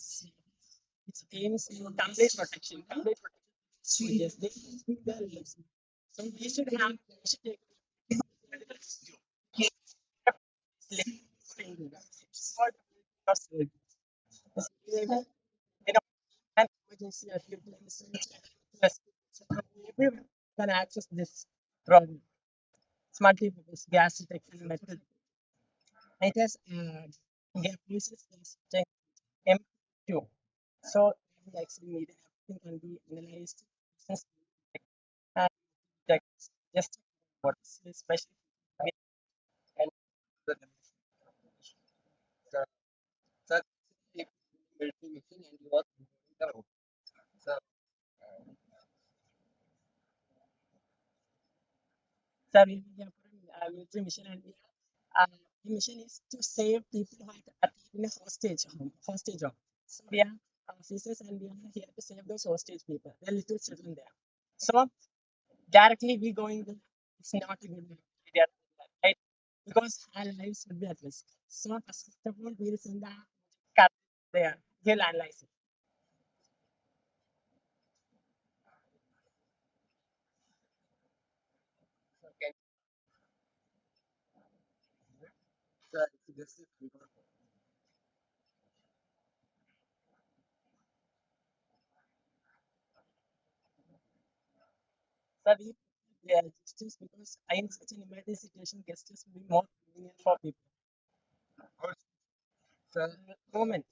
is its aims in complete protection. Complete protection. Soldiers, they speak their lives. So we should have we should take you know, an emergency or yes, everyone can access this from multi-purpose gas detection method. It has gas uses gas check M2. So the actually media everything can be analyzed and check just what is especially and the such military mission and you are the so so we have a military mission and the mission is to save people who are in a hostage home. So we are officers and we are here to save those hostage people. There are little children there. So directly we going there, it's not a good idea, right? Because our lives would be at risk. So first of all, we'll send the cat there. He'll analyze it. Okay. So this is so we yeah, just because in such an emergency situation, justice will be more convenient for people. So moment.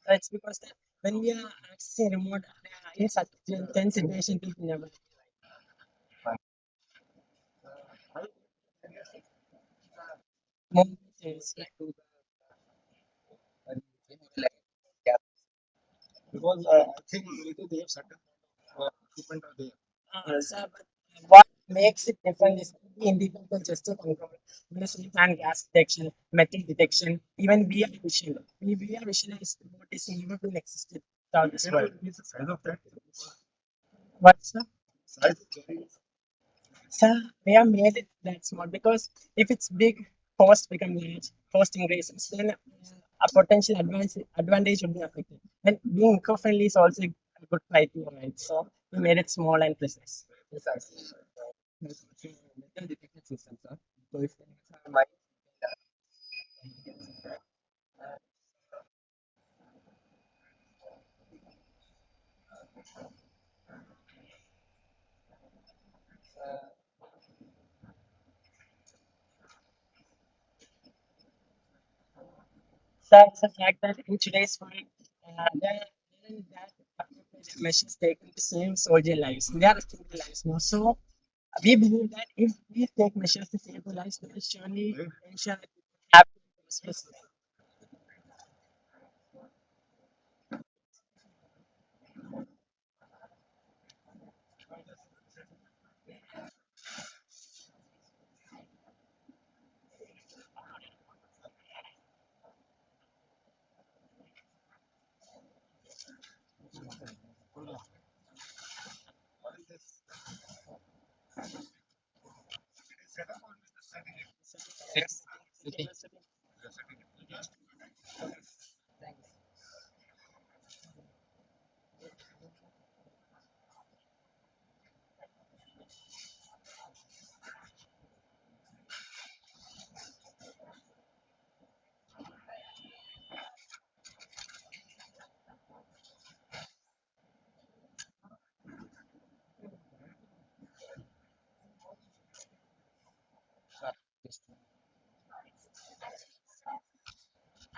So it's because that when we are accessing remote in such tense situation, people never moment is like because I think military they have certain equipment are there. So, but what makes it different is independent gesture control, same hand gas detection, metal detection, even VR vision. VR vision is what is never been existed throughout this world. What's the size of that? What's the size? So we have made it that small because if it's big, cost become large, cost increases, then a potential advantage will be affected. And being eco-friendly is also a good criteria, right? So we made it small and precise. Precisely. Yes, so metal detection systems, sir. So if my so it's the fact that in today's world, there aren't that appropriate measures taken to save soldier lives. They are saving lives now. So we believe that if we take measures to save the lives, we will surely ensure that we have prosperous. Yes. Okay.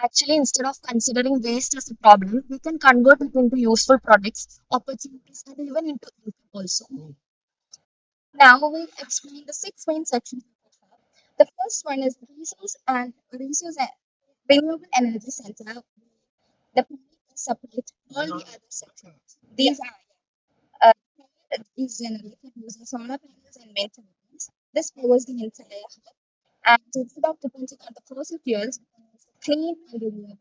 Actually, instead of considering waste as a problem, we can convert it into useful products, opportunities, and even into income also. Now we'll explain the six main sections that we have. The first one is resource and renewable energy center. The planet is separate all the other sections. These are is generated using solar panels and wind turbines. This powers the entire hub. And instead of depending on the fossil fuels, it's clean and renewable.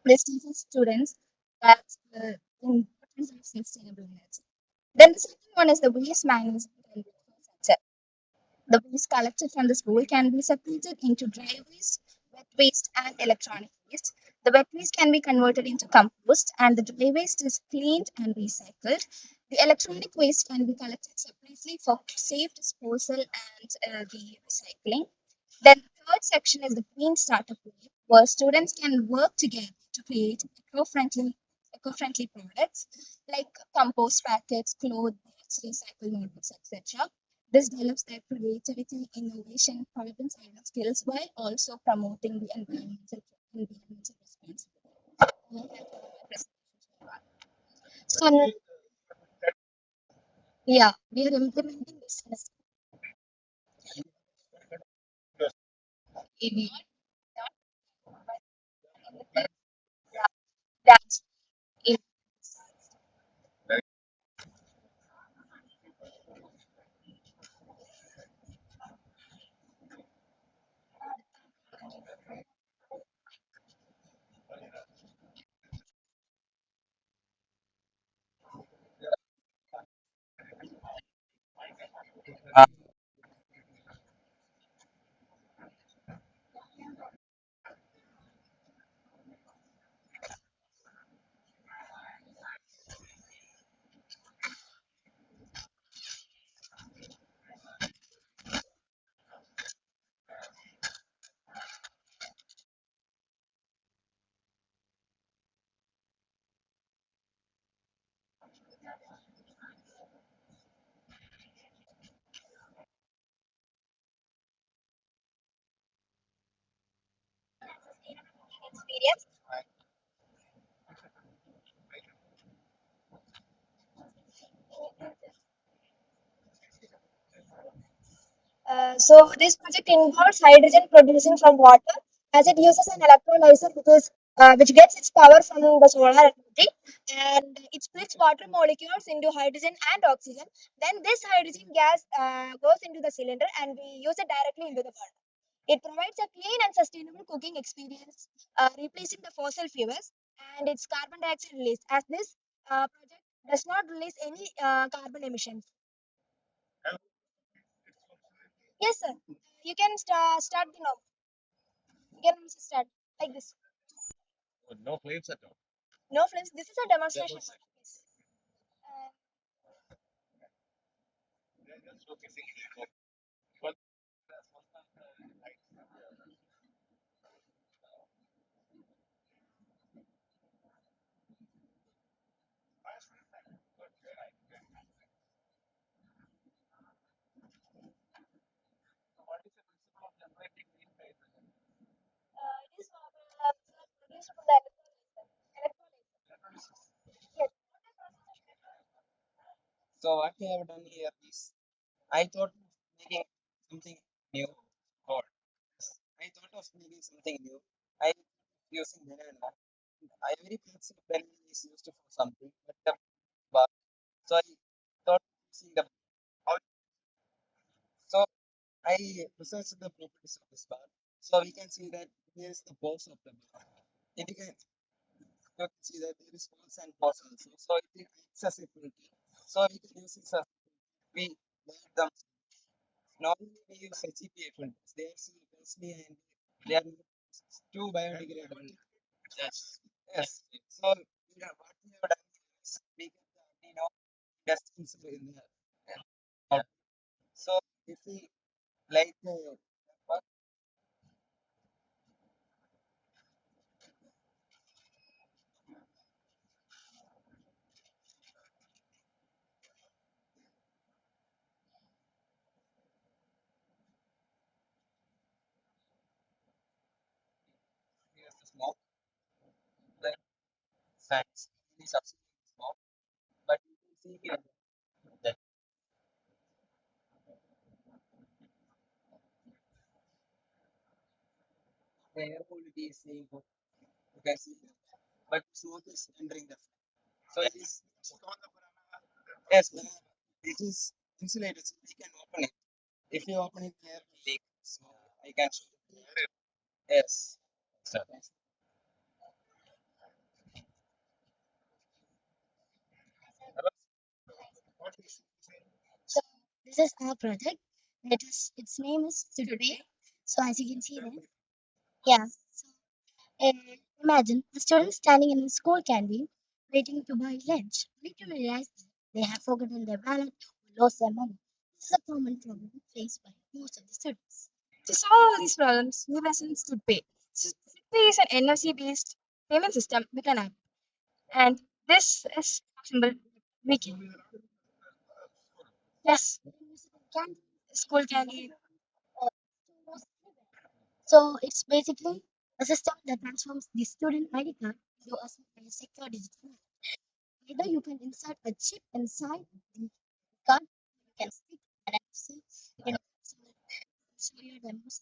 This teaches students that in importance of sustainable energy. Then the second one is the waste management and recycling. The waste collected from the school can be separated into dry waste, wet waste, and electronic waste. The wet waste can be converted into compost, and the dry waste is cleaned and recycled. The electronic waste can be collected separately for safe disposal and the recycling. Then the third section is the green startup project, where students can work together to create eco-friendly products like compost packets, clothes, bags, recycled notebooks, etc. This develops their creativity, innovation, problem solving skills while also promoting the environmental responsibility. So yeah, we are implementing this in that in experience. So this project involves hydrogen producing from water as it uses an electrolyzer which gets its power from the solar energy, and it splits water molecules into hydrogen and oxygen. Then this hydrogen gas goes into the cylinder and we use it directly into the burner. It provides a clean and sustainable cooking experience, replacing the fossil fuels and its carbon dioxide release, as this project does not release any carbon emissions. Yes, sir. You can start the now. You can start like this. No flames. This is a demonstration. Yes. Uh, it is produced from the electrolyzer. Yes. So what we have done here is I thought of making something new. Or I thought of making something new. I using banana. Every piece of banana is used for something, but the bar. So I thought of using the how. So I researched the properties of this bar. So we can see that here is the pulse of the bar. If you can see that there is pulse and pulse also. So it is accessibility. So we can use this as we made them. Normally we use HEPA filters. They are so costly and they are too biodegradable. Yes. Yes. So what we have done is we get the dustbins in there. Yeah. So if we like what is the smoke, the fans, the substitute smoke, but you can see here that the air quality is saying good. You can see here. But smoke is entering the fan. So it is yes, it is insulated, so we can open it. If you open it, air will leak. So So this is our project. Its name is Today. So as you can see there, yeah. So imagine a student standing in a school canteen waiting to buy lunch, only to realize that they have forgotten their wallet or lost their money. This is a common problem faced by most of the students. To solve all these problems, we lessons to pay. Pay is an NFC-based payment system with an app, and this is possible. We can yes, can school candy. So it's basically a system that transforms the student ID card into a secure digital. Either you can insert a chip inside the card, you can stick an NFC, you can show your demos.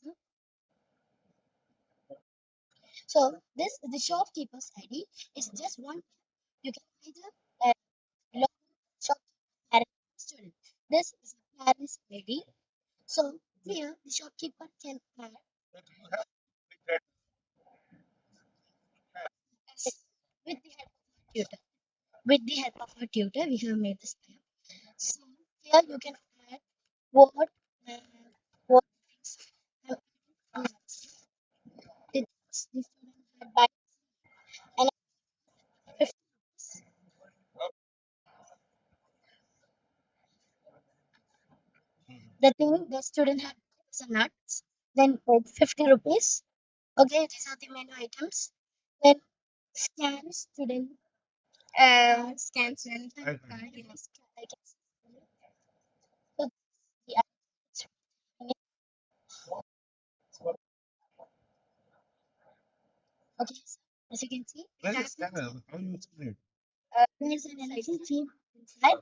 So this is the shopkeeper's ID. It's just one. You can either log shopkeeper parent student. This is a parent's ID. So here the shopkeeper can add yes, with the help of a tutor. With the help of a tutor, we have made this app. So here you can add what uh, what things have the student had by and 50. The thing the student had was a nuts, then 50 rupees. Okay, these are the menu items. Then scan student scan student card. Yes, I can see. So the items. Okay, so as you can see, there's an energy chip inside.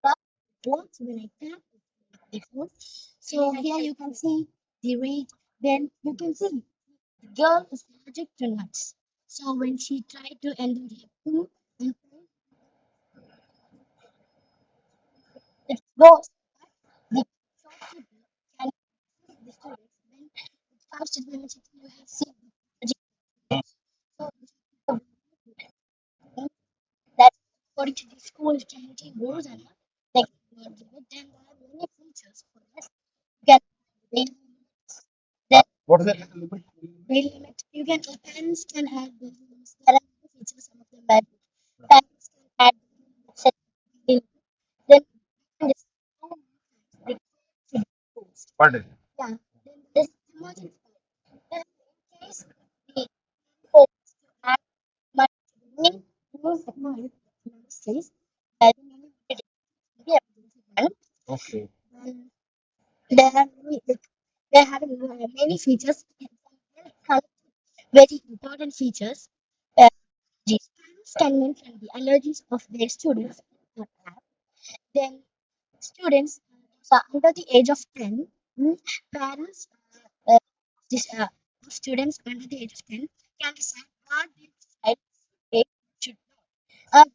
But once when I tap the phone, so here you can see the rate. Then you can see the girl is allergic to nuts. So when she tried to enter her PIN and it goes, the shopkeeper can assist the students. Then after the message you have seen the allergic. So that according to the school canteen rules and all, they cannot give it. Then there are many features for this. You can rate then weight limit. You can parents can add the limits. There are many features. Some of them that parents can add set weight limit. Then you can just they should post. Yeah. Then this emergency. Then in case the folks to add money to the main use account, says that the money will be emergency fund. Then there are many, like, they have many features. Very important features. Uh, the parents can mention the allergies of their students in the app. Then students so under the age of 10, parents this, students under the age of 10 can decide what they decide they should not.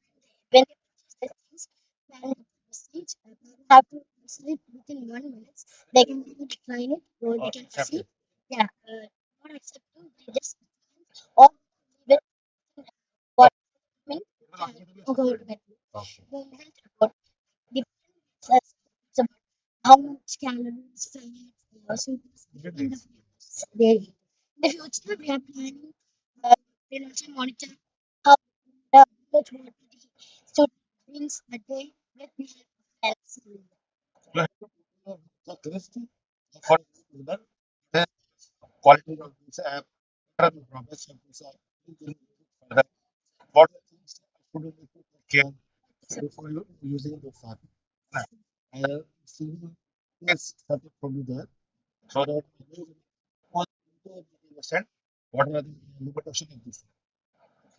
When they purchase the things, parents message, parents have to receive it within 1 minute. They can either decline it or they can proceed. Yeah, not accept it, they just or leave it what minute. Or go to bed. Then health report depends it's about how much calories, fat, sugars, and the they eat. In the future, we are planning, we'll also monitor how much water the student drinks a day with the help of health.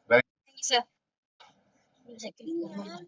Thank you, sir. Second. Yeah.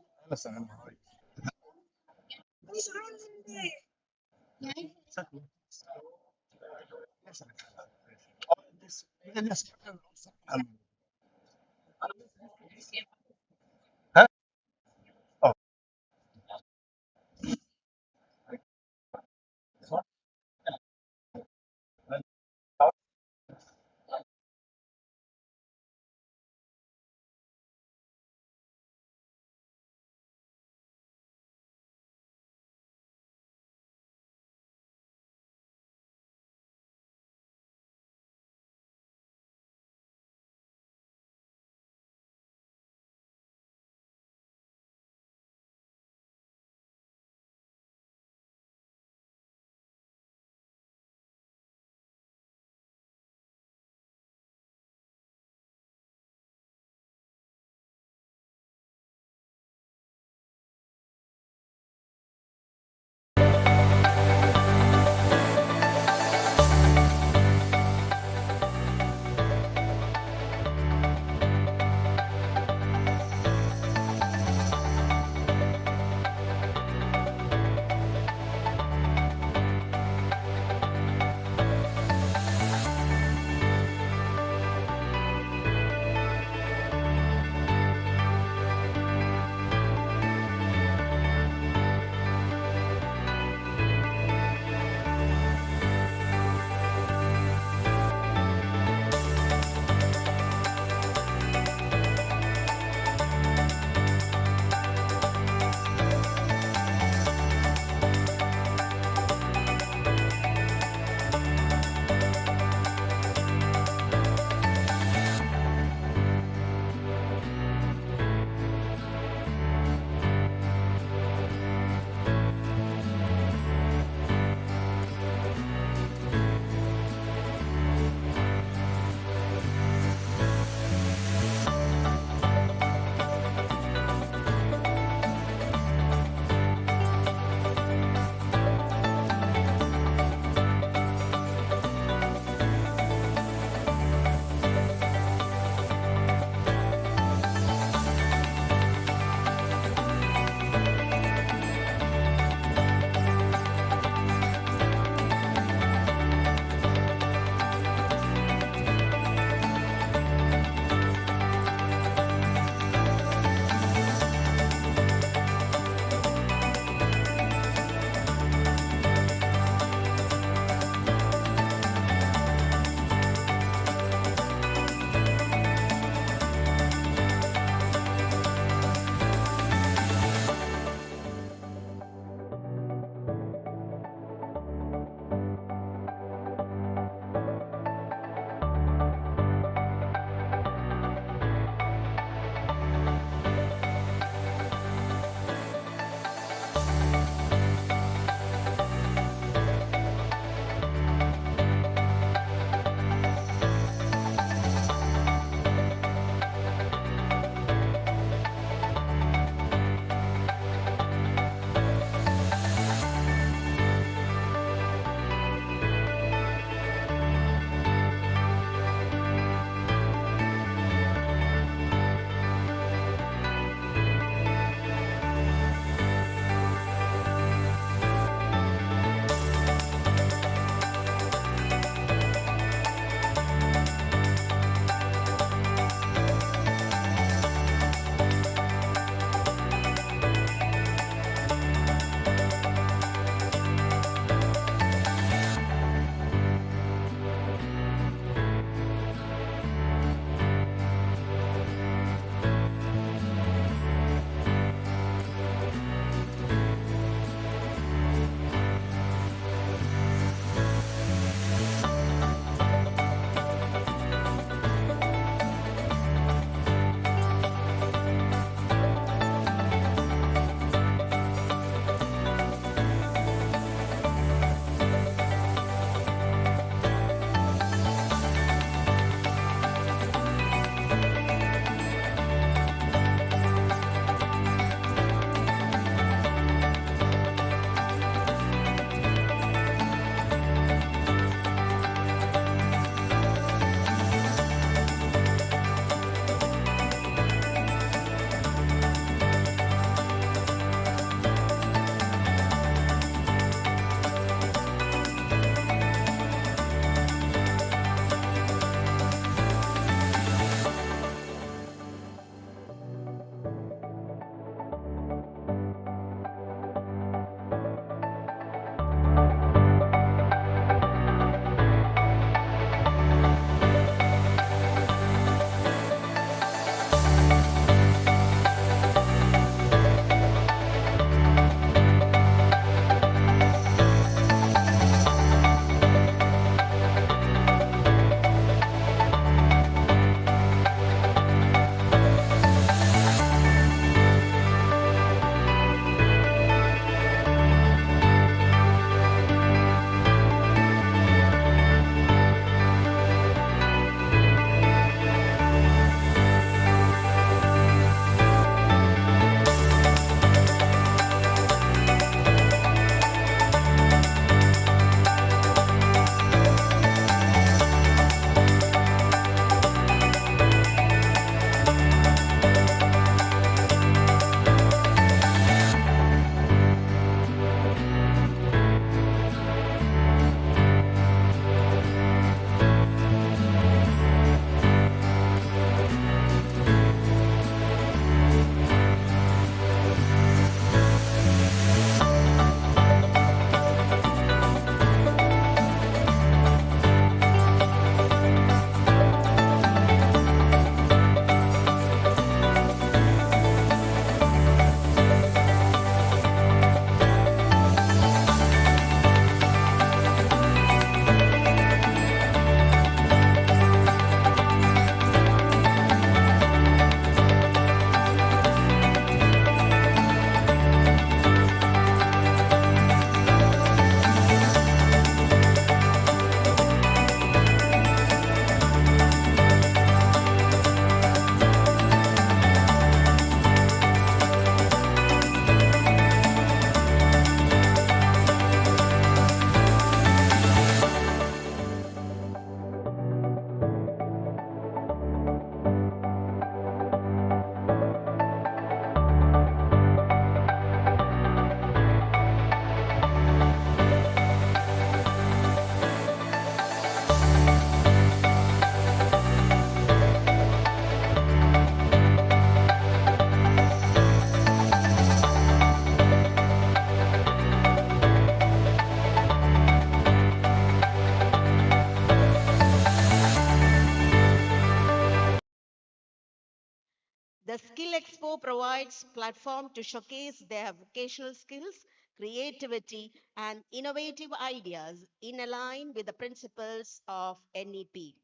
Expo provides platform to showcase their vocational skills, creativity, and innovative ideas in line with the principles of NEP.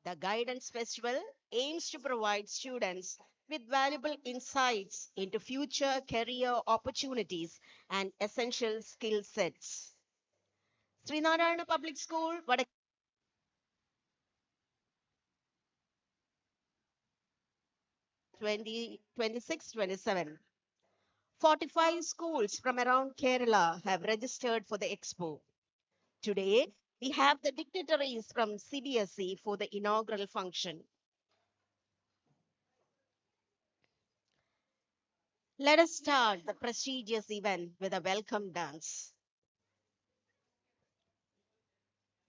The Guidance Festival aims to provide students with valuable insights into future career opportunities and essential skill sets. Srinarayana Public School, 2026-27. 45 schools from around Kerala have registered for the Expo. Today, we have the dignitaries from CBSE for the inaugural function. Let us start the prestigious event with a welcome dance.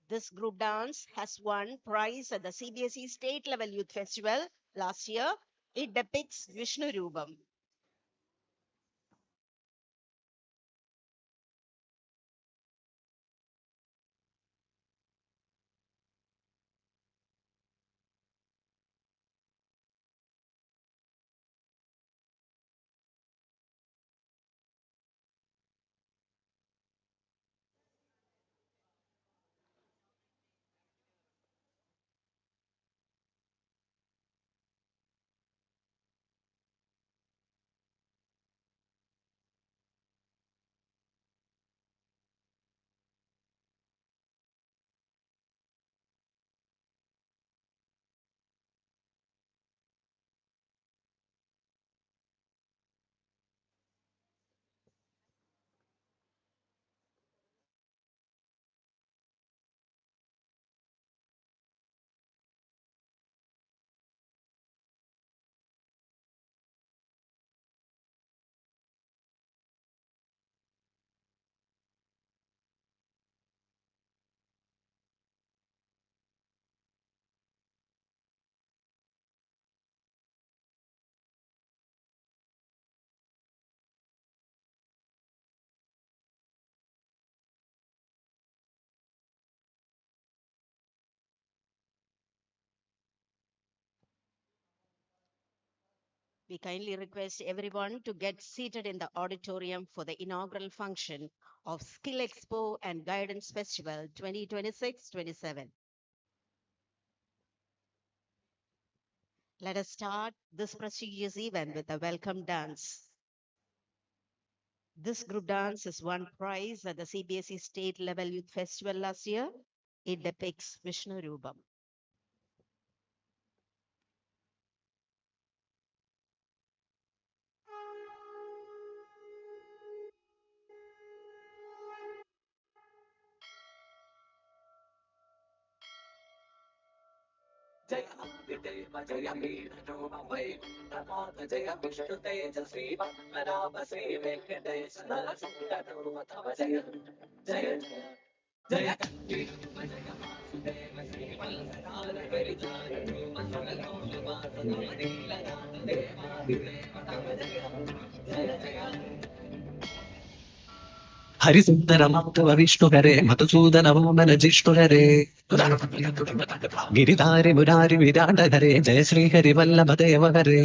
This group dance has won prize at the CBSE State Level Youth Festival last year. It depicts Vishnu Rubam. We kindly request everyone to get seated in the auditorium for the inaugural function of Skill Expo and Guidance Festival 2026-27. Let us start this prestigious event with a welcome dance. This group dance has won prize at the CBSE State Level Youth Festival last year. It depicts Vishnu Rubam. हरिसुन्दरमाधव विष्णुहरे Madhusudan Vaman जिष्णुहरे गिरिधारि Murari विराटहरे जय श्रीहरिवल्लभ देव हरे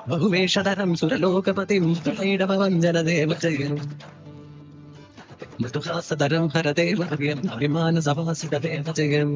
बहुवेषधरं सुरलोकपतिं प्रणीडभवञ्जन देव जय मृदुहासधरं हरदेव हव्यम् अभिमानसभासितदेव जयम्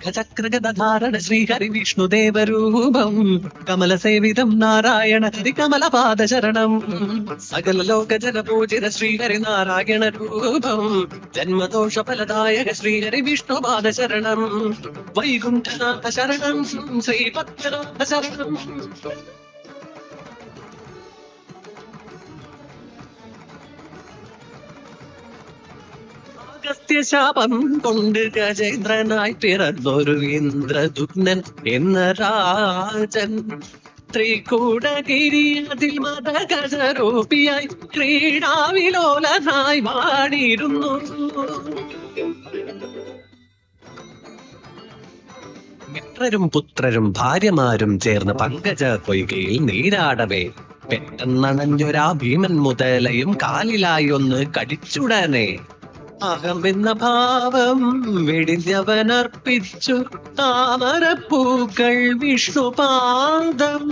गजक्रगदधारण श्रीहरिविष्णुदेवरूपम् कमलसेवितं नारायण हरिकमलपादशरणम् सकललोकजनपूजित श्रीहरिनारायणरूपम् जन्मदोषफलदायक श्रीहरिविष्णुपादशरणम् वैकुण्ठनाथ शरणं श्रीपद्मनाथ शरणम् അഗസ്ത്യശാപം കൊണ്ട് ഗജേന്ദ്രനായി പിറന്നൊരു ഇന്ദ്രദുഗ്നൻ എന്ന രാജൻ ത്രികൂടഗിരി അതിൽ മതഗജരൂപിയായി ക്രീഡാവിലോലനായി വാണിരുന്നു. മിത്രരും പുത്രരും ഭാര്യമാരും ചേർന്ന് പങ്കജ പൊയ്കയിൽ നീരാടവേ പെട്ടെന്നണഞ്ഞൊരാ ഭീമൻ മുതലയും കാലിലായി ഒന്ന് കടിച്ചുടനെ അഹമെന്ന ഭാവം വെടിഞ്ഞവനർപ്പിച്ചു താമരപ്പൂക്കൾ വിഷ്ണുപാദം.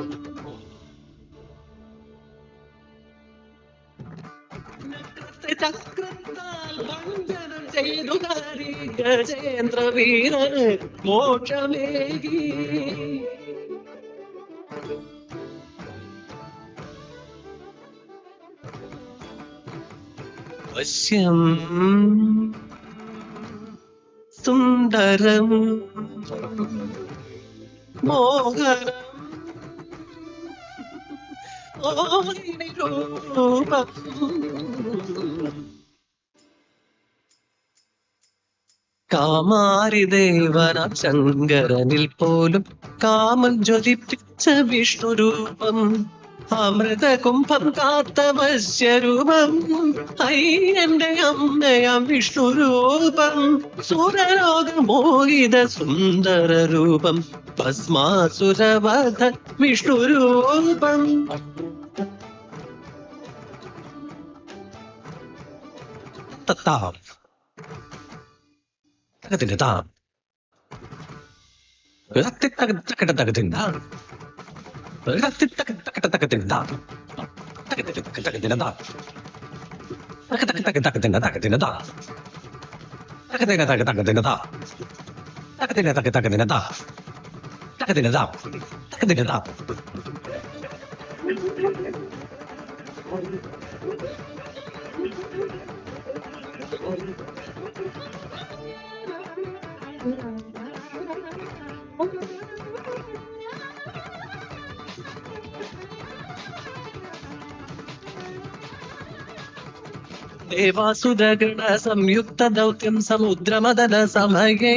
ചക്രത്താൽ ഭഞ്ജനം ചെയ്തു കരി ഗജേന്ദ്ര വീരന് മോക്ഷമേകി. വശ്യം സുന്ദരം മോഹനം മോഹിനി രൂപം. കാമാരിദേവന ശങ്കരനിൽ പോലും കാമം ജ്വലിപ്പിച്ച വിഷ്ണുരൂപം. അമൃതകുംഭം കാത്ത വശ്യരൂപം. അയ്യന്റെ അമ്മയാം വിഷ്ണുരൂപം. സുരലോകമോഹിത സുന്ദര രൂപം. ഭസ്മാസുരവധ വിഷ്ണുരൂപം. തത്താം തകതിന്റെ താം തകതിന്റെ ദേവാസുരഗണ സംയുക്ത ദൗത്യം സമുദ്രമദന സമയേ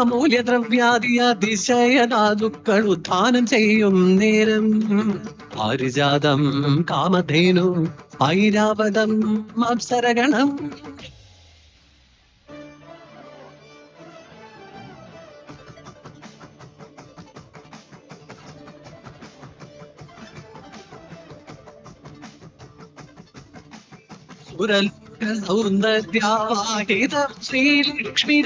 അമൂല്യദ്രവ്യാദിയ അതിശയനാദുക്കൾ ഉത്ഥാനം ചെയ്യും നേരം പാരിജാതം കാമധേനു ഐരാവതം അപ്സരഗണം. സൗന്ദര്യാഹിതം ശ്രീലക്ഷ്മി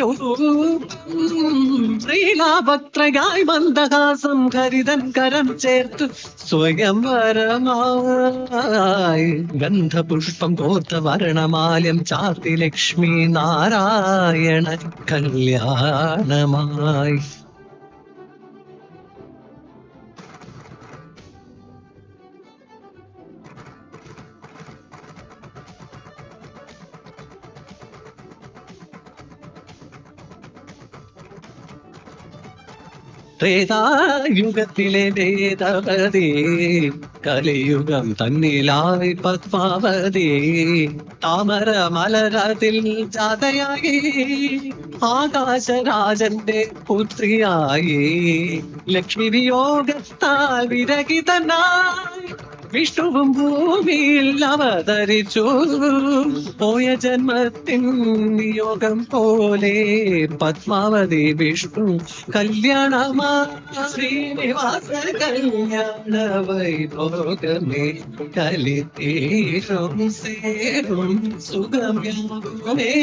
ശ്രീലാഭത്രയായി മന്ദഹാസം ഹരിതൻ കരം ചേർത്ത് സ്വയംവരമായി ഗന്ധപുഷ്പം കോർത്ത വർണ്ണമാല്യം ചാർത്തി ലക്ഷ്മി നാരായണ കല്യാണമായി. ത്രേതായുഗത്തിലെ വേദവതി കലിയുഗം തന്നിലായി പത്മാവതി താമര മലരതിൽ ജാതയായി ആകാശരാജന്റെ പുത്രിയായി ലക്ഷ്മി വിയോഗത്താൽ വിരഹിതനായി വിഷ്ണുവും ഭൂമിയിൽ അവതരിച്ചു. പോയ ജന്മത്തിൻ നിയോഗം പോലെ പത്മാവതി വിഷ്ണു കല്യാണമാ ശ്രീനിവാസ കല്യാണ വൈഭോഗമേ കലിതീരും സേരും സുഗമ്യമേ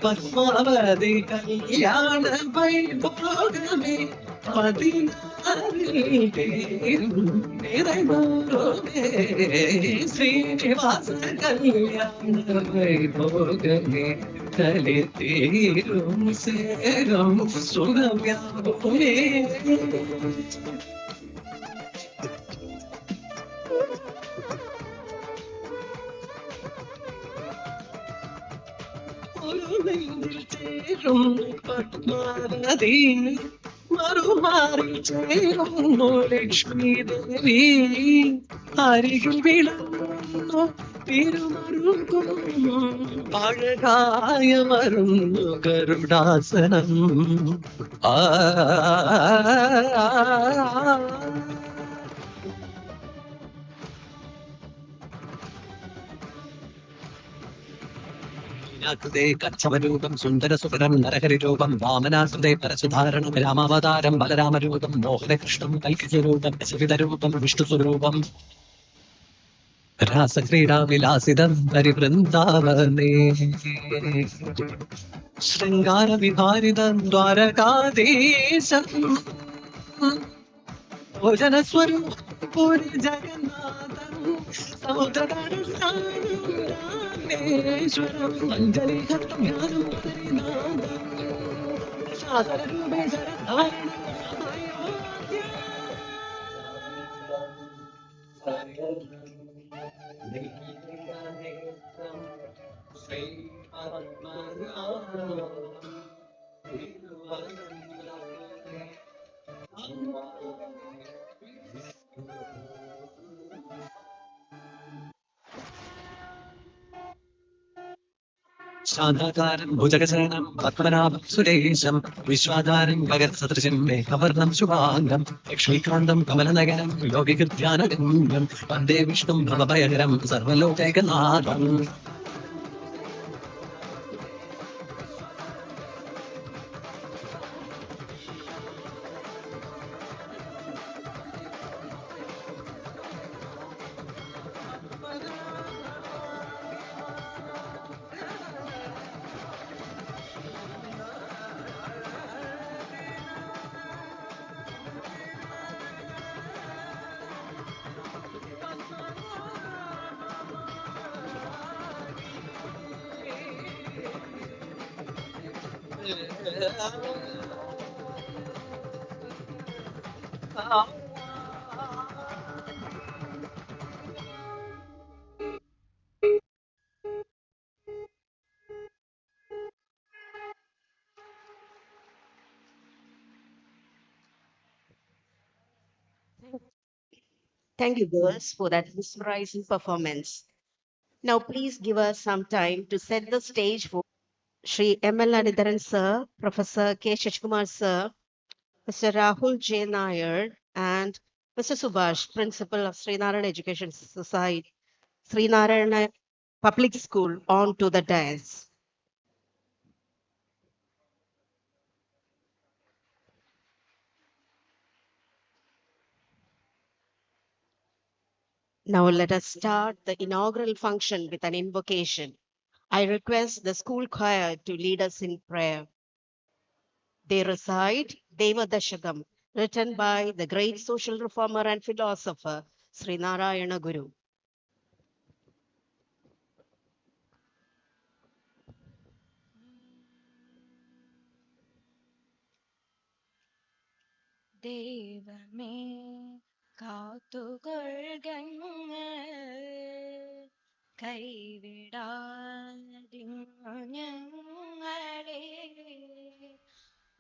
പത്മാവതി കല്യാണ വൈഭോഗമേ ശ്രീനിവാസ കല്യാണ വൈഭോഗമേ കലിതീരും സേരും സുഗമ്യമേ. ചേരും പത്മാവതി മറുമാറി ചേരുന്നു ലക്ഷ്മി ദേവി അരികിൽ വിളങ്ങുന്നു തിരുമറുകും അഴകായമരുന്നു ഗരുഡാസനം. ആ ാകൃതേ കച്ചവരൂപം സുന്ദരസുതരം നരഹരിരൂപം വാമനാകൃതേ പരസുധാരണം രാമാവതാരം ബലരാമരൂപം മോഹനകൃഷ്ണം കൽക്കിരൂപം ശിവിതരൂപം വിഷ്ണുസ്വരൂപം രാസക്രീഡാവിലാസിതം പരിവൃന്ദാവനേ ശൃംഗാരവിഹാരിതം ദ്വാരകാധീശം ഭോജനസ്വരൂപം പൂരി ജഗന്നാഥം സമുദ്രകാരുണ്യേശ്വരം അഞ്ജലിഹർത്തം ജ്ഞാനം പരിനാഥം ശാസനരൂപേ ശരധാരണം ശാന്താകാരം ഭുജഗശയനം പത്മനാഭം സുരേശം വിശ്വാധാരം ഗഗനസദൃശം മേഘവർണം ശുഭാംഗം ലക്ഷ്മീകാന്തം കമലനഗരം യോഗികൃത്യാനഗമ്യം വന്ദേ വിഷ്ണും ഭവഭയകരം സർവലോകൈകനാഥം. Thank you, girls, for that mesmerizing performance. Now, please give us some time to set the stage for Shri M.L. Anidharan sir, Professor K. Shashkumar sir, Mr. Rahul J. Nair, and Mr. Subhash, Principal of Srinaran Education Society, Srinaran Public School, on to the dais. Now, let us start the inaugural function with an invocation. I request the school choir to lead us in prayer. They recite Deva Dashakam, written by the great social reformer and philosopher Sri Narayana Guru. ദൈവമേ കാത്തുകൊള്ളുകങ്ങൾ കൈവിടാതിങ്ങു ഞങ്ങളെ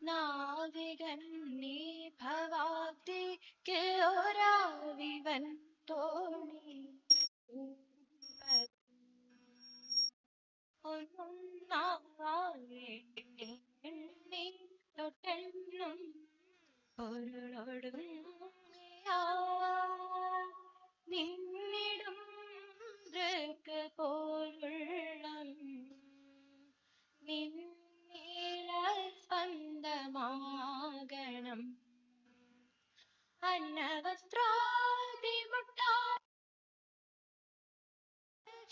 നാവികൻ നീ ഭവാബ്ദിക്ക് ഒരാവിവൻ തോണി ഒന്നൊന്നായി എണ്ണി തൊട്ടെന്നും പൊരുളൊടുങ്ങിയ നിന്നിടും ദൃക്ക് പോലുള്ളം നിന്നീല സ്പന്ദമാകണം അന്നവസ്ത്രാതിമുട്ടാ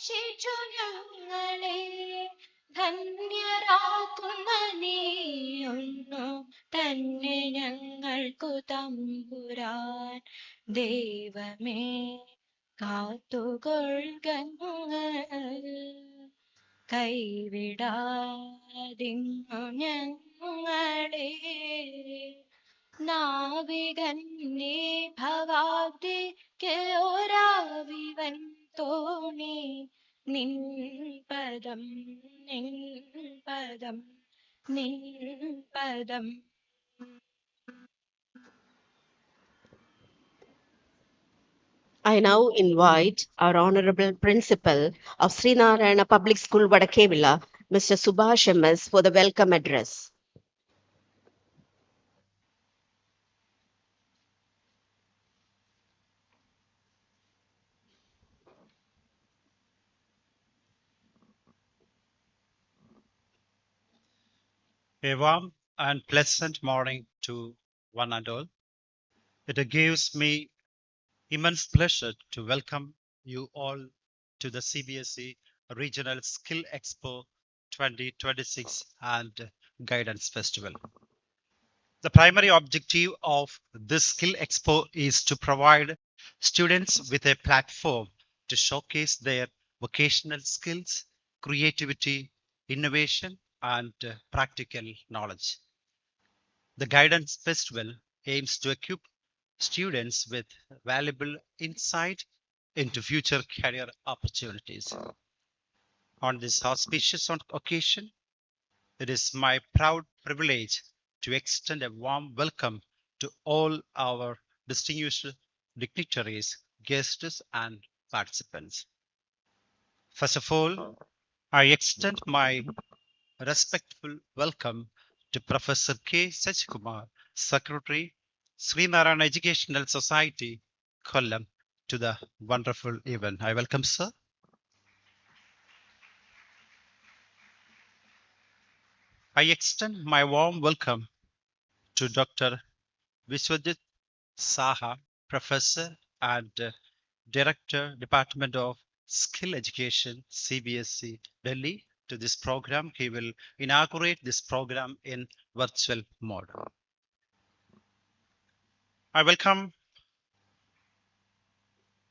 ശിച്ചു ഞങ്ങളെ ധന്യരാക്കുന്ന നീയൊന്നു തന്നെ ഞങ്ങൾക്കു തമ്പുരാൻ ദൈവമേ കാത്തുകൊള്ളുകങ്ങൾ കൈവിടാതിങ്ങു ഞങ്ങളെ നാവികൻ നീ ഭവാബ്ദിക്ക് ഒരാവിവൻ തോണി നിൻ പദം നിൻ പദം നിൻ പദം. I now invite our Honorable Principal of Srinarayana Public School, Vadakevilla, Mr. Subhash MS, for the welcome address. A warm and pleasant morning to one and all. It gives me immense pleasure to welcome you all to the CBSE Regional Skill Expo 2026 and Guidance Festival. The primary objective of this Skill Expo is to provide students with a platform to showcase their vocational skills, creativity, innovation, and practical knowledge. The Guidance Festival aims to equip students with valuable insight into future career opportunities. On this auspicious occasion, it is my proud privilege to extend a warm welcome to all our distinguished dignitaries, guests, and participants. First of all, I extend my respectful welcome to Professor K. Sachikumar, Secretary, Srinarayana Educational Society, Kollam, to the wonderful event. I welcome, sir. I extend my warm welcome to Dr. Vishwajit Saha, Professor and Director, Department of Skill Education, CBSE, Delhi, to this program. He will inaugurate this program in virtual mode. I welcome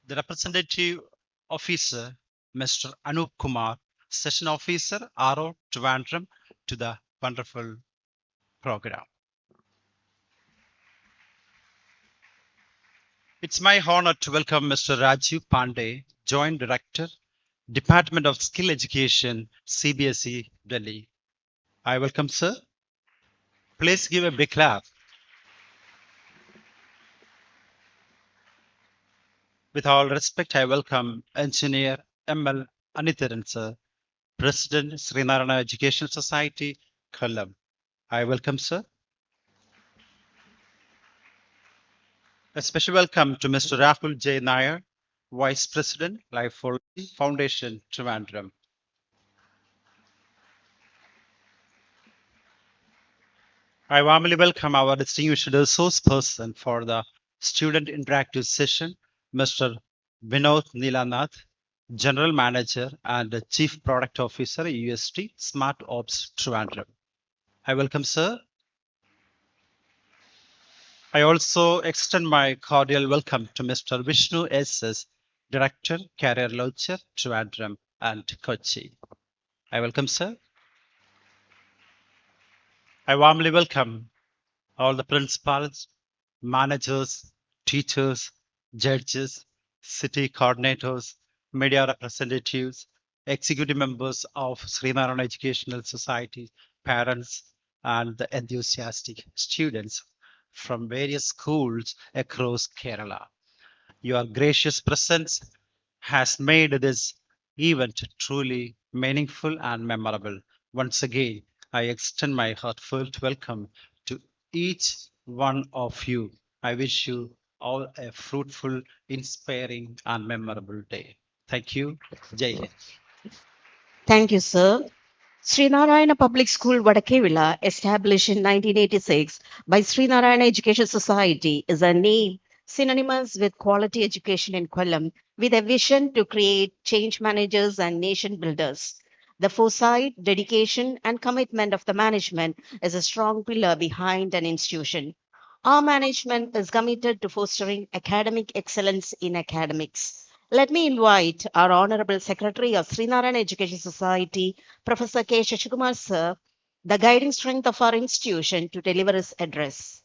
the representative officer, Mr. Anup Kumar, session officer, RO Trivandrum, to the wonderful program. It's my honor to welcome Mr. Rajiv Pandey, Joint Director, Department of Skill Education, CBSE, Delhi. I welcome, sir. Please give a big clap. With all respect, I welcome Engineer ML Anitharan, sir, President, Srinarayana Educational Society, Kollam. I welcome, sir. A special welcome to Mr. Rahul J. Nair, Vice President, Life Foundation, Trivandrum. I warmly welcome our distinguished resource person for the student interactive session, Mr. Vinod Nilanath, General Manager and Chief Product Officer, UST Smart Ops Trivandrum. I welcome, sir. I also extend my cordial welcome to Mr. Vishnu S.S., Director, Career Launcher, Trivandrum and Kochi. I welcome, sir. I warmly welcome all the principals, managers, teachers, judges, city coordinators, media representatives, executive members of Srinarayana Educational Society, parents, and the enthusiastic students from various schools across Kerala. Your gracious presence has made this event truly meaningful and memorable. Once again, I extend my heartfelt welcome to each one of you. I wish you all a fruitful, inspiring, and memorable day. Thank you. Jai Hind. Thank you, sir. Srinarayana Public School, Vadakevilla, established in 1986 by Srinarayana Education Society, is a name synonymous with quality education in Kollam, with a vision to create change managers and nation builders. The foresight, dedication, and commitment of the management is a strong pillar behind an institution. Our management is committed to fostering academic excellence in academics. Let me invite our Honorable Secretary of Srinarayan Education Society, Professor K. Shashikumar sir, the guiding strength of our institution, to deliver his address.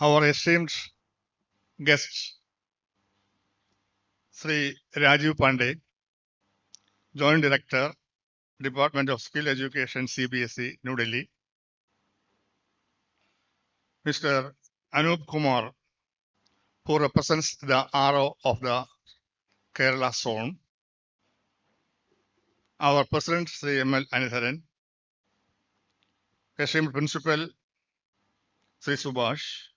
our esteemed guest, Sri Rajiv Pandey, Joint Director, Department of Skill Education, CBSE, New Delhi, Mr. Anup Kumar, who represents the RO of the Kerala zone, our President, Sri M.L. Anitharan, esteemed Principal, Sri Subhash,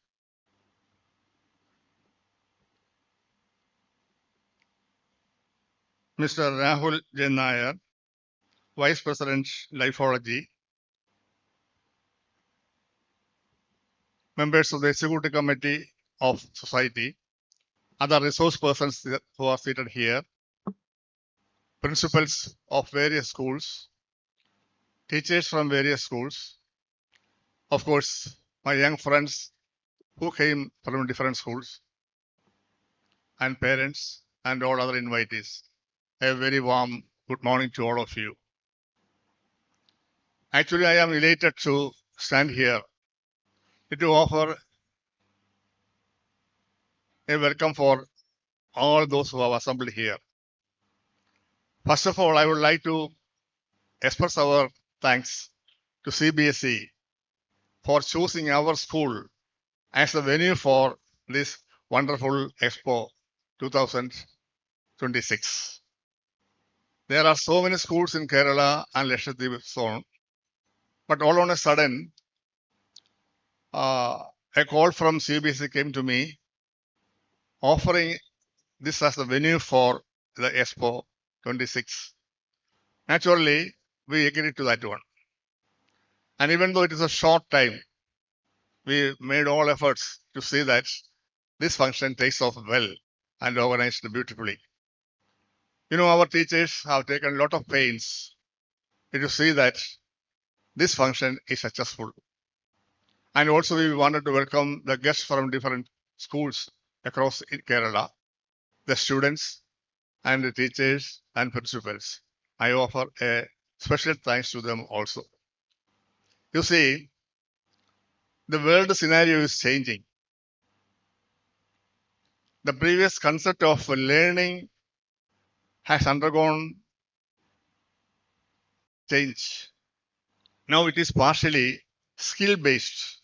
Mr. Rahul Jain Nair, Vice President, Lifeology, members of the Executive Committee of Society, other resource persons who are seated here, principals of various schools, teachers from various schools, of course, my young friends who came from different schools, and parents and all other invitees. A very warm good morning to all of you. Actually, I am elated to stand here to offer a welcome for all those who have assembled here. First of all, I would like to express our thanks to CBSE for choosing our school as the venue for this wonderful Expo 2026. There are so many schools in Kerala and Lakshadweep zone, but all on a sudden, a call from CBSE came to me offering this as the venue for the Expo 26. Naturally, we agreed to that one. And even though it is a short time, we made all efforts to see that this function takes off well and organized beautifully. You know, our teachers have taken a lot of pains to see that this function is successful. And also, we wanted to welcome the guests from different schools across Kerala, the students and the teachers and principals. I offer a special thanks to them also. You see, the world scenario is changing. The previous concept of learning has undergone change. Now it is partially skill based.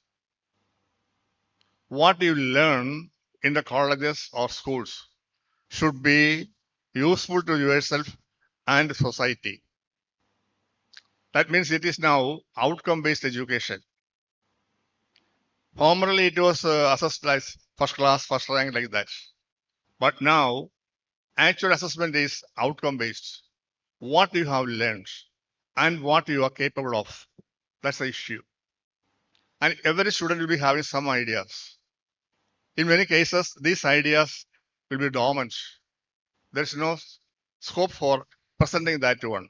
What you learn in the colleges or schools should be useful to yourself and society. That means it is now outcome based education. Formerly it was assessed as first class, first rank, like that. But now actual assessment is outcome based. What you have learned and what you are capable of. That's the issue. And every student will be having some ideas. In many cases, these ideas will be dormant. There's no scope for presenting that one.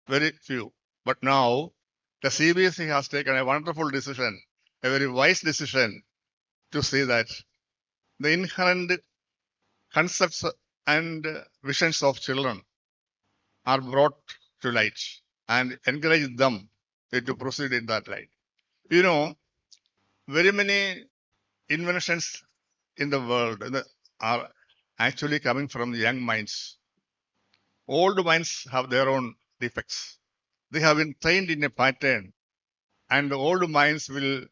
Very few. But now, the CBSE has taken a wonderful decision, a very wise decision to see that the inherent concepts and visions of children are brought to light and encourage them to proceed in that light. You know, very many inventions in the world are actually coming from the young minds. Old minds have their own defects. They have been trained in a pattern, and the old minds will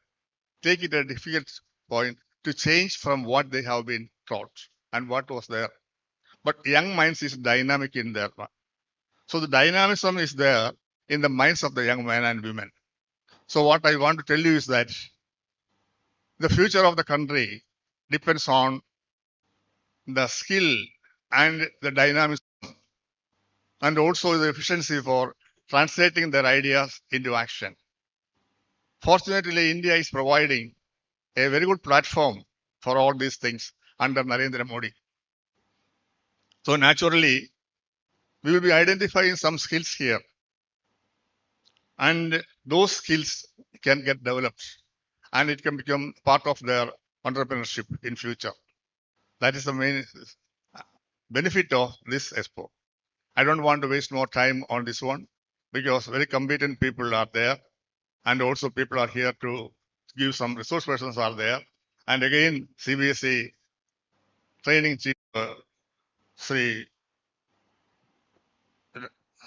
take it a difficult point to change from what they have been taught and what was there. But young minds is dynamic in there. So the dynamism is there in the minds of the young men and women. So what I want to tell you is that the future of the country depends on the skill and the dynamism and also the efficiency for translating their ideas into action. Fortunately, India is providing a very good platform for all these things under Narendra Modi. So naturally, we will be identifying some skills here, and those skills can get developed and it can become part of their entrepreneurship in future. That is the main benefit of this Expo. I don't want to waste more time on this one because very competent people are there and also people are here to give some resource persons are there. And again, CBSE training chief Sri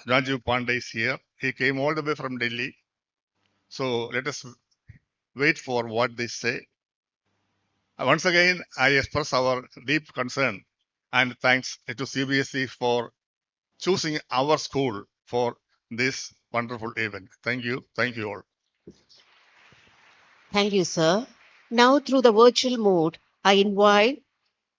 Rajiv Pandey is here. He came all the way from Delhi. So let us wait for what they say. Once again, I express our deep concern and thanks to CBSE for choosing our school for this wonderful event. Thank you. Thank you all. Thank you, sir. Now, through the virtual mode, I invite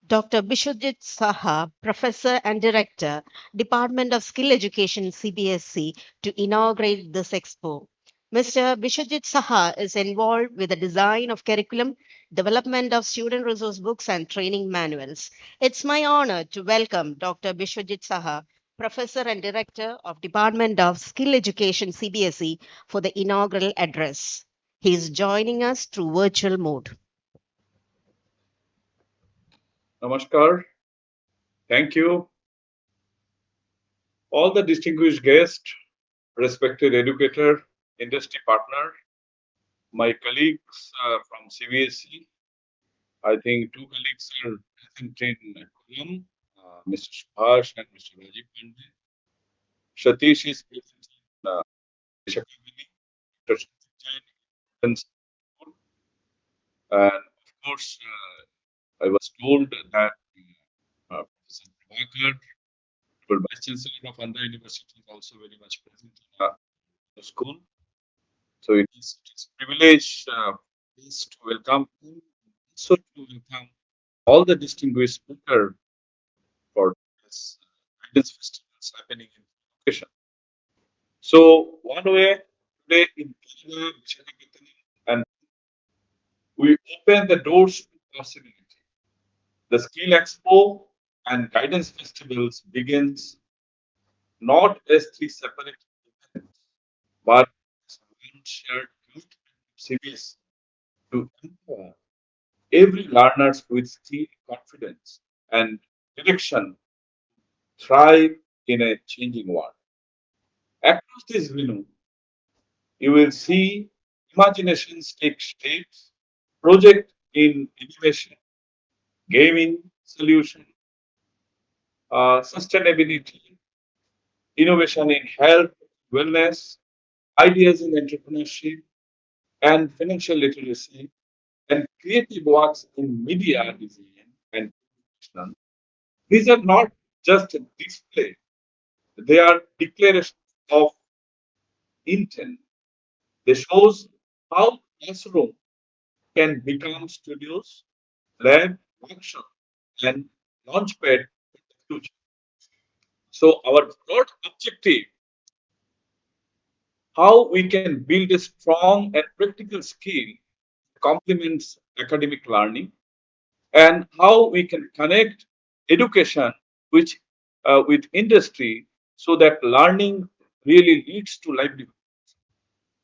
Dr. Bishwajit Saha, Professor and Director, Department of Skill Education, CBSE, to inaugurate this expo. Mr. Bishwajit Saha is involved with the design of curriculum, development of student resource books, and training manuals. It's my honor to welcome Dr. Bishwajit Saha, Professor and Director of Department of Skill Education, CBSE, for the inaugural address. He is joining us through virtual mode. Namaskar. Thank you. All the distinguished guests, respected educator, industry partner, my colleagues from CBSE. I think two colleagues are present in Kollam, Mr. Subhash and Mr. Rajiv Pandey. Satish is present in Vishakhapatnam, Dr. Satish Jain, and of course, I was told that Professor Prabhakar, Vice Chancellor of Andhra University, is also very much present in the school. So it is a privilege is to welcome him, also to welcome all the distinguished speakers for this guidance festivals happening in education. So one way today in Kerala, Vishakhapatnam, and we open the doors to possibility. The Skill Expo and Guidance Festivals begins not as three separate events, but as one shared commitment of CBS to empower every learner with skill, confidence, and direction thrive in a changing world. Across this venue, you will see imaginations take shape, project in innovation, gaming solution, sustainability, innovation in health, wellness, ideas in entrepreneurship, and financial literacy, and creative works in media design and communication. These are not just a display, they are declarations of intent. They shows how classroom can become studios, lab, workshop, and launchpad in the future. So our broad objective, how we can build a strong and practical skill complements academic learning, and how we can connect education which with industry so that learning really leads to livelihood,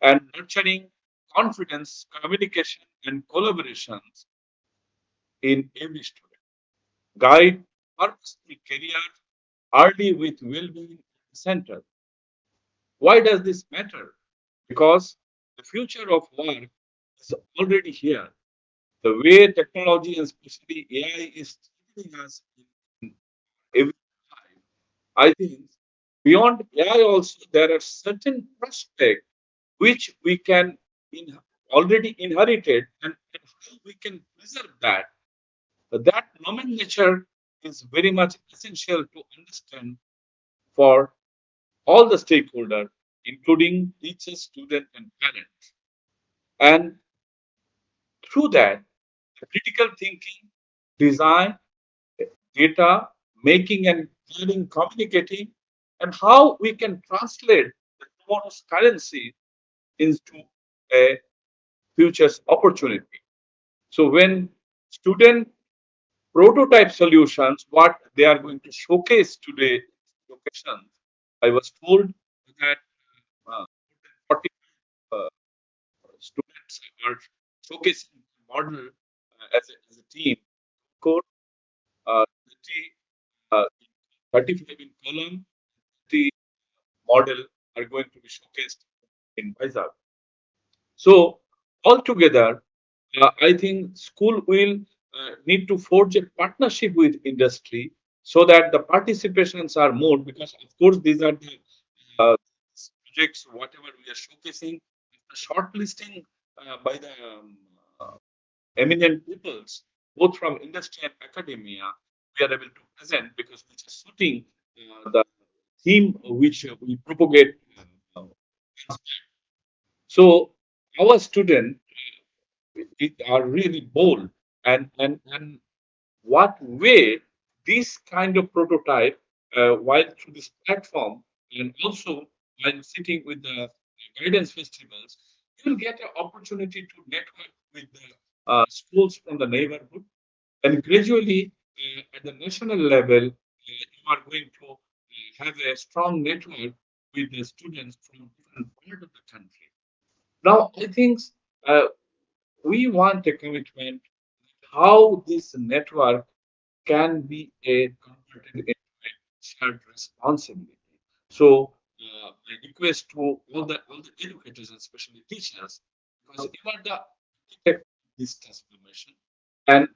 and nurturing confidence, communication, and collaborations in every student. Guide purposeful career early with well-being at the center. Why does this matter? Because the future of work is already here. The way technology and especially AI is changing us in every time, I think beyond AI also there are certain prospects which we can in, already inherited, and how we can preserve that. That nomenclature is very much essential to understand for all the stakeholders, including teachers, students, and parents. And through that, critical thinking, design, data, making and planning, communicating, and how we can translate the tomorrow's currency into a future's opportunity. So when student prototype solutions, what they are going to showcase today locations, I was told that 40 uh, students are showcasing the model as a team. Code 30, uh, 35 in column, the model are going to be showcased in Vizag. So altogether, I think school will need to forge a partnership with industry so that the participations are more, because of course these are the projects whatever we are showcasing, the shortlisting by the eminent peoples both from industry and academia, we are able to present because which is suiting the theme which we propagate. uh, so our students are really bold, and what way this kind of prototype, while through this platform and also while sitting with the guidance festivals, you'll get an opportunity to network with the schools from the neighborhood, and gradually at the national level, you are going to have a strong network with the students from different part of the country. Now, I think uh, we want a commitment how this network can be a converted into a shared responsibility. So, my request to all the educators and especially teachers, because you are the architect of this transformation, and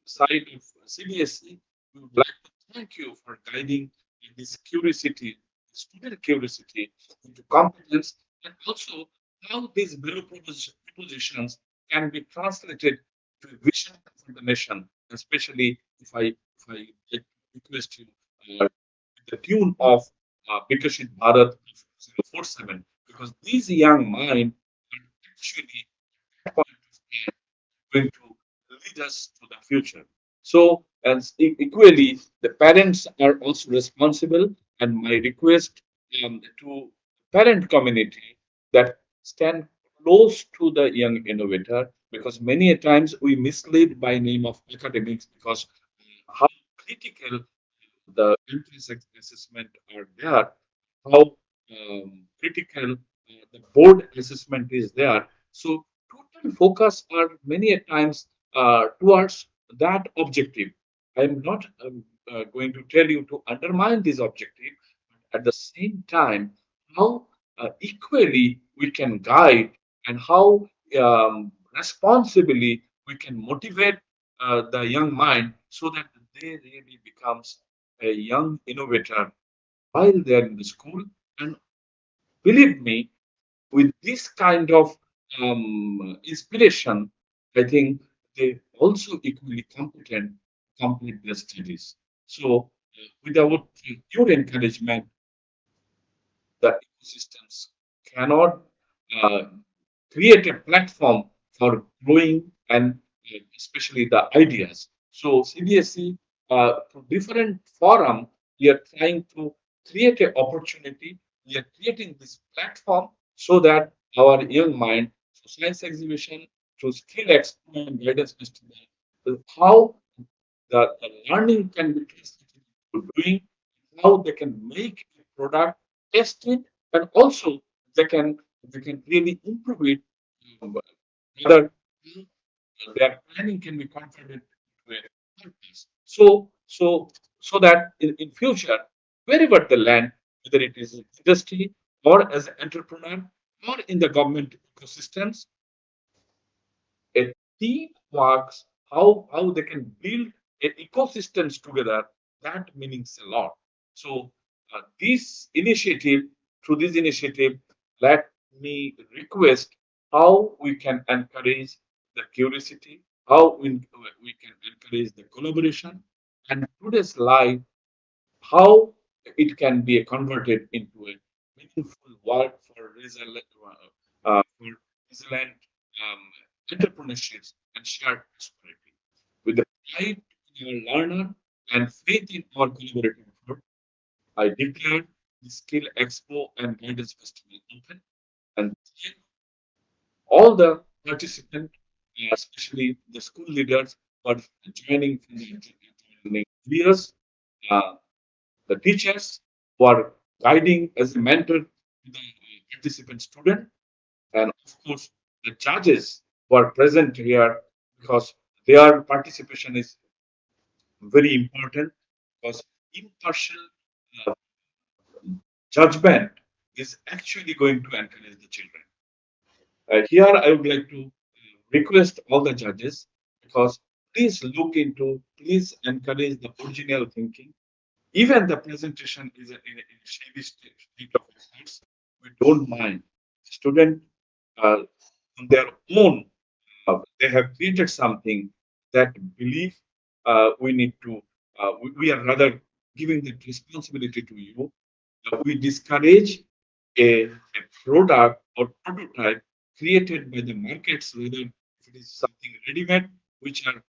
side of CBSE, we would like to thank you for guiding this curiosity, student curiosity into competence, and also how these value propositions can be translated to a vision for the nation, especially if I request you with the tune of Vikashit Bharat 047, because these young minds are actually at point of time going to lead us to the future. So, as equally, the parents are also responsible, and my request to parent community that stand close to the young innovator, because many a times we mislead by name of academics, because how critical the entrance assessment are there, how critical the board assessment is there. So total focus are many a times towards that objective. I'm not going to tell you to undermine this objective. At the same time, how equally we can guide, and how responsibly we can motivate the young mind so that they really becomes a young innovator while they're in the school. And believe me, with this kind of inspiration, I think they also equally competent to complete their studies. So, without your encouragement, the ecosystems cannot uh, create a platform for growing, and especially the ideas. So CBSE, through different forum, we are trying to create an opportunity. We are creating this platform so that our young mind, through science exhibition, through skill expo and guidance festival, how the learning can be translated to doing, how they can make a product, test it, and also they can really improve it. Whether their planning can be converted to a purpose. So that in future, wherever they land, whether it is in industry or as an entrepreneur or in the government ecosystems, a team works, how they can build an ecosystems together, that means a lot. So this initiative through this initiative, let me request how we can encourage the curiosity, how we can encourage the collaboration, and today's life, how it can be converted into a meaningful work for resilient entrepreneurships and shared prosperity. With the pride in our learner and faith in our collaborative effort, I declare the Skill Expo and Guidance Festival open, and thank all the participants, especially the school leaders, for joining from the years, the teachers who are guiding as a mentor to the participant student, and of course the judges who are present here, because their participation is very important, because impartial uh, judgment is actually going to encourage the children. Here I would like to request all the judges, because please encourage the original thinking. Even the presentation is in a shady state of results, we don't mind. Student, on their own, they have created something that belief we need to, we are rather giving that responsibility to you. We discourage a product or prototype created by the markets, whether if it is something ready-made, which are,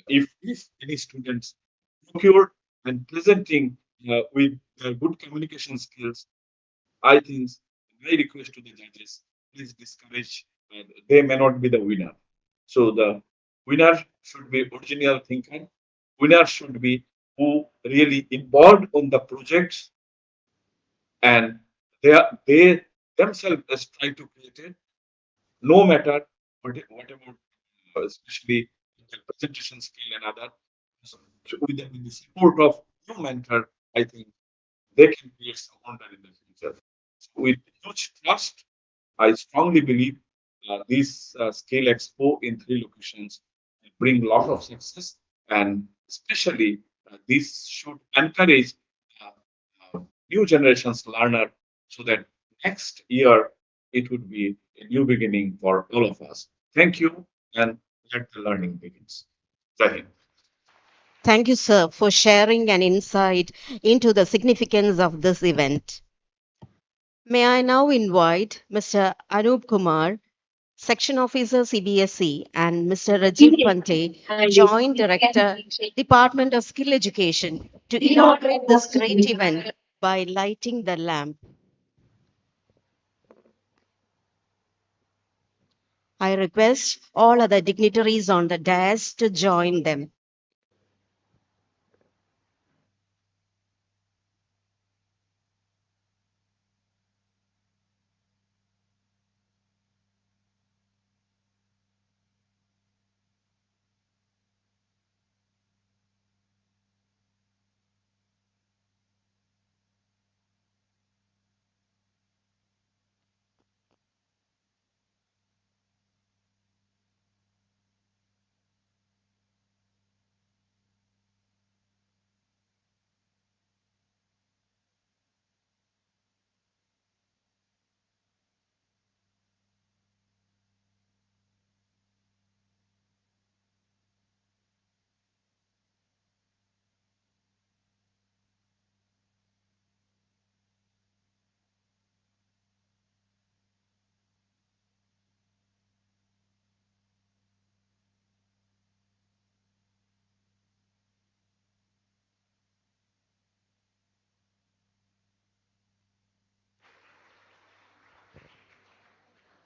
if any students procured and presenting with their good communication skills, I think my request to the judges, please discourage. They may not be the winner. So the winner should be original thinker. Winner should be who really involved on the projects, and they themselves is trying to create it, no matter whatever, especially the presentation skill and other. So with the support of your mentor, I think they can create some wonder in the future. So with huge trust, I strongly believe this Scale Expo in 3 locations will bring a lot of success, and especially this should encourage uh, new generations learner, so that next year it would be a new beginning for all of us. Thank you, and let the learning begins. Jai Hind. Thank you, sir, for sharing an insight into the significance of this event. May I now invite Mr. Anup Kumar, Section Officer CBSE, and Mr. Rajiv Pante, Joint Director, Department of Skill Education, to inaugurate this great event by lighting the lamp. I request all other dignitaries on the dais to join them.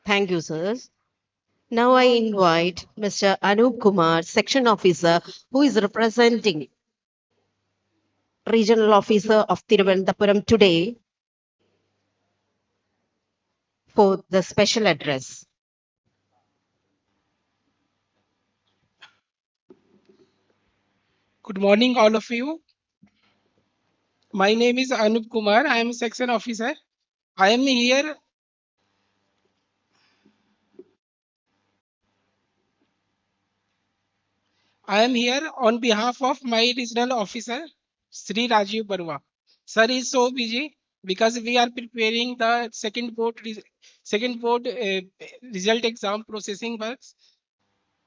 Thank you, sirs. Now I invite Mr. Anup Kumar, Section Officer, who is representing Regional Officer of Thiruvananthapuram today, for the special address. Good morning, all of you. My name is Anup Kumar. I am a section officer. I am here. I am here on behalf of my regional officer, Sri Rajiv Barua. Sir is so busy because we are preparing the second board result exam processing works.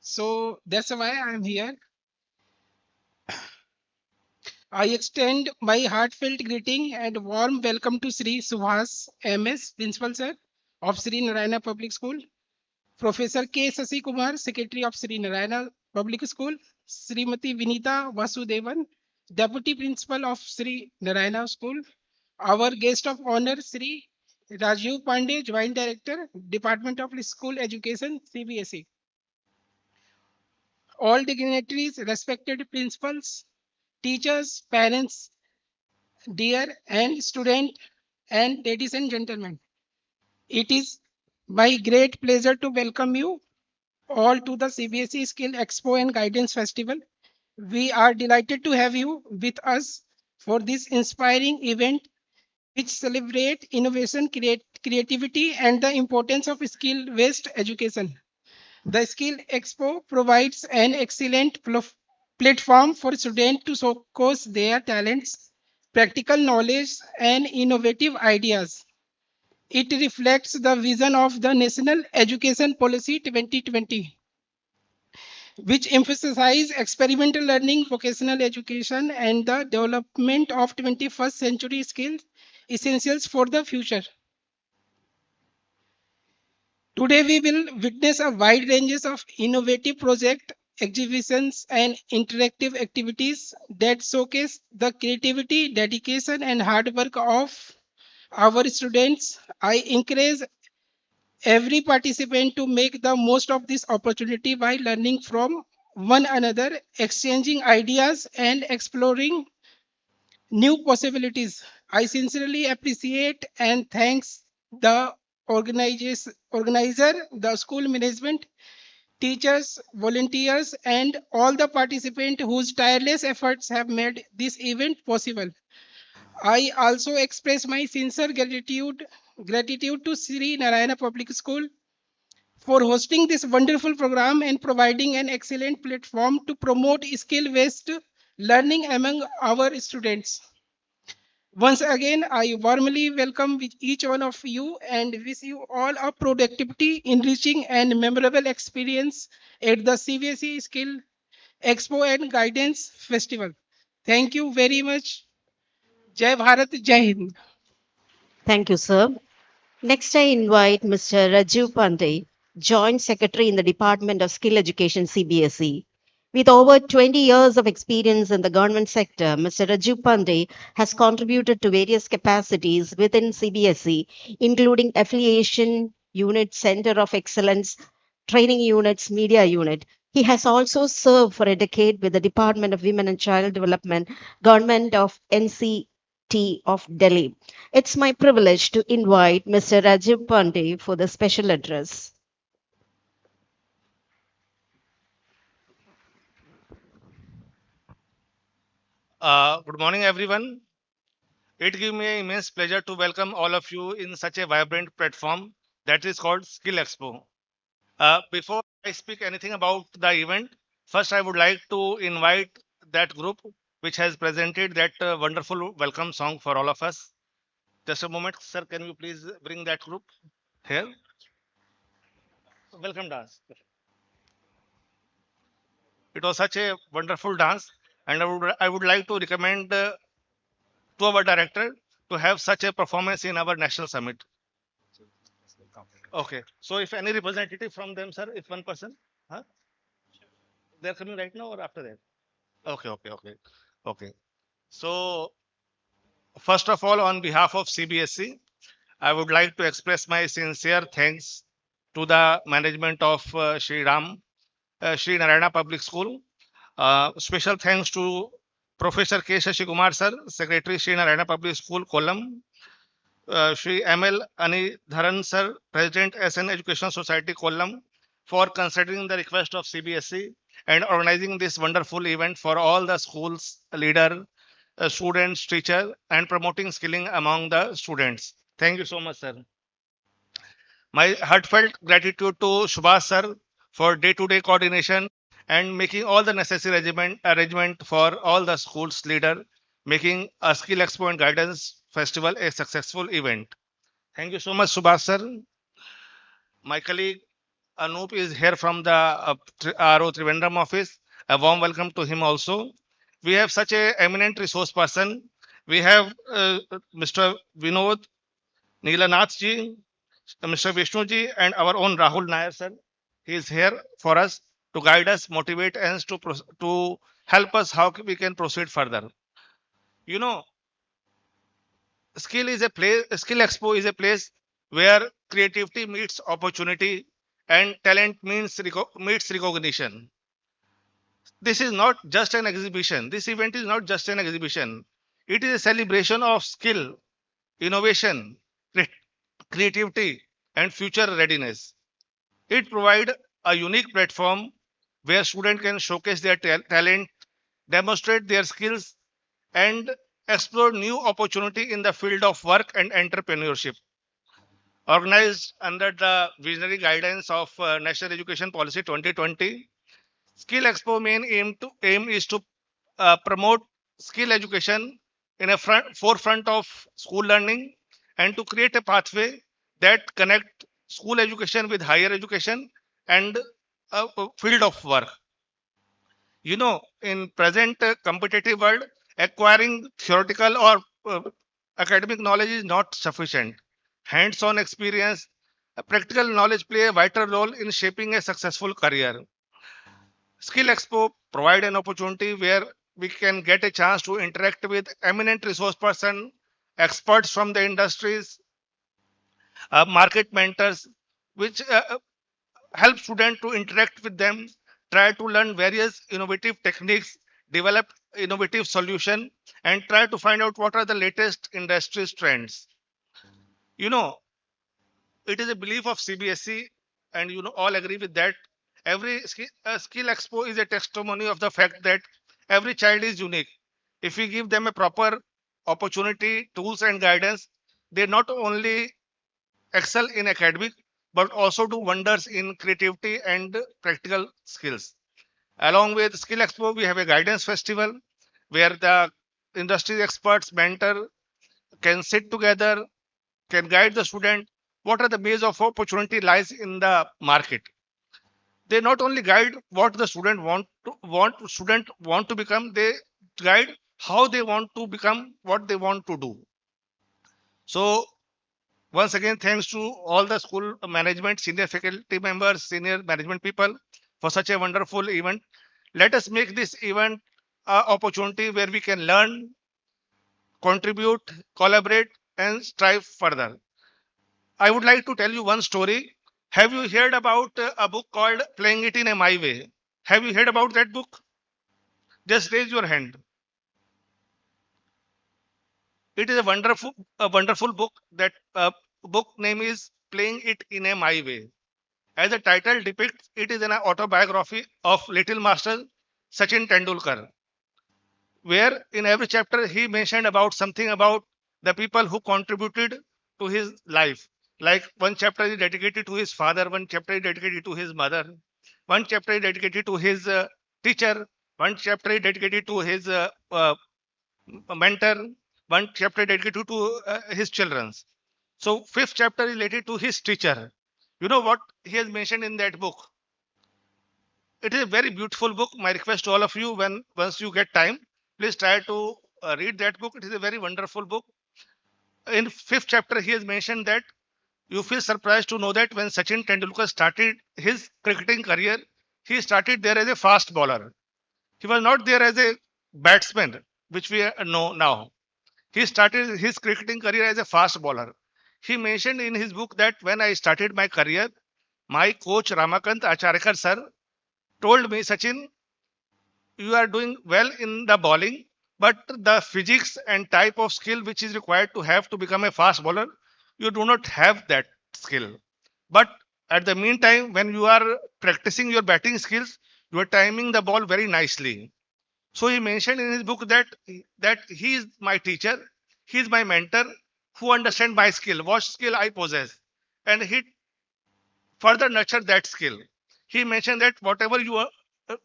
So that's why I am here. I extend my heartfelt greeting and warm welcome to Sri Subhas MS, Principal Sir of Sri Narayana Public School. Professor K. Sasi Kumar, Secretary of Sri Narayana Public School, Srimati Vinita Vasudevan, Deputy Principal of Sri Narayana School, our guest of honor, Sri Rajiv Pandey, Joint Director, Department of School Education, CBSE. All dignitaries, respected principals, teachers, parents, dear and student, and ladies and gentlemen. It is my great pleasure to welcome you all to the CBSE Skill Expo and Guidance Festival. We are delighted to have you with us for this inspiring event which celebrate innovation, creativity and the importance of skill-based education. The Skill Expo provides an excellent platform for students to showcase their talents, practical knowledge, and innovative ideas. It reflects the vision of the National Education Policy 2020, which emphasizes experimental learning, vocational education, and the development of 21st century skills essentials for the future. Today, we will witness a wide range of innovative projects, exhibitions, and interactive activities that showcase the creativity, dedication, and hard work of our students. I encourage every participant to make the most of this opportunity by learning from one another, exchanging ideas, and exploring new possibilities. I sincerely appreciate and thanks the organizer, the school management, teachers, volunteers, and all the participants whose tireless efforts have made this event possible. I also express my sincere gratitude to Sri Narayana Public School for hosting this wonderful program and providing an excellent platform to promote skill-based learning among our students. Once again, I warmly welcome each one of you and wish you all a productivity, enriching, and memorable experience at the CBSE Skill Expo and Guidance Festival. Thank you very much. Jai Bharat, Jai Hind. Thank you, sir. Next, I invite Mr. Rajiv Pandey, Joint Secretary in the Department of Skill Education, CBSE. With over 20 years of experience in the government sector, Mr. Rajiv Pandey has contributed to various capacities within CBSE, including affiliation unit, Center of Excellence, training units, media unit. He has also served for a decade with the Department of Women and Child Development, Government of NCT of Delhi. It's my privilege to invite Mr. Rajiv Pandey for the special address. Good morning, everyone. It gives me an immense pleasure to welcome all of you in such a vibrant platform that is called Skill Expo. Before I speak anything about the event, first I would like to invite that group which has presented that wonderful welcome song for all of us. Just a moment, sir. Can you please bring that group here? Welcome dance. It was such a wonderful dance, and I would like to recommend to our director to have such a performance in our national summit. Okay. So if any representative from them, sir, if one person, huh? They're coming right now or after that? Okay, okay, okay. Okay. So first of all, on behalf of CBSE, I would like to express my sincere thanks to the management of Sri Narayana Public School. Special thanks to Professor K. Shashi Kumar sir, Secretary Sri Narayana Public School, Kollam. Shri ML Anidharan sir, President SN Education Society, Kollam, for considering the request of CBSE and organizing this wonderful event for all the schools, leader, students, teacher, and promoting skilling among the students. Thank you so much, sir. My heartfelt gratitude to Subhash sir for day-to-day coordination and making all the necessary arrangement for all the schools leader, making a skill expo and guidance festival a successful event. Thank you so much, Subhash sir. My colleague Anup is here from the RO Trivandrum office. A warm welcome to him also. We have such a eminent resource person. We have Mr. Vinod Neelanath ji, Mr. Vishnu ji, and our own Rahul Nair sir. He is here for us to guide us, motivate us to help us how we can proceed further. You know, skill expo is a place where creativity meets opportunity and talent meets recognition. This is not just an exhibition. This event is not just an exhibition. It is a celebration of skill, innovation, creativity, and future readiness. It provides a unique platform where students can showcase their talent, demonstrate their skills, and explore new opportunity in the field of work and entrepreneurship. Organized under the visionary guidance of National Education Policy 2020, Skill Expo main aim is to promote skill education in a forefront of school learning and to create a pathway that connect school education with higher education and field of work. In present competitive world, acquiring theoretical or academic knowledge is not sufficient. Hands-on experience, practical knowledge play a vital role in shaping a successful career. Skill Expo provide an opportunity where we can get a chance to interact with eminent resource person, experts from the industries, market mentors, which help students to interact with them, try to learn various innovative techniques, develop innovative solution, and try to find out what are the latest industry trends. You know, it is a belief of CBSE, and all agree with that. Every skill expo is a testimony of the fact that every child is unique. If we give them a proper opportunity, tools, and guidance, they not only excel in academic but also do wonders in creativity and practical skills. Along with Skill Expo, we have a guidance festival where the industry experts, mentor can sit together, can guide the student. What are the base of opportunity lies in the market? They not only guide what the student want to become, they guide how they want to become what they want to do. So once again, thanks to all the school management, senior faculty members, senior management people for such a wonderful event. Let us make this event an opportunity where we can learn, contribute, collaborate, and strive further. I would like to tell you one story. Have you heard about a book called Playing It in a My Way? Have you heard about that book? Just raise your hand. It is a wonderful book. That book name is Playing It in a My Way. As the title depicts, it is an autobiography of Little Master Sachin Tendulkar, where in every chapter he mentioned about something about the people who contributed to his life. Like one chapter is dedicated to his father, one chapter is dedicated to his mother, one chapter is dedicated to his teacher, one chapter is dedicated to his mentor, one chapter is dedicated to his children. So fifth chapter is related to his teacher. You know what he has mentioned in that book? It is a very beautiful book. My request to all of you, when once you get time, please try to read that book. It is a very wonderful book. In fifth chapter, he has mentioned that you feel surprised to know that when Sachin Tendulkar started his cricketing career, he started there as a fast bowler. He was not there as a batsman, which we know now. He started his cricketing career as a fast bowler. He mentioned in his book that when I started my career, my coach Ramakant Acharkar sir told me, Sachin, you are doing well in the bowling, but the physics and type of skill which is required to have to become a fast bowler, you do not have that skill. But at the meantime, when you are practicing your batting skills, you are timing the ball very nicely. So he mentioned in his book that he is my teacher, he is my mentor, who understands my skill, what skill I possess, and he further nurture that skill. He mentioned that whatever you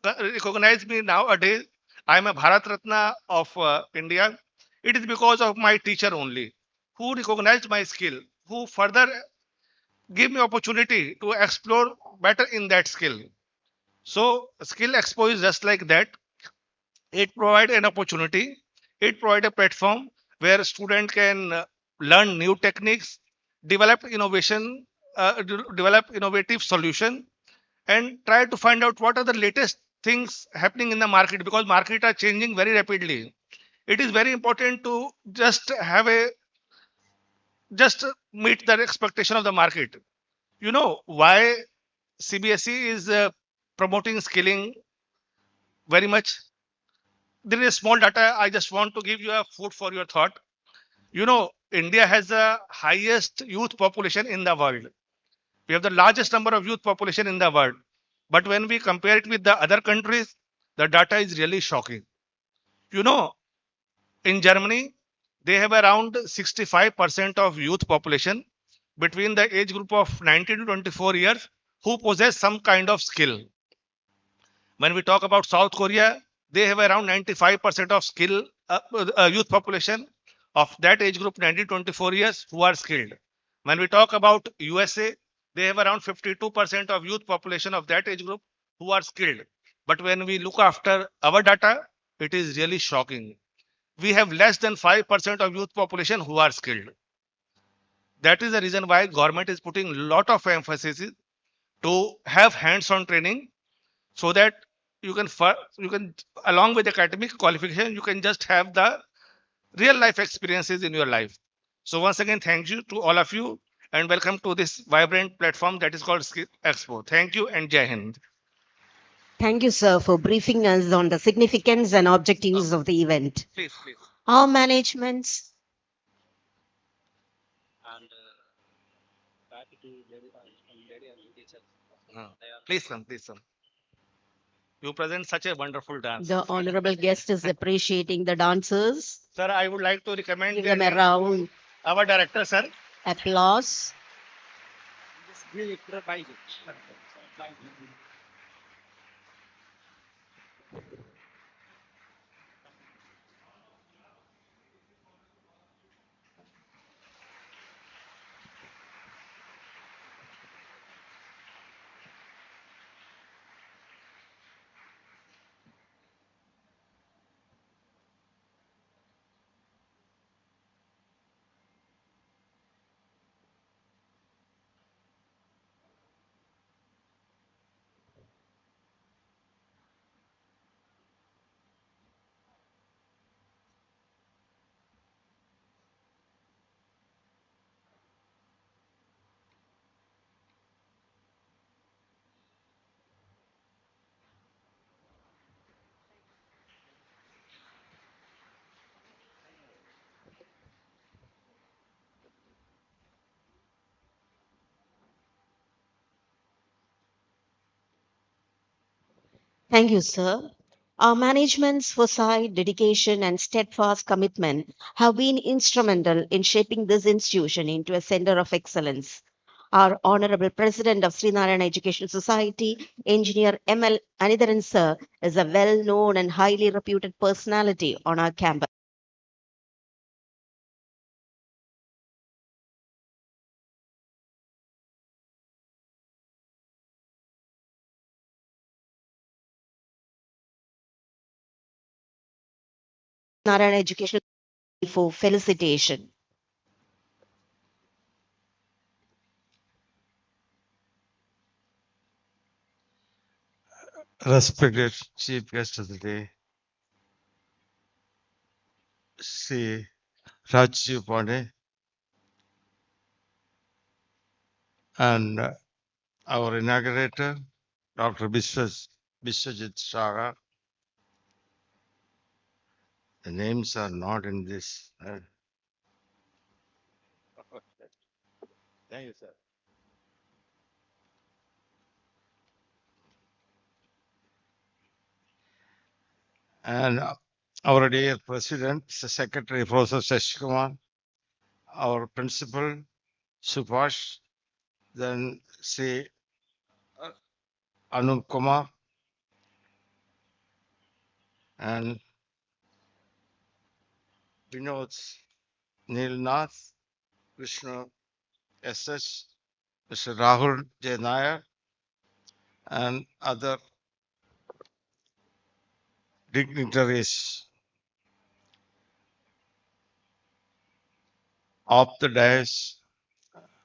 recognize me nowadays, I am a Bharat Ratna of India. It is because of my teacher only, who recognized my skill, who further give me opportunity to explore better in that skill. So Skill Expo is just like that. It provides an opportunity. It provides a platform where student can learn new techniques, develop innovation, develop innovative solution, and try to find out what are the latest things happening in the market, because market are changing very rapidly. It is very important to just meet the expectation of the market. You know why CBSE is promoting skilling very much? There is small data I just want to give you a food for your thought. India has the highest youth population in the world. We have the largest number of youth population in the world. But when we compare it with the other countries, the data is really shocking. You know, in Germany, they have around 65% of youth population, between the age group of 19 to 24 years who possess some kind of skill. When we talk about South Korea, they have around 95% of skill youth population of that age group 19 to 24 years who are skilled. When we talk about USA, they have around 52% of youth population of that age group who are skilled. But when we look after our data, it is really shocking. We have less than 5% of youth population who are skilled. That is the reason why government is putting a lot of emphasis to have hands-on training so that you can along with academic qualification you can just have the real life experiences in your life. So once again, thank you to all of you and welcome to this vibrant platform that is called Expo. Thank you and Jai Hind. Thank you, sir, for briefing us on the significance and objectives of the event. Please, please. Our managements. Please come, please come. You present such a wonderful dance. The honorable guest is appreciating the dancers. Sir, I would like to recommend Give them a round our director, sir. applause. Thank you, sir. Our management's foresight, dedication, and steadfast commitment have been instrumental in shaping this institution into a center of excellence. Our Honorable President of Srinarayan Education Society, Engineer M.L. Anitharan sir, is a well-known and highly reputed personality on our campus. Narayan Education Society for felicitation. Respected Chief Guest of the Day, Sri Rajiv Pandey, and our inaugurator, Dr. Biswajit Saga. The names are not in this. Thank you, sir. And our dear President, Secretary Professor Shashkumar, our Principal Subhash, then Sri Anup Kumar, and Vinod Nilnath, Vishnu SS, Mr. Rahul J. Nair, and other dignitaries of the dais,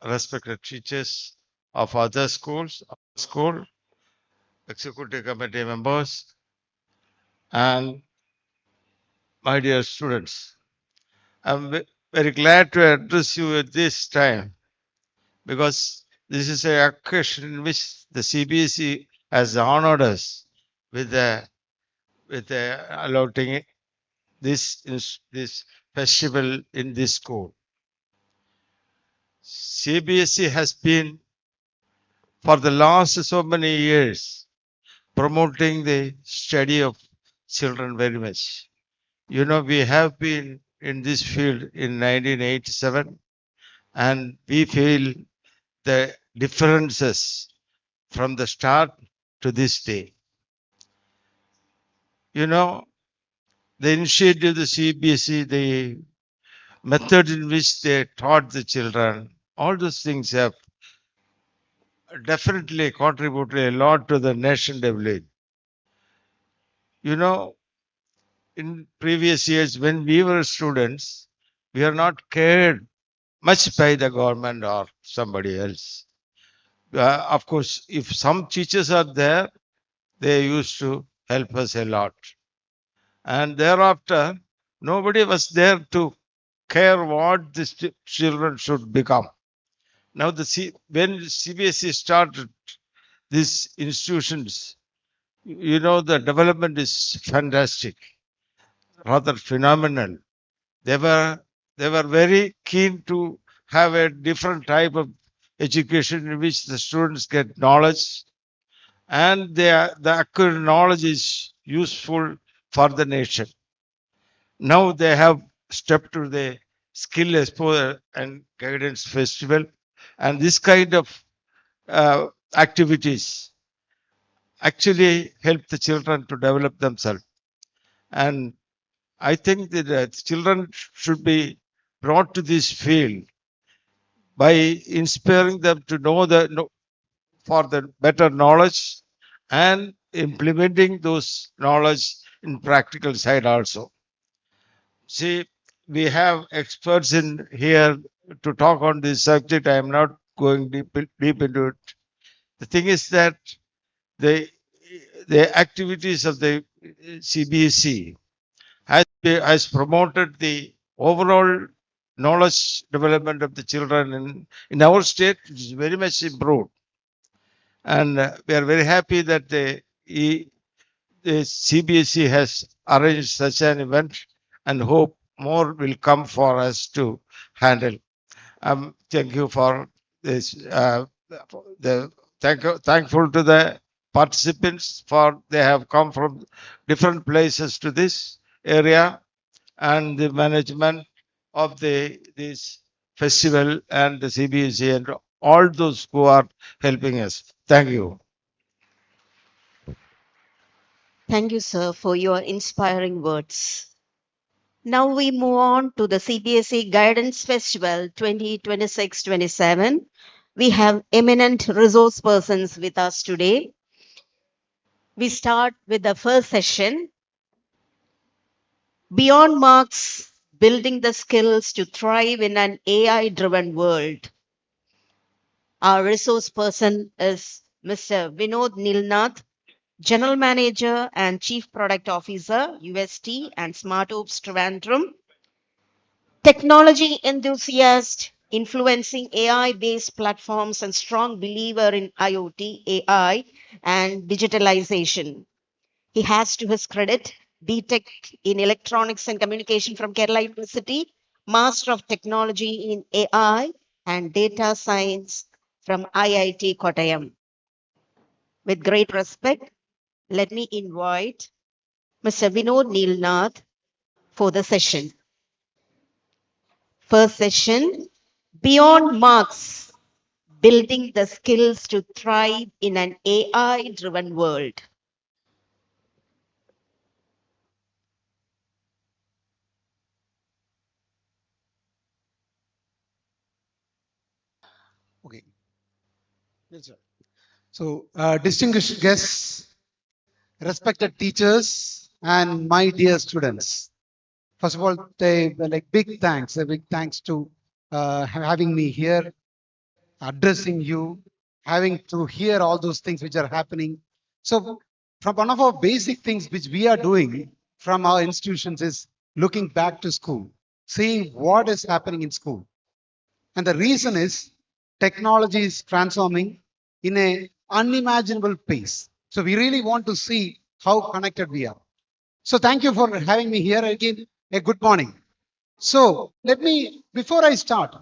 respected teachers of other schools, school, executive committee members, and my dear students. I'm very glad to address you at this time because this is a occasion in which the CBSE has honored us with allotting this festival in this school. CBSE has been for the last so many years promoting the study of children very much. You know, we have been in this field in 1987 and we feel the differences from the start to this day. You know, the initiative of the CBSE, the method in which they taught the children, all those things have definitely contributed a lot to the nation development. You know, in previous years when we were students, we are not cared much by the government or somebody else. Of course, if some teachers are there, they used to help us a lot. And thereafter, nobody was there to care what the children should become. Now, when CBSE started these institutions, you know, the development is fantastic, rather phenomenal. They were very keen to have a different type of education in which the students get knowledge, and the acquired knowledge is useful for the nation. Now they have stepped to the skill expo and guidance festival, and this kind of activities actually help the children to develop themselves. And I think that children should be brought to this field by inspiring them to know for the better knowledge and implementing those knowledge in practical side also. See, we have experts in here to talk on this subject. I am not going deep into it. The thing is that the activities of the CBSE has promoted the overall knowledge development of the children in our state, which is very much improved. And we are very happy that the CBSE has arranged such an event, and hope more will come for us to handle. Thank you for this. Thankful to the participants for they have come from different places to this area, and the management of this festival and the CBSE and all those who are helping us. Thank you. Thank you, sir, for your inspiring words. Now we move on to the CBSE Guidance Festival 2026-27. We have eminent resource persons with us today. We start with the first session, Beyond Marks, Building the Skills to Thrive in an AI-driven World. Our resource person is Mr. Vinod Nilnath, General Manager and Chief Product Officer, UST and Smart Ops Trivandrum. Technology enthusiast, influencing AI-based platforms and strong believer in IoT, AI, and digitalization. He has to his credit BTech in Electronics and Communication from Kerala University, Master of Technology in AI and Data Science from IIT Kottayam. With great respect, let me invite Mr. Vinod Nilnath for the session. First session, Beyond Marks, Building the Skills to Thrive in an AI-driven World. Okay. Yes, sir. So, distinguished guests, respected teachers, and my dear students. First of all, big thanks. A big thanks to having me here, addressing you, having to hear all those things which are happening. So, from one of our basic things which we are doing from our institutions is looking back to school, seeing what is happening in school. And the reason is technology is transforming in a unimaginable pace. So we really want to see how connected we are. So thank you for having me here again. A good morning. So let me, before I start,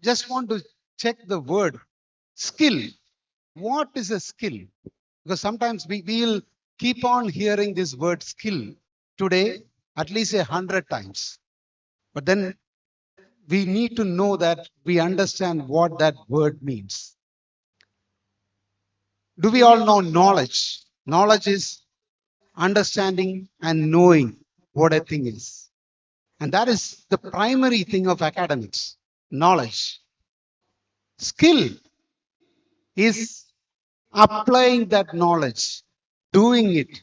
just want to check the word skill. What is a skill? Because sometimes we will keep on hearing this word skill today at least 100 times. But then we need to know that we understand what that word means. Do we all know knowledge? Knowledge is understanding and knowing what a thing is. And that is the primary thing of academics, knowledge. Skill is applying that knowledge, doing it,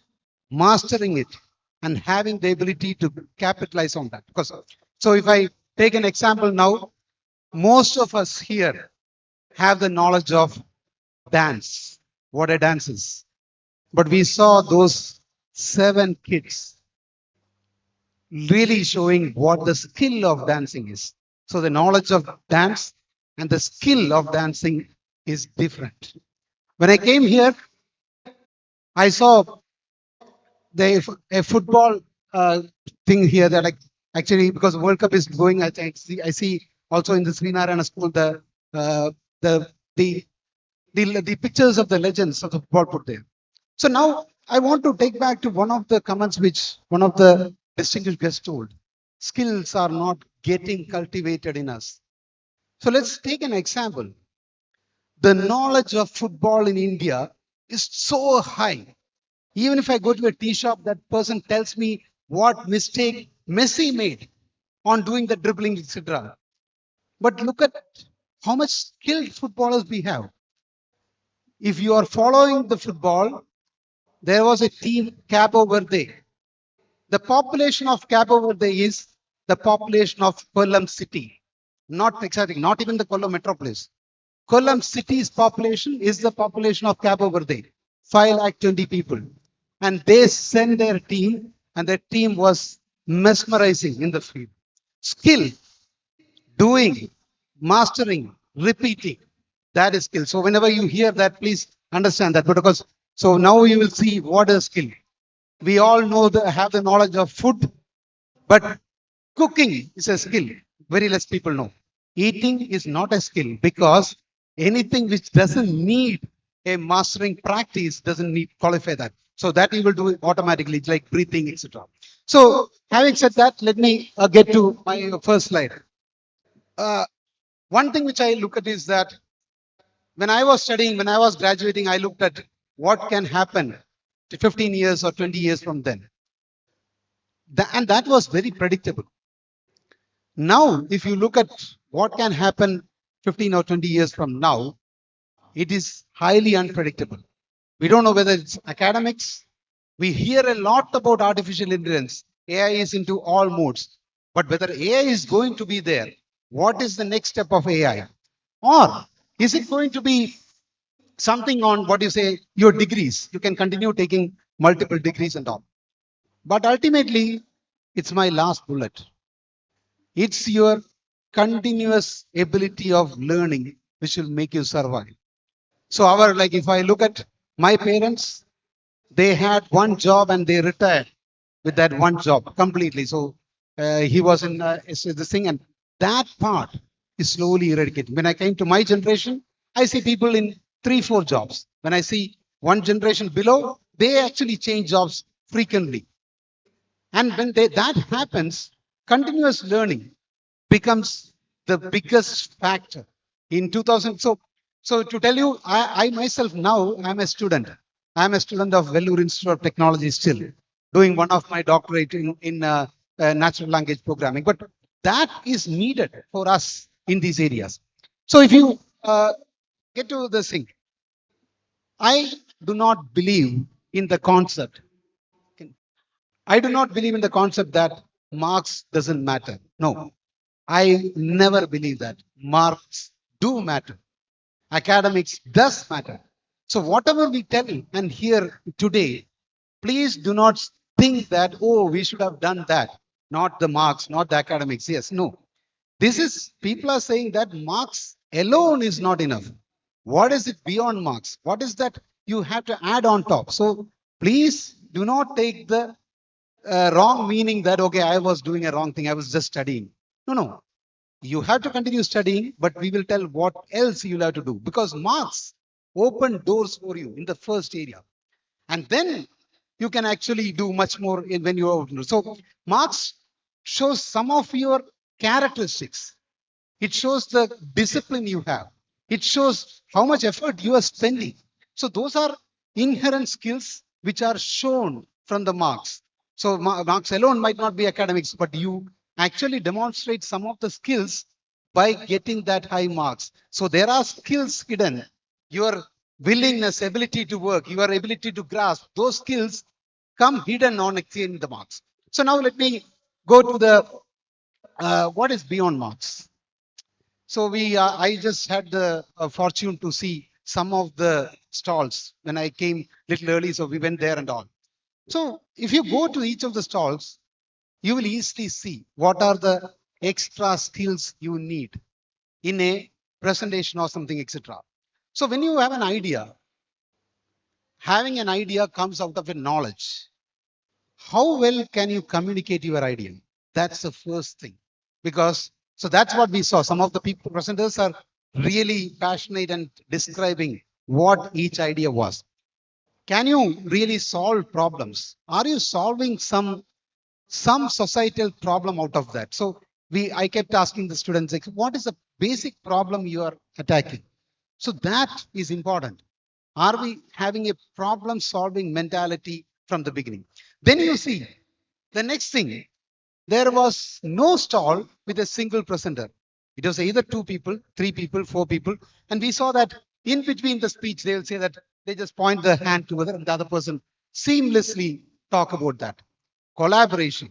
mastering it, and having the ability to capitalize on that. Because so if I take an example now, most of us here have the knowledge of dance, what a dance is. But we saw those 7 kids really showing what the skill of dancing is. So the knowledge of dance and the skill of dancing is different. When I came here, I saw a football thing here that actually, because World Cup is going, I see also in the Srinarayana school uh, the the the pictures of the legends of the football put there. So now I want to take back to one of the comments which one of the distinguished guests told. Skills are not getting cultivated in us. So let's take an example. The knowledge of football in India is so high. Even if I go to a tea shop, that person tells me what mistake Messi made on doing the dribbling, etc. But look at how much skilled footballers we have. If you are following the football, there was a team, Cabo Verde. The population of Cabo Verde is the population of Kollam city. Not exactly, not even the Kollam metropolis. Kollam city's population is the population of Cabo Verde, 520 people. And they sent their team, and their team was mesmerizing in the field. Skill, doing, mastering, repeating, that is skill. So whenever you hear that, please understand that. But because so now you will see what is skill. We all know have the knowledge of food, but cooking is a skill. Very less people know. Eating is not a skill because anything which doesn't need a mastering practice doesn't need qualify that. So that you will do it automatically, like breathing, etc. So having said that, let me get to my first slide. One thing which I look at is that when I was studying, when I was graduating, I looked at what can happen to 15 years or 20 years from then. And that was very predictable. Now, if you look at what can happen 15 or 20 years from now, it is highly unpredictable. We don't know whether it's academics. We hear a lot about artificial intelligence. AI is into all modes. But whether AI is going to be there, what is the next step of AI? Or is it going to be something on what you say, your degrees? You can continue taking multiple degrees and all. But ultimately, it's my last bullet. It's your continuous ability of learning which will make you survive. So like if I look at my parents, they had one job and they retired with that one job completely. So he was in this thing, and that part is slowly eradicated. When I came to my generation, I see people in 3, 4 jobs. When I see one generation below, they actually change jobs frequently. And when that happens, continuous learning becomes the biggest factor in 2000. So to tell you, I myself now I'm a student. I'm a student of Vellore Institute of Technology still, doing one of my doctorate in natural language programming. But that is needed for us in these areas. So if you get to the thing, I do not believe in the concept. I do not believe in the concept that marks doesn't matter. No, I never believe that. Marks do matter. Academics does matter. So whatever we tell and hear today, please do not think that, oh, we should have done that. Not the marks, not the academics. Yes, no. This is, people are saying that marks alone is not enough. What is it beyond marks? What is that you have to add on top? So please do not take the wrong meaning that, okay, I was doing a wrong thing. I was just studying. No, no. You have to continue studying, but we will tell what else you'll have to do because marks open doors for you in the first area. And then you can actually do much more when you are. So marks shows some of your characteristics. It shows the discipline you have. It shows how much effort you are spending. So those are inherent skills which are shown from the marks. So marks alone might not be academics, but you actually demonstrate some of the skills by getting that high marks. So there are skills hidden. Your willingness, ability to work, your ability to grasp, those skills come hidden on achieving the marks. So now let me go to the what is beyond marks. So I just had the fortune to see some of the stalls when I came little early. So we went there and all. So if you go to each of the stalls, you will easily see what are the extra skills you need in a presentation or something, etc. So when you have an idea, having an idea comes out of a knowledge. How well can you communicate your idea? That's the first thing. Because so that's what we saw. Some of the people presenters are really passionate and describing what each idea was. Can you really solve problems? Are you solving some societal problem out of that? So I kept asking the students, like, what is the basic problem you are attacking? So that is important. Are we having a problem solving mentality from the beginning? Then you see the next thing, there was no stall with a single presenter. It was either 2 people, 3 people, 4 people. And we saw that in between the speech, they will say that they just point the hand together and the other person seamlessly talk about that. Collaboration.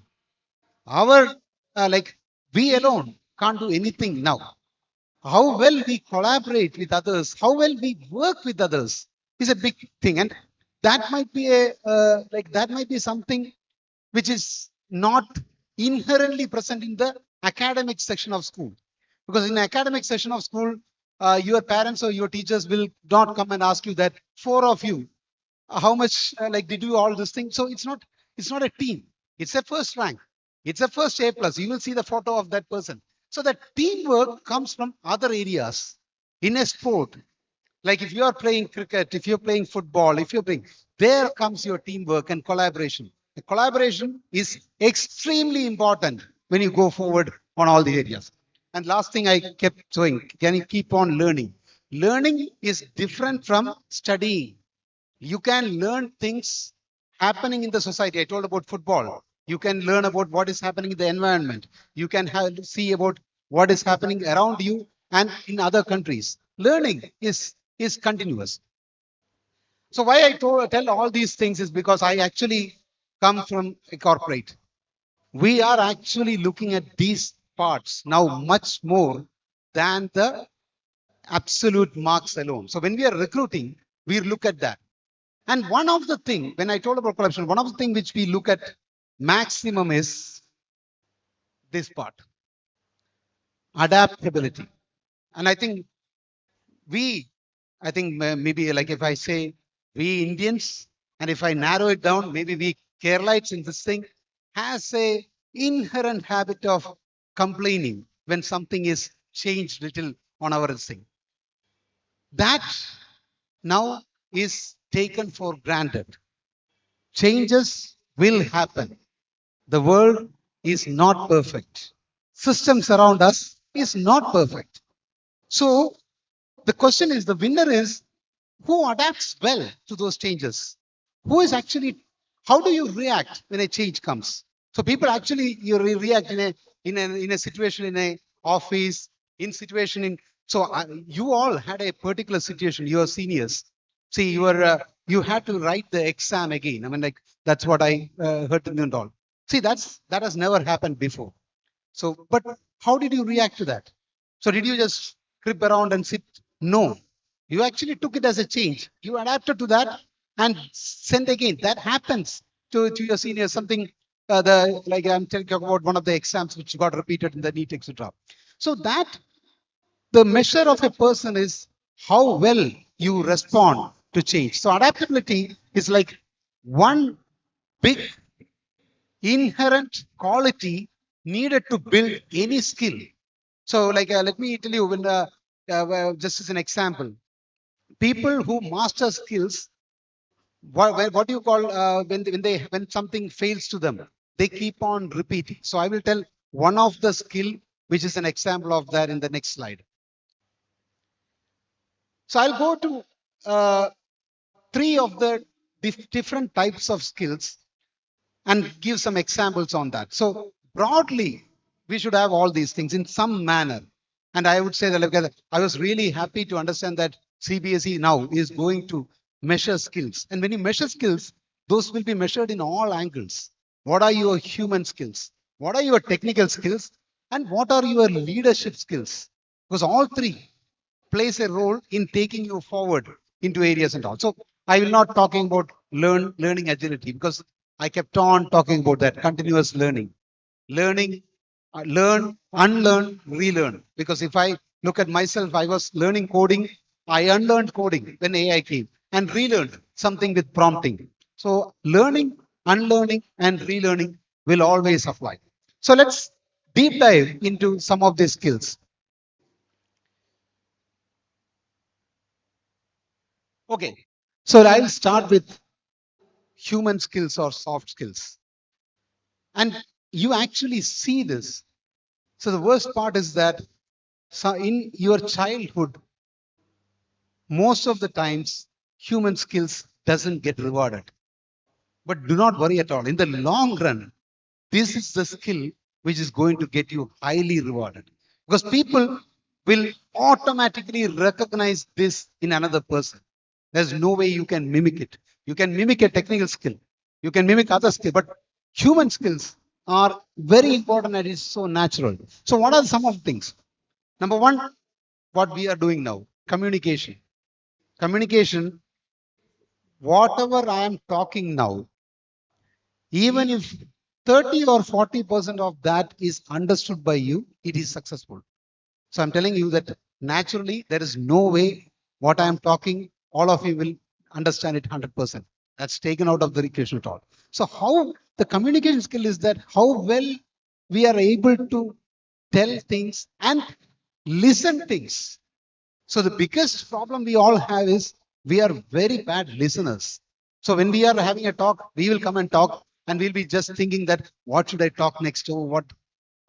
Our, like, we alone can't do anything now. How well we collaborate with others, how well we work with others is a big thing. And that might be that might be something which is not inherently present in the academic section of school. Because in the academic section of school, your parents or your teachers will not come and ask you that 4 of you, how much did you all this thing. So it's not a team, it's a first rank, it's a first A plus. You will see the photo of that person. So that teamwork comes from other areas. In a sport, like if you are playing cricket, if you're playing football, if you're playing, there comes your teamwork and collaboration. The collaboration is extremely important when you go forward on all the areas. And last thing I kept saying, can you keep on learning? Learning is different from studying. You can learn things happening in the society. I told about football. You can learn about what is happening in the environment. You can see about what is happening around you and in other countries. Learning is continuous. So why I tell all these things is because I actually come from a corporate. We are actually looking at these parts now much more than the absolute marks alone. So when we are recruiting, we look at that. And one of the thing, when I told about collaboration, one of the thing which we look at maximum is this part, adaptability. And we, I think maybe like if I say we Indians, and if I narrow it down, maybe we Keralites in this thing has a inherent habit of complaining when something is changed little on our thing. That now is taken for granted. Changes will happen. The world is not perfect. Systems around us is not perfect. So the question is, the winner is who adapts well to those changes. Who is actually, how do you react when a change comes? So people actually react in a situation in a office, in situation in. So you all had a particular situation. Your seniors, see, you had to write the exam again. I mean, like that's what I heard and all. See, that has never happened before. So, but how did you react to that? So, did you just creep around and sit? No, you actually took it as a change. You adapted to that and sent again. That happens to your seniors. Something like I'm telling you about one of the exams which got repeated in the NEET, etc. So that the measure of a person is how well you respond to change. So adaptability is like one big inherent quality needed to build any skill. So, like, let me tell you, when just as an example, people who master skills, what do you call when something fails to them, they keep on repeating. So, I will tell one of the skill which is an example of that in the next slide. So I'll go to three of the different types of skills and give some examples on that. So broadly, we should have all these things in some manner. And I would say that like, I was really happy to understand that CBSE now is going to measure skills. And when you measure skills, those will be measured in all angles. What are your human skills? What are your technical skills? And what are your leadership skills? Because all three plays a role in taking you forward into areas and all. So I will not talking about learning agility because I kept on talking about that continuous learning, learn, unlearn, relearn. Because if I look at myself, I was learning coding, I unlearned coding when AI came and relearned something with prompting. So learning, unlearning, and relearning will always apply. So let's deep dive into some of these skills. Okay. So I'll start with human skills or soft skills. And you actually see this. So the worst part is that in your childhood, most of the times human skills doesn't get rewarded. But do not worry at all. In the long run, this is the skill which is going to get you highly rewarded. Because people will automatically recognize this in another person. There's no way you can mimic it. You can mimic a technical skill. You can mimic other skill, but human skills are very important and it's so natural. So what are some of the things? Number one, what we are doing now, communication. Communication, whatever I am talking now, even if 30 or 40% of that is understood by you, it is successful. So I'm telling you that naturally, there is no way what I am talking, all of you will understand it 100%. That's taken out of the equation at all. So how the communication skill is that how well we are able to tell things and listen things. So the biggest problem we all have is we are very bad listeners. So when we are having a talk, we will come and talk and we'll be just thinking that what should I talk next to? What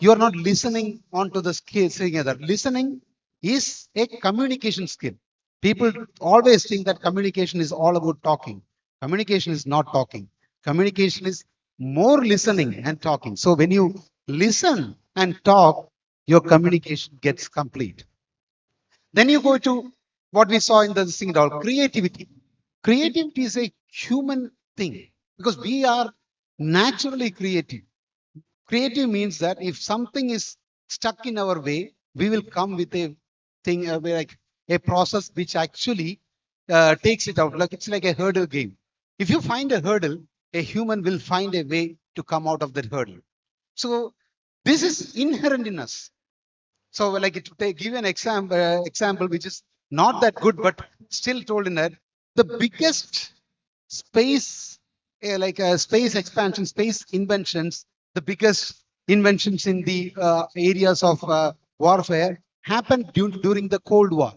you are not listening onto the skills together. Listening is a communication skill. People always think that communication is all about talking. Communication is not talking. Communication is more listening and talking. So when you listen and talk, your communication gets complete. Then you go to what we saw in the thing called creativity. Creativity is a human thing because we are naturally creative. Creative means that if something is stuck in our way, we will come with a thing like a process which actually takes it out. Like it's like a hurdle game. If you find a hurdle, a human will find a way to come out of that hurdle. So this is inherent in us. So like to give an example which is not that good, but still told in that the biggest space, space expansion, space inventions, the biggest inventions in the areas of warfare happened during the Cold War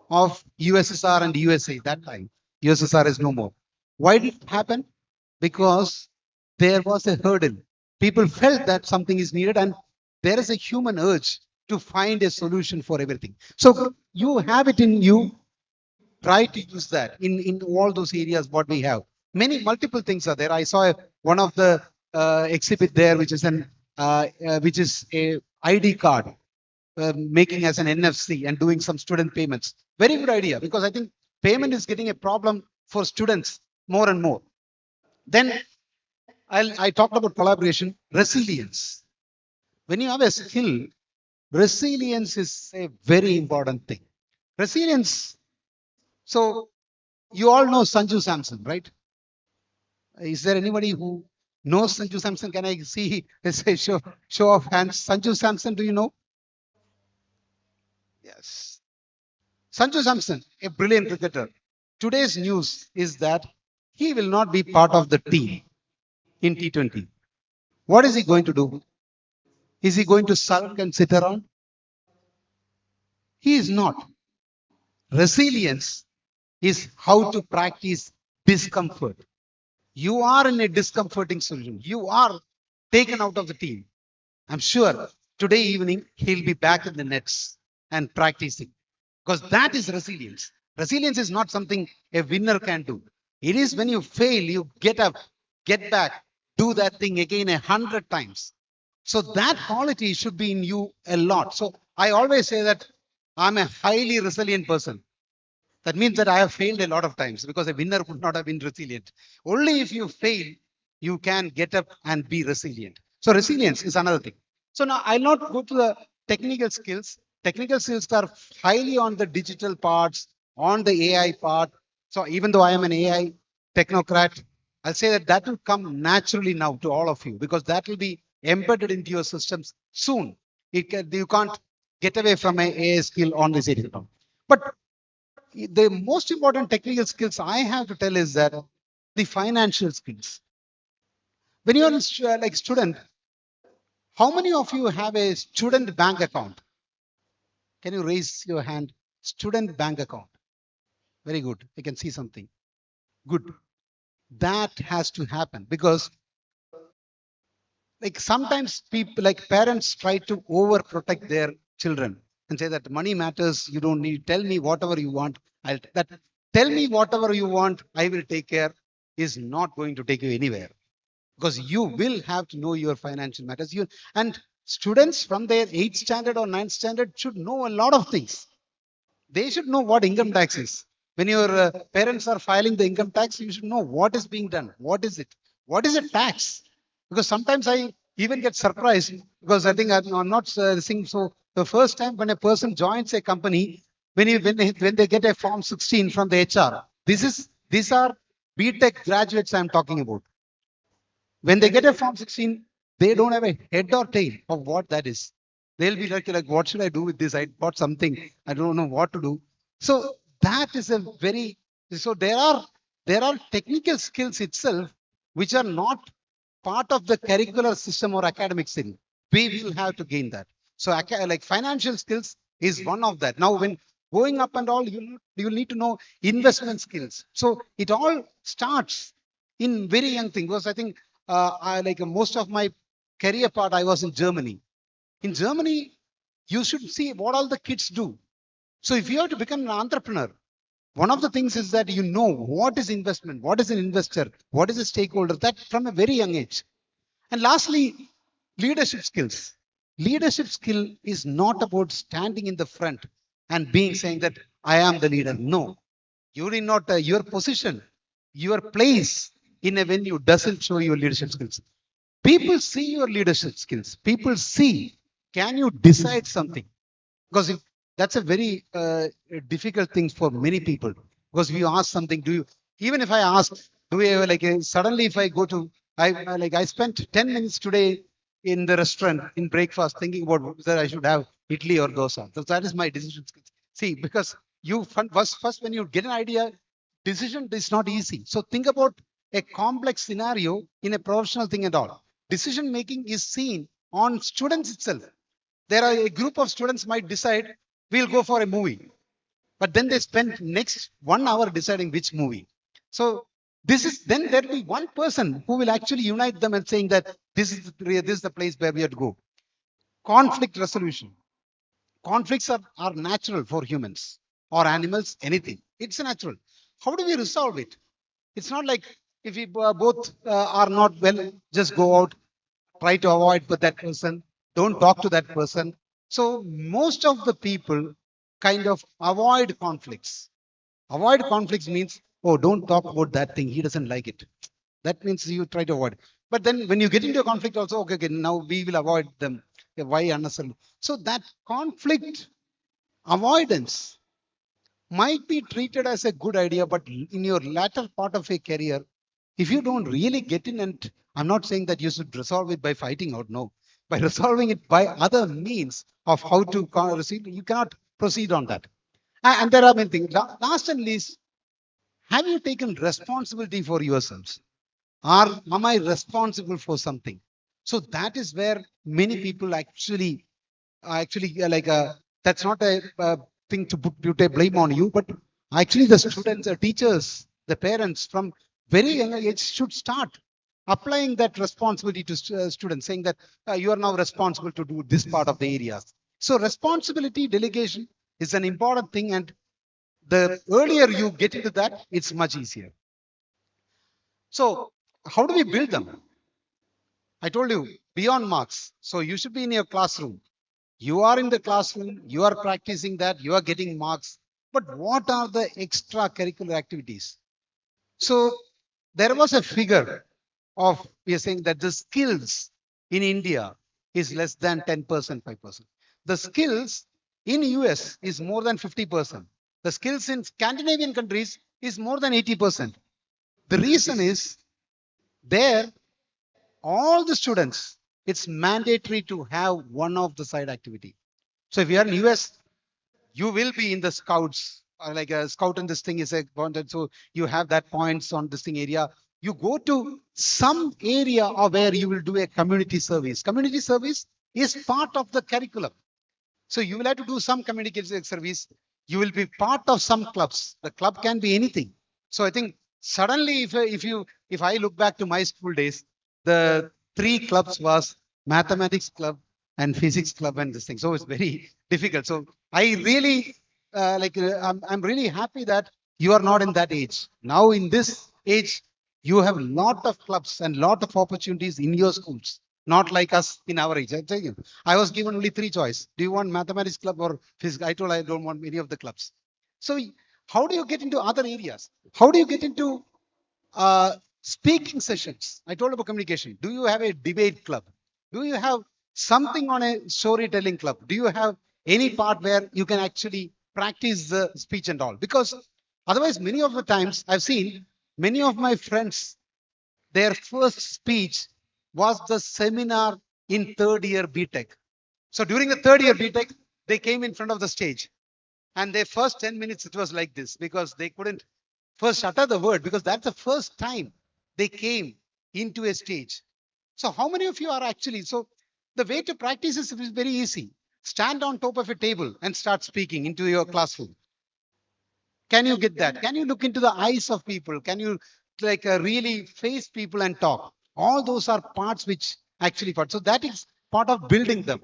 of USSR and USA. That time, USSR is no more. Why did it happen? Because there was a hurdle. People felt that something is needed, and there is a human urge to find a solution for everything. So you have it in you. Try to use that in all those areas what we have. Many multiple things are there. I saw one of the exhibit there, which is which is a ID card making as an NFC and doing some student payments. Very good idea because I think payment is getting a problem for students more and more. Then I talked about collaboration, resilience. When you have a skill, resilience is a very important thing. Resilience. So you all know Sanju Samson, right? Is there anybody who knows Sanju Samson? Can I see a show of hands? Sanju Samson, do you know? Yes. Sanju Samson, a brilliant cricketer. Today's news is that he will not be part of the team in T20. What is he going to do? Is he going to sulk and sit around? He is not. Resilience is how to practice discomfort. You are in a discomforting solution. You are taken out of the team. I'm sure today evening he'll be back in the nets and practicing, because that is resilience. Resilience is not something a winner can do. It is when you fail, you get up, get back, do that thing again 100 times. So that quality should be in you a lot. So I always say that I'm a highly resilient person. That means that I have failed a lot of times, because a winner would not have been resilient. Only if you fail, you can get up and be resilient. So resilience is another thing. So now I'll not go to the technical skills. Technical skills are highly on the digital parts, on the AI part. So even though I am an AI technocrat, I'll say that that will come naturally now to all of you, because that will be embedded into your systems soon. You can't get away from an AI skill on this area. But the most important technical skills I have to tell is that the financial skills. When you're like student, how many of you have a student bank account? Can you raise your hand? Student bank account. Very good. I can see something. Good. That has to happen, because like sometimes people like parents try to overprotect their children and say that money matters. You don't need, tell me whatever you want. That tell me whatever you want, I will take care, is not going to take you anywhere, because you will have to know your financial matters. You and students from their 8th standard or 9th standard should know a lot of things. They should know what income tax is. When your parents are filing the income tax, you should know what is being done. What is it? What is a tax? Because sometimes I even get surprised, because I think I'm not saying so. The first time when a person joins a company, when they get a form 16 from the HR, these are BTech graduates I'm talking about. When they get a form 16, they don't have a head or tail of what that is. They'll be like, what should I do with this? I bought something. I don't know what to do. So that is a very, so there are technical skills itself which are not part of the curricular system or academic thing. We will have to gain that. So like financial skills is one of that. Now when going up and all, you need to know investment skills. So it all starts in very young thing, because I think I like most of my career part I was in Germany. In Germany, you should see what all the kids do. So if you have to become an entrepreneur, one of the things is that you know what is investment, what is an investor, what is a stakeholder, that from a very young age. And lastly, leadership skills. Leadership skill is not about standing in the front and being saying that I am the leader. No, you are not your position, your place in a venue doesn't show your leadership skills. People see your leadership skills. People see, can you decide something? Because if, that's a very difficult thing for many people. Because we ask something, do you, even if I ask, do we ever like suddenly if I go to, I spent 10 minutes today in the restaurant in breakfast thinking about whether I should have idli or dosa. So that is my decision skills. See, because you first when you get an idea, decision is not easy. So think about a complex scenario in a professional thing and all. Decision making is seen on students itself. There are a group of students might decide we'll go for a movie, but then they spend next 1 hour deciding which movie. So this is then there will be one person who will actually unite them and saying that this is the place where we have to go. Conflict resolution. Conflicts are natural for humans or animals, anything. It's natural. How do we resolve it? It's not like if we both are not well, just go out, try to avoid with that person, don't talk to that person. So most of the people kind of avoid conflicts. Avoid conflicts means, oh, don't talk about that thing. He doesn't like it. That means you try to avoid. But then when you get into a conflict also, okay, now we will avoid them. Okay, why unnecessarily? So that conflict avoidance might be treated as a good idea, but in your latter part of a career, if you don't really get in, and I'm not saying that you should resolve it by fighting out, no, by resolving it by other means of how to proceed, you cannot proceed on that. And there are many things. Last and least, have you taken responsibility for yourselves? Am I responsible for something? So that is where many people actually like that's not a thing to put a blame on you, but actually the students, the teachers, the parents from very young age should start applying that responsibility to students, saying that you are now responsible to do this part of the areas. So responsibility delegation is an important thing, and the earlier you get into that, it's much easier. So how do we build them? I told you beyond marks. So you should be in your classroom. You are in the classroom, you are practicing that, you are getting marks. But what are the extracurricular activities? So there was a figure of, we are saying that the skills in India is less than 10%, 5%. The skills in US is more than 50%. The skills in Scandinavian countries is more than 80%. The reason is there, all the students, it's mandatory to have one of the side activity. So if you are in US, you will be in the scouts, like a scout, and this thing is a content. So you have that points on this thing area. You go to some area or where you will do a community service. Community service is part of the curriculum. So you will have to do some community service. You will be part of some clubs. The club can be anything. So I think suddenly, if I look back to my school days, the three clubs was mathematics club and physics club and this thing. So it's very difficult. So I really I'm really happy that you are not in that age. Now in this age, you have lot of clubs and lot of opportunities in your schools. Not like us in our age. I tell you, I was given only three choice. Do you want mathematics club or physics? I told I don't want any of the clubs. So how do you get into other areas? How do you get into speaking sessions? I told about communication. Do you have a debate club? Do you have something on a storytelling club? Do you have any part where you can actually practice the speech and all? Because otherwise, many of the times I've seen many of my friends, their first speech was the seminar in third year BTech. So during the third year BTech, they came in front of the stage, and their first 10 minutes, it was like this, because they couldn't first utter the word, because that's the first time they came into a stage. So how many of you are actually, so the way to practice is very easy. Stand on top of a table and start speaking into your classroom. Can you get that? Can you look into the eyes of people? Can you really face people and talk? All those are parts which actually part. So that is part of building them.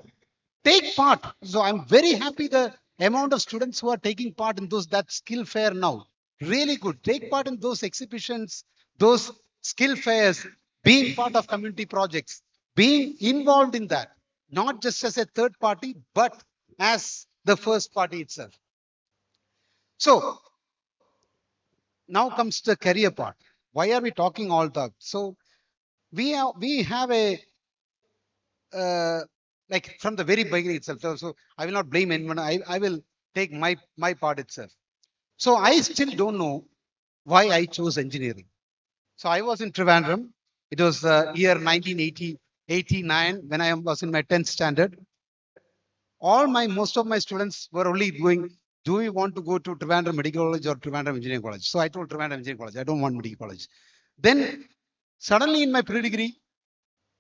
Take part. So I'm very happy the amount of students who are taking part in those, that skill fair now. Really good. Take part in those exhibitions, those skill fairs, being part of community projects, being involved in that, not just as a third party, but as the first party itself. So now comes the career part. Why are we talking all that? So we have a like from the very beginning itself. So I will not blame anyone. I will take my part itself. So I still don't know why I chose engineering. So I was in Trivandrum. It was year 1989 when I was in my 10th standard. Most of my students were only going, do we want to go to Trivandrum Medical College or Trivandrum Engineering College? So I told Trivandrum Engineering College, I don't want Medical College. Then suddenly in my pre-degree,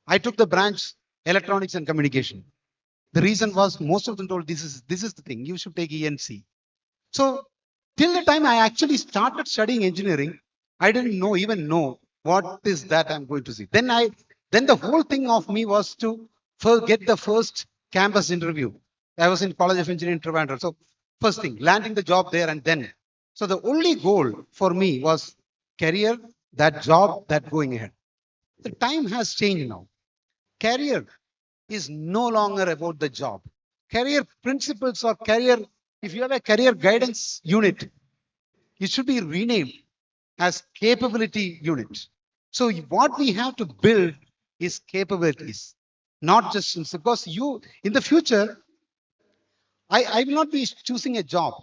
I took the branch electronics and communication. The reason was most of them told this is the thing, you should take ENC. So till the time I actually started studying engineering, I didn't even know what is that I'm going to see. Then the whole thing of me was to get the first campus interview. I was in College of Engineering Trivandrum. So first thing, landing the job there, and then. So the only goal for me was career, that job, that going ahead. The time has changed now. Career is no longer about the job. Career principles or career, if you have a career guidance unit, it should be renamed as capability unit. So what we have to build is capabilities, not just because you in the future, I will not be choosing a job.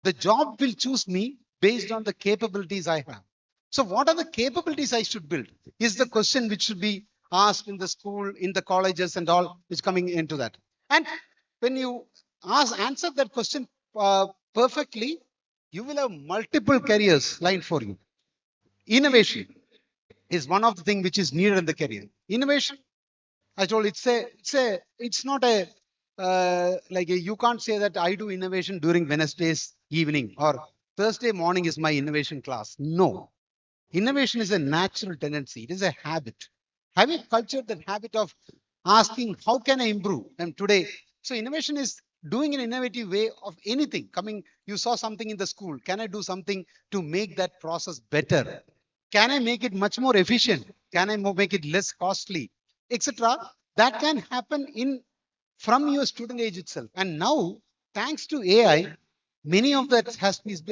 The job will choose me based on the capabilities I have. So what are the capabilities I should build is the question which should be asked in the school, in the colleges and all, is coming into that. And when you answer that question perfectly, you will have multiple careers lined for you. Innovation is one of the things which is needed in the career. Innovation, I told it's not a you can't say that I do innovation during Wednesday's evening or Thursday morning is my innovation class. No, innovation is a natural tendency. It is a habit. Have you cultured that habit of asking, how can I improve? And today, so innovation is doing an innovative way of anything coming. You saw something in the school. Can I do something to make that process better? Can I make it much more efficient? Can I make it less costly, etc.? That can happen in from your student age itself. And now, thanks to AI, many of that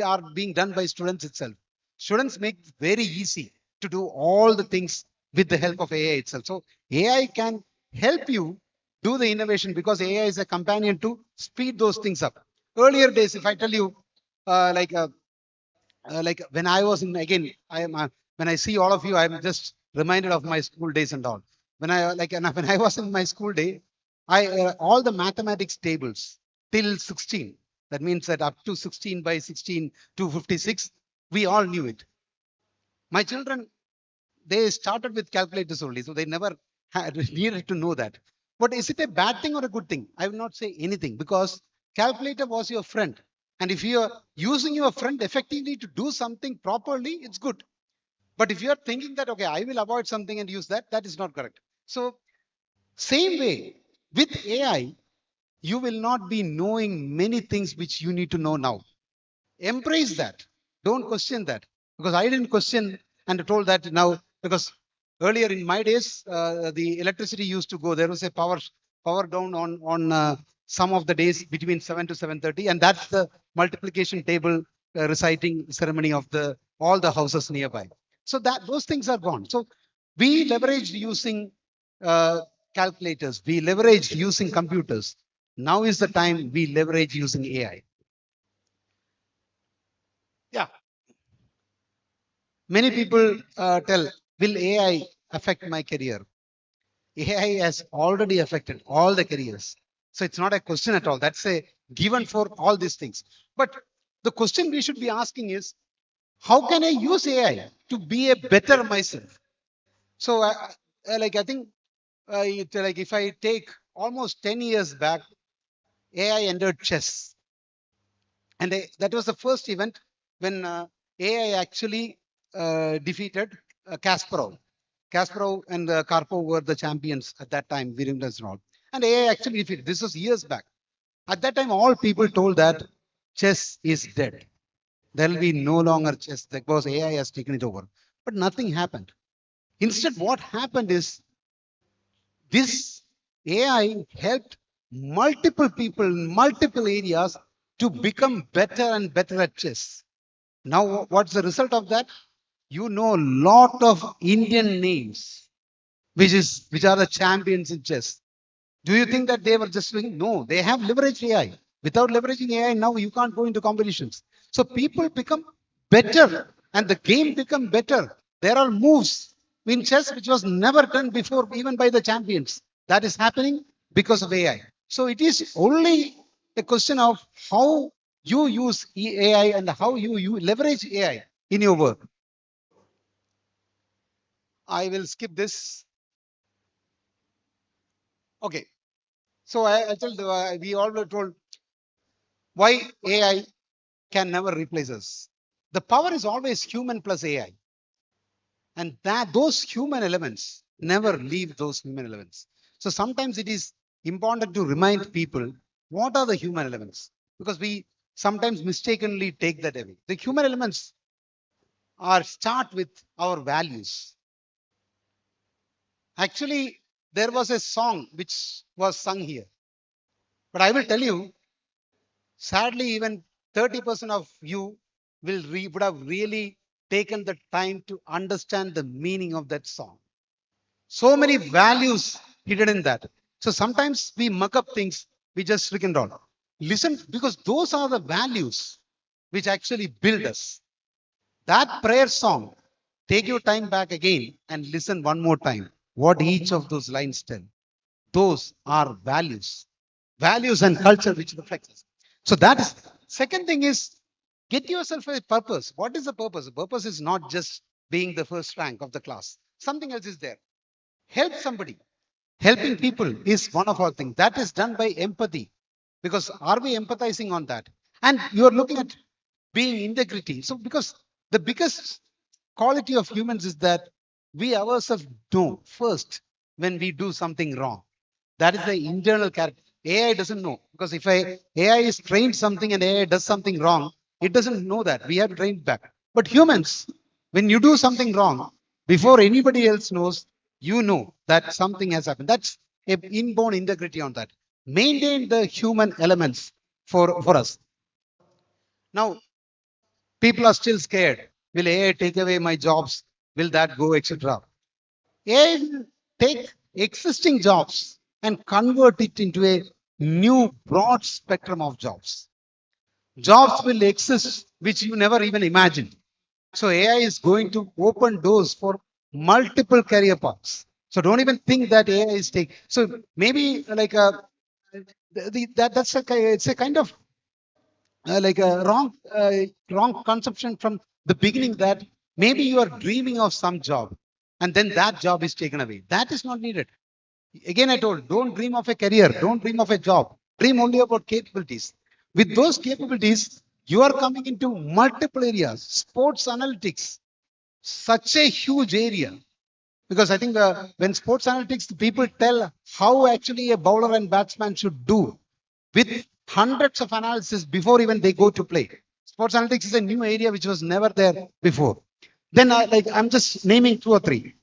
are being done by students itself. Students make it very easy to do all the things with the help of AI itself. So AI can help you do the innovation because AI is a companion to speed those things up. Earlier days, if I tell you, uh, like uh, like when I was in again, I am when I see all of you, I'm just reminded of my school days and all. When I when I was in my school day, I all the mathematics tables till 16. That means that up to 16 by 16 to 56, we all knew it. My children, they started with calculators only, so they never had needed to know that. But is it a bad thing or a good thing? I will not say anything because calculator was your friend. And if you are using your friend effectively to do something properly, it's good. But if you are thinking that, okay, I will avoid something and use that, that is not correct. So same way with AI, you will not be knowing many things which you need to know now. Embrace that. Don't question that. Because I didn't question and told that now, because earlier in my days, the electricity used to go. There was a power down on some of the days between 7 to 7:30, and that's the multiplication table reciting ceremony of the all the houses nearby. So that those things are gone. So we leveraged using uh, calculators. We leveraged using computers. Now is the time we leverage using AI. Yeah. Many people tell, will AI affect my career? AI has already affected all the careers. So it's not a question at all. That's a given for all these things. But the question we should be asking is, how can I use AI to be a better myself? So I think like if I take almost 10 years back, AI entered chess. And that was the first event when AI actually defeated Kasparov. Kasparov and Karpov were the champions at that time, Wimbledon and all. And AI actually defeated. This was years back. At that time, all people told that chess is dead. There will be no longer chess because AI has taken it over. But nothing happened. Instead, what happened is this AI helped multiple people in multiple areas to become better and better at chess. Now, what's the result of that? You know a lot of Indian names, which are the champions in chess. Do you think that they were just doing? No, they have leveraged AI. Without leveraging AI, now you can't go into competitions. So people become better and the game become better. There are moves in chess which was never done before, even by the champions. That is happening because of AI. So it is only a question of how you use AI and how you leverage AI in your work. I will skip this. Okay. So I told we all were told why AI can never replace us. The power is always human plus AI, and that those human elements never leave those human elements. So sometimes it is important to remind people what are the human elements because we sometimes mistakenly take that away. The human elements are start with our values. Actually, there was a song which was sung here, but I will tell you, sadly, even 30% of you would have really taken the time to understand the meaning of that song. So many values hidden in that. So sometimes we muck up things, we just freaking roll. Listen, because those are the values which actually build us. That prayer song, take your time back again and listen one more time what each of those lines tell. Those are values and culture which reflects us. So that is second thing is get yourself a purpose. What is the purpose? The purpose is not just being the first rank of the class. Something else is there. Help somebody. Helping people is one of our things. That is done by empathy. Because are we empathizing on that? And you are looking at being integrity. So because the biggest quality of humans is that We ourselves know first when we do something wrong. That is the internal character. AI doesn't know, because if AI is trained something and AI does something wrong, it doesn't know that. We have to train it back. But humans, when you do something wrong, before anybody else knows, you know that something has happened. That's an inborn integrity on that. Maintain the human elements for us. Now, people are still scared. Will AI take away my jobs? Will that go, etc.? AI will take existing jobs and convert it into a new broad spectrum of jobs. Jobs will exist which you never even imagined. So AI is going to open doors for multiple career paths. So don't even think that AI is taking. So maybe like that's it's a kind of like a wrong conception from the beginning, that maybe you are dreaming of some job and then that job is taken away. That is not needed. Again, I told, don't dream of a career, don't dream of a job, dream only about capabilities. With those capabilities, you are coming into multiple areas. Sports analytics, such a huge area. Because I think when sports analytics, the people tell how actually a bowler and batsman should do with hundreds of analysis before even they go to play. Sports analytics is a new area which was never there before. Then I'm just naming two or three.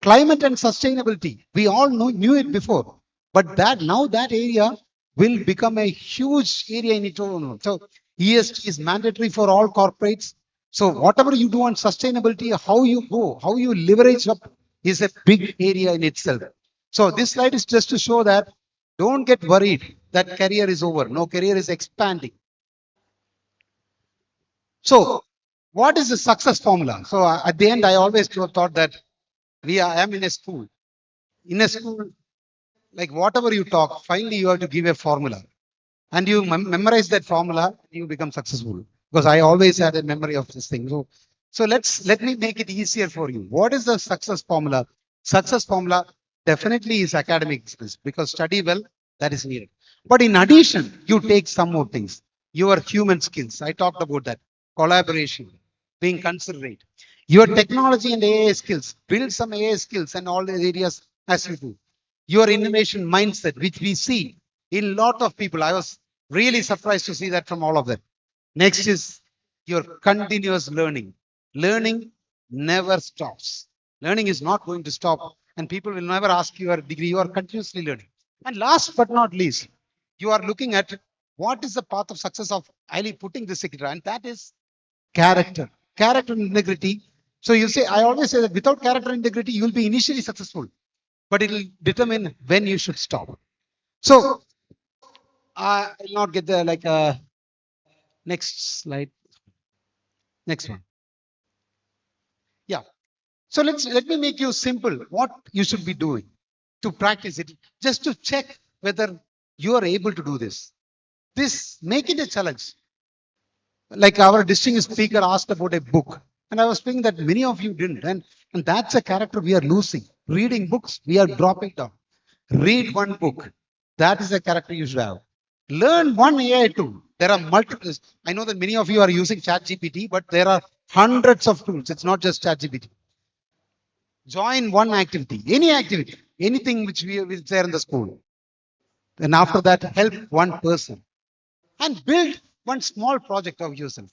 Climate and sustainability, we all knew it before, but that now that area will become a huge area in its own. So ESG is mandatory for all corporates. So whatever you do on sustainability, how you go, how you leverage up is a big area in itself. So this slide is just to show that don't get worried that career is over. No, career is expanding. So what is the success formula? So at the end, I always thought that I am in a school. In a school, like whatever you talk, finally you have to give a formula, and you memorize that formula, you become successful. Because I always had a memory of this thing. So let me make it easier for you. What is the success formula? Success formula definitely is academic skills, because study well, that is needed. But in addition, you take some more things. Your human skills. I talked about that. Collaboration, being considerate. Your technology and AI skills. Build some AI skills and all the areas as you do. Your innovation mindset, which we see in a lot of people. I was really surprised to see that from all of them. Next is your continuous learning. Learning never stops. Learning is not going to stop, and people will never ask your degree. You are continuously learning. And last but not least, you are looking at what is the path of success of highly putting this together, and that is character. Character and integrity. So you say, I always say that without character and integrity, you will be initially successful, but it will determine when you should stop. So I will not get the next slide. Next one. Yeah. So let me make you simple what you should be doing to practice it, just to check whether you are able to do this. Make it a challenge. Like our distinguished speaker asked about a book, and I was thinking that many of you didn't, and that's a character we are losing. Reading books, we are dropping down. Read one book. That is a character you should have. Learn one AI tool. There are multiple. I know that many of you are using ChatGPT, but there are hundreds of tools. It's not just ChatGPT. Join one activity, any activity, anything which we is there in the school. And after that, help one person and build one small project of yourself.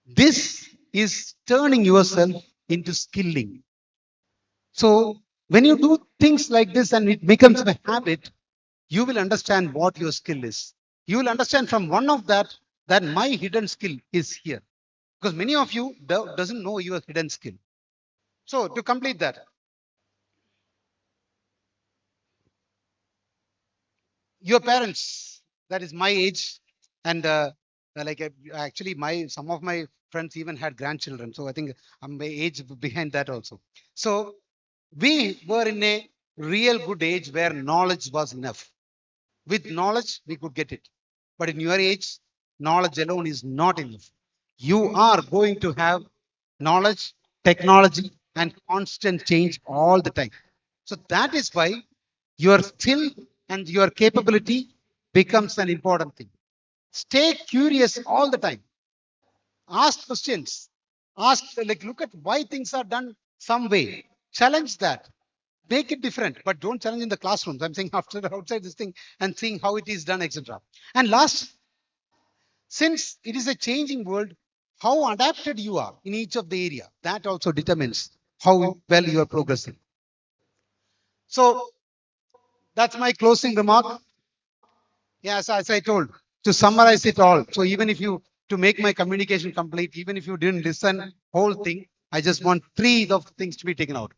This is turning yourself into skilling. So when you do things like this and it becomes a habit, you will understand what your skill is. You will understand from one of that my hidden skill is here. Because many of you doesn't know your hidden skill. So to complete that, your parents, that is my age, and actually some of my friends even had grandchildren. So I think I'm my age behind that also. So we were in a real good age where knowledge was enough. With knowledge, we could get it. But in your age, knowledge alone is not enough. You are going to have knowledge, technology, and constant change all the time. So that is why your skill and your capability becomes an important thing. Stay curious all the time. Ask questions. Look at why things are done some way. Challenge that. Make it different, but don't challenge in the classrooms. I'm saying after outside this thing and seeing how it is done, etc. And last, since it is a changing world, how adapted you are in each of the area, that also determines how well you are progressing. So that's my closing remark. Yes, as I told, to summarize it all. So even if you, to make my communication complete, even if you didn't listen whole thing, I just want three of things to be taken out.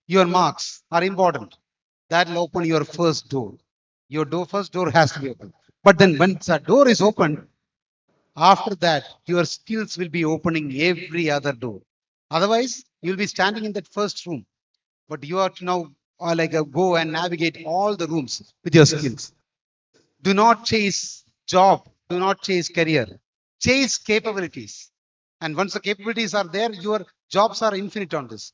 Your marks are important. That will open your first door. Your first door has to be open. But then once that door is open, after that, your skills will be opening every other door. Otherwise, you'll be standing in that first room. But you are to now go and navigate all the rooms with your skills. Do not chase job. Do not chase career. Chase capabilities. And once the capabilities are there, your jobs are infinite on this.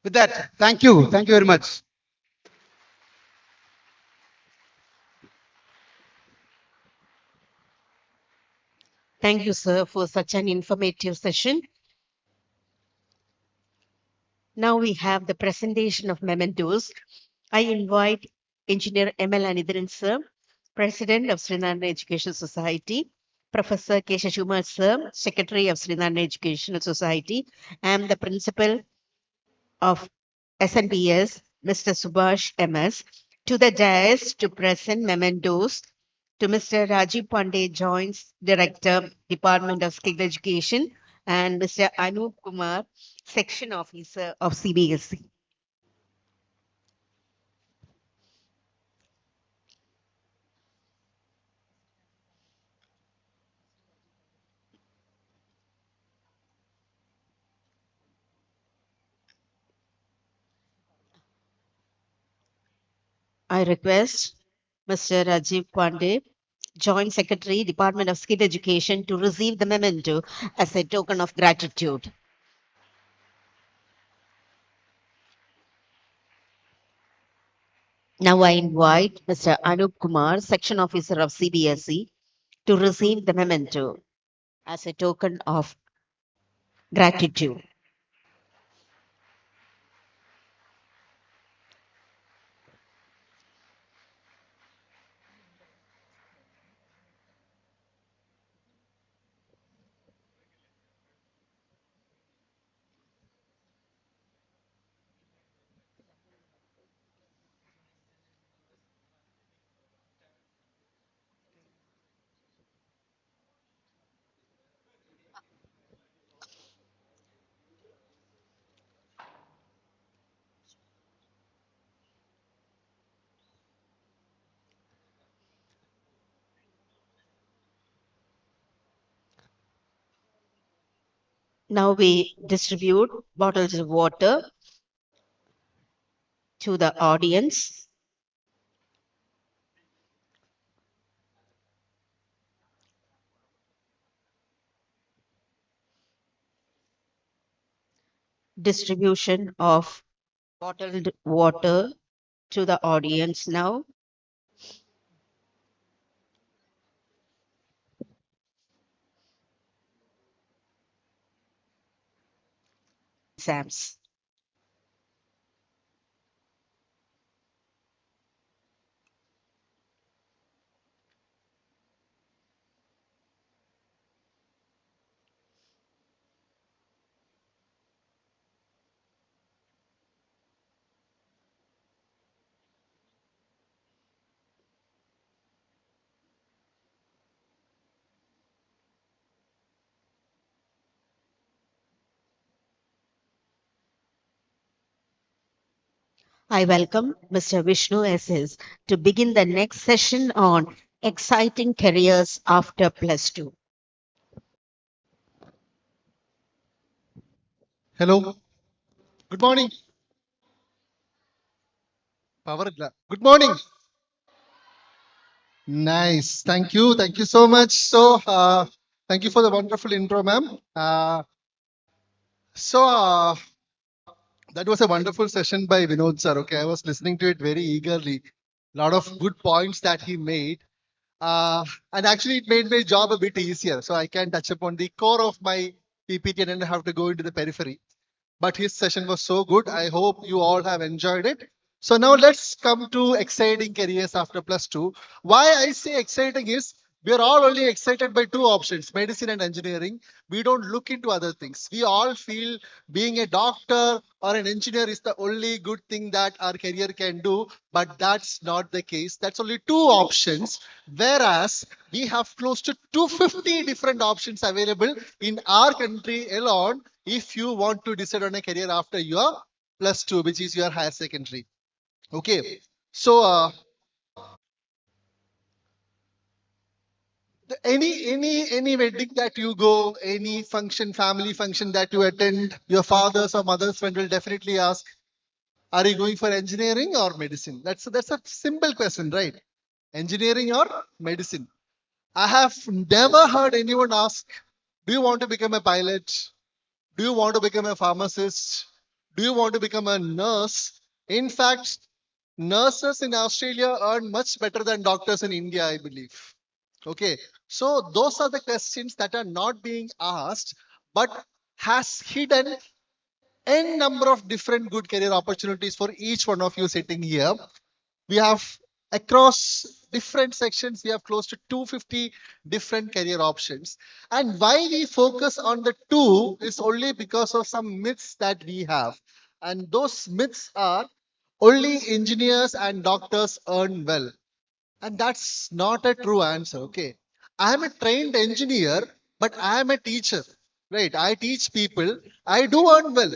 With that, thank you. Thank you very much. Thank you, sir, for such an informative session. Now we have the presentation of mementos. I invite Engineer M.L. Anidharan, sir, President of Srinarayana Educational Society, Professor K. Shashkumar, sir, Secretary of Srinarayana Educational Society, and the Principal of SNBS, Mr. Subhash MS, to the dais to present mementos to Mr. Rajiv Pandey, Joint Director, Department of Skill Education, and Mr. Anup Kumar, Section Officer of CBSE. I request Mr. Rajiv Pandey, Joint Secretary, Department of Skill Education, to receive the memento as a token of gratitude. Now I invite Mr. Anup Kumar, Section Officer of CBSE, to receive the memento as a token of gratitude. Now we distribute bottles of water to the audience. Distribution of bottled water to the audience now. Exams. I welcome Mr. Vishnu SS to begin the next session on exciting careers after plus two. Hello. Good morning. Power. Good morning. Nice. Thank you. Thank you so much. Thank you for the wonderful intro, ma'am. So, uh, that was a wonderful session by Vinod sir. Okay, I was listening to it very eagerly. A lot of good points that he made. And actually, it made my job a bit easier. So I can touch upon the core of my PPT and then have to go into the periphery. but his session was so good. I hope you all have enjoyed it. So now let's come to exciting careers after plus two. Why I say exciting is we are all only excited by two options, medicine and engineering. We don't look into other things. We all feel being a doctor or an engineer is the only good thing that our career can do, but that's not the case. That's only two options, whereas we have close to 250 different options available in our country alone if you want to decide on a career after your plus two, which is your higher secondary. Okay. So any wedding that you go, any function, family function that you attend, your father's or mother's friend will definitely ask, "Are you going for engineering or medicine?" That's a simple question, right? Engineering or medicine. I have never heard anyone ask, "Do you want to become a pilot? Do you want to become a pharmacist? Do you want to become a nurse?" In fact, nurses in Australia earn much better than doctors in India, I believe. Okay, so those are the questions that are not being asked, but has hidden n number of different good career opportunities for each one of you sitting here. We have across different sections, we have close to 250 different career options. And why we focus on the two is only because of some myths that we have. And those myths are only engineers and doctors earn well. And that's not a true answer. Okay. I am a trained engineer, but I am a teacher. Right. I teach people. I do earn well.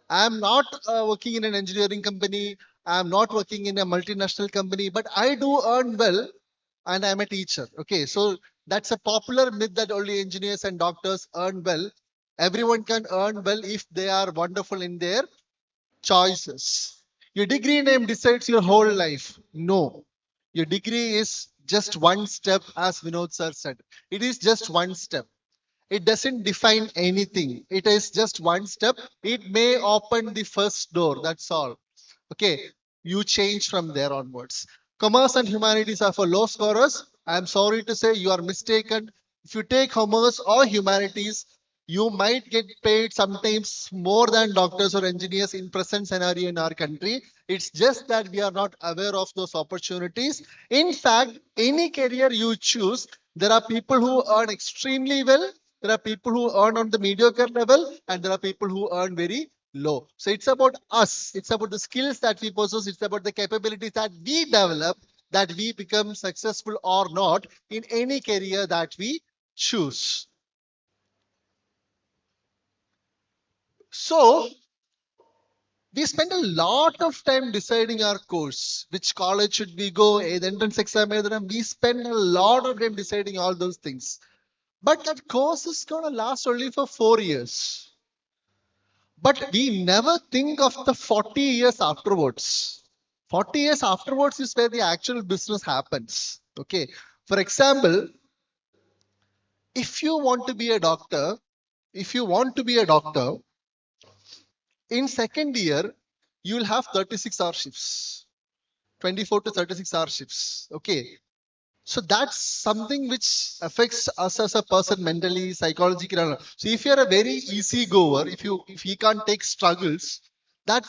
I am not working in an engineering company. I am not working in a multinational company, but I do earn well and I'm a teacher. Okay, so that's a popular myth that only engineers and doctors earn well. Everyone can earn well if they are wonderful in their choices. Your degree name decides your whole life. No, your degree is just one step, as Vinod sir said. It is just one step. It doesn't define anything. It is just one step. It may open the first door. That's all. Okay, you change from there onwards. Commerce and humanities are for low scorers. I am sorry to say you are mistaken. If you take commerce or humanities, you might get paid sometimes more than doctors or engineers in present scenario in our country. It's just that we are not aware of those opportunities. In fact, any career you choose, there are people who earn extremely well. There are people who earn on the mediocre level, and there are people who earn very low. So it's about us. It's about the skills that we possess. It's about the capabilities that we develop that we become successful or not in any career that we choose. So we spend a lot of time deciding our course, which college should we go, the entrance exam, we spend a lot of time deciding all those things. But that course is going to last only for 4 years. But we never think of the 40 years afterwards. 40 years afterwards is where the actual business happens. Okay. For example, if you want to be a doctor, if you want to be a doctor, in second year, you'll have 36-hour shifts, 24 to 36-hour shifts. Okay. So that's something which affects us as a person mentally, psychologically. So if you're a very easy goer, if you can't take struggles, that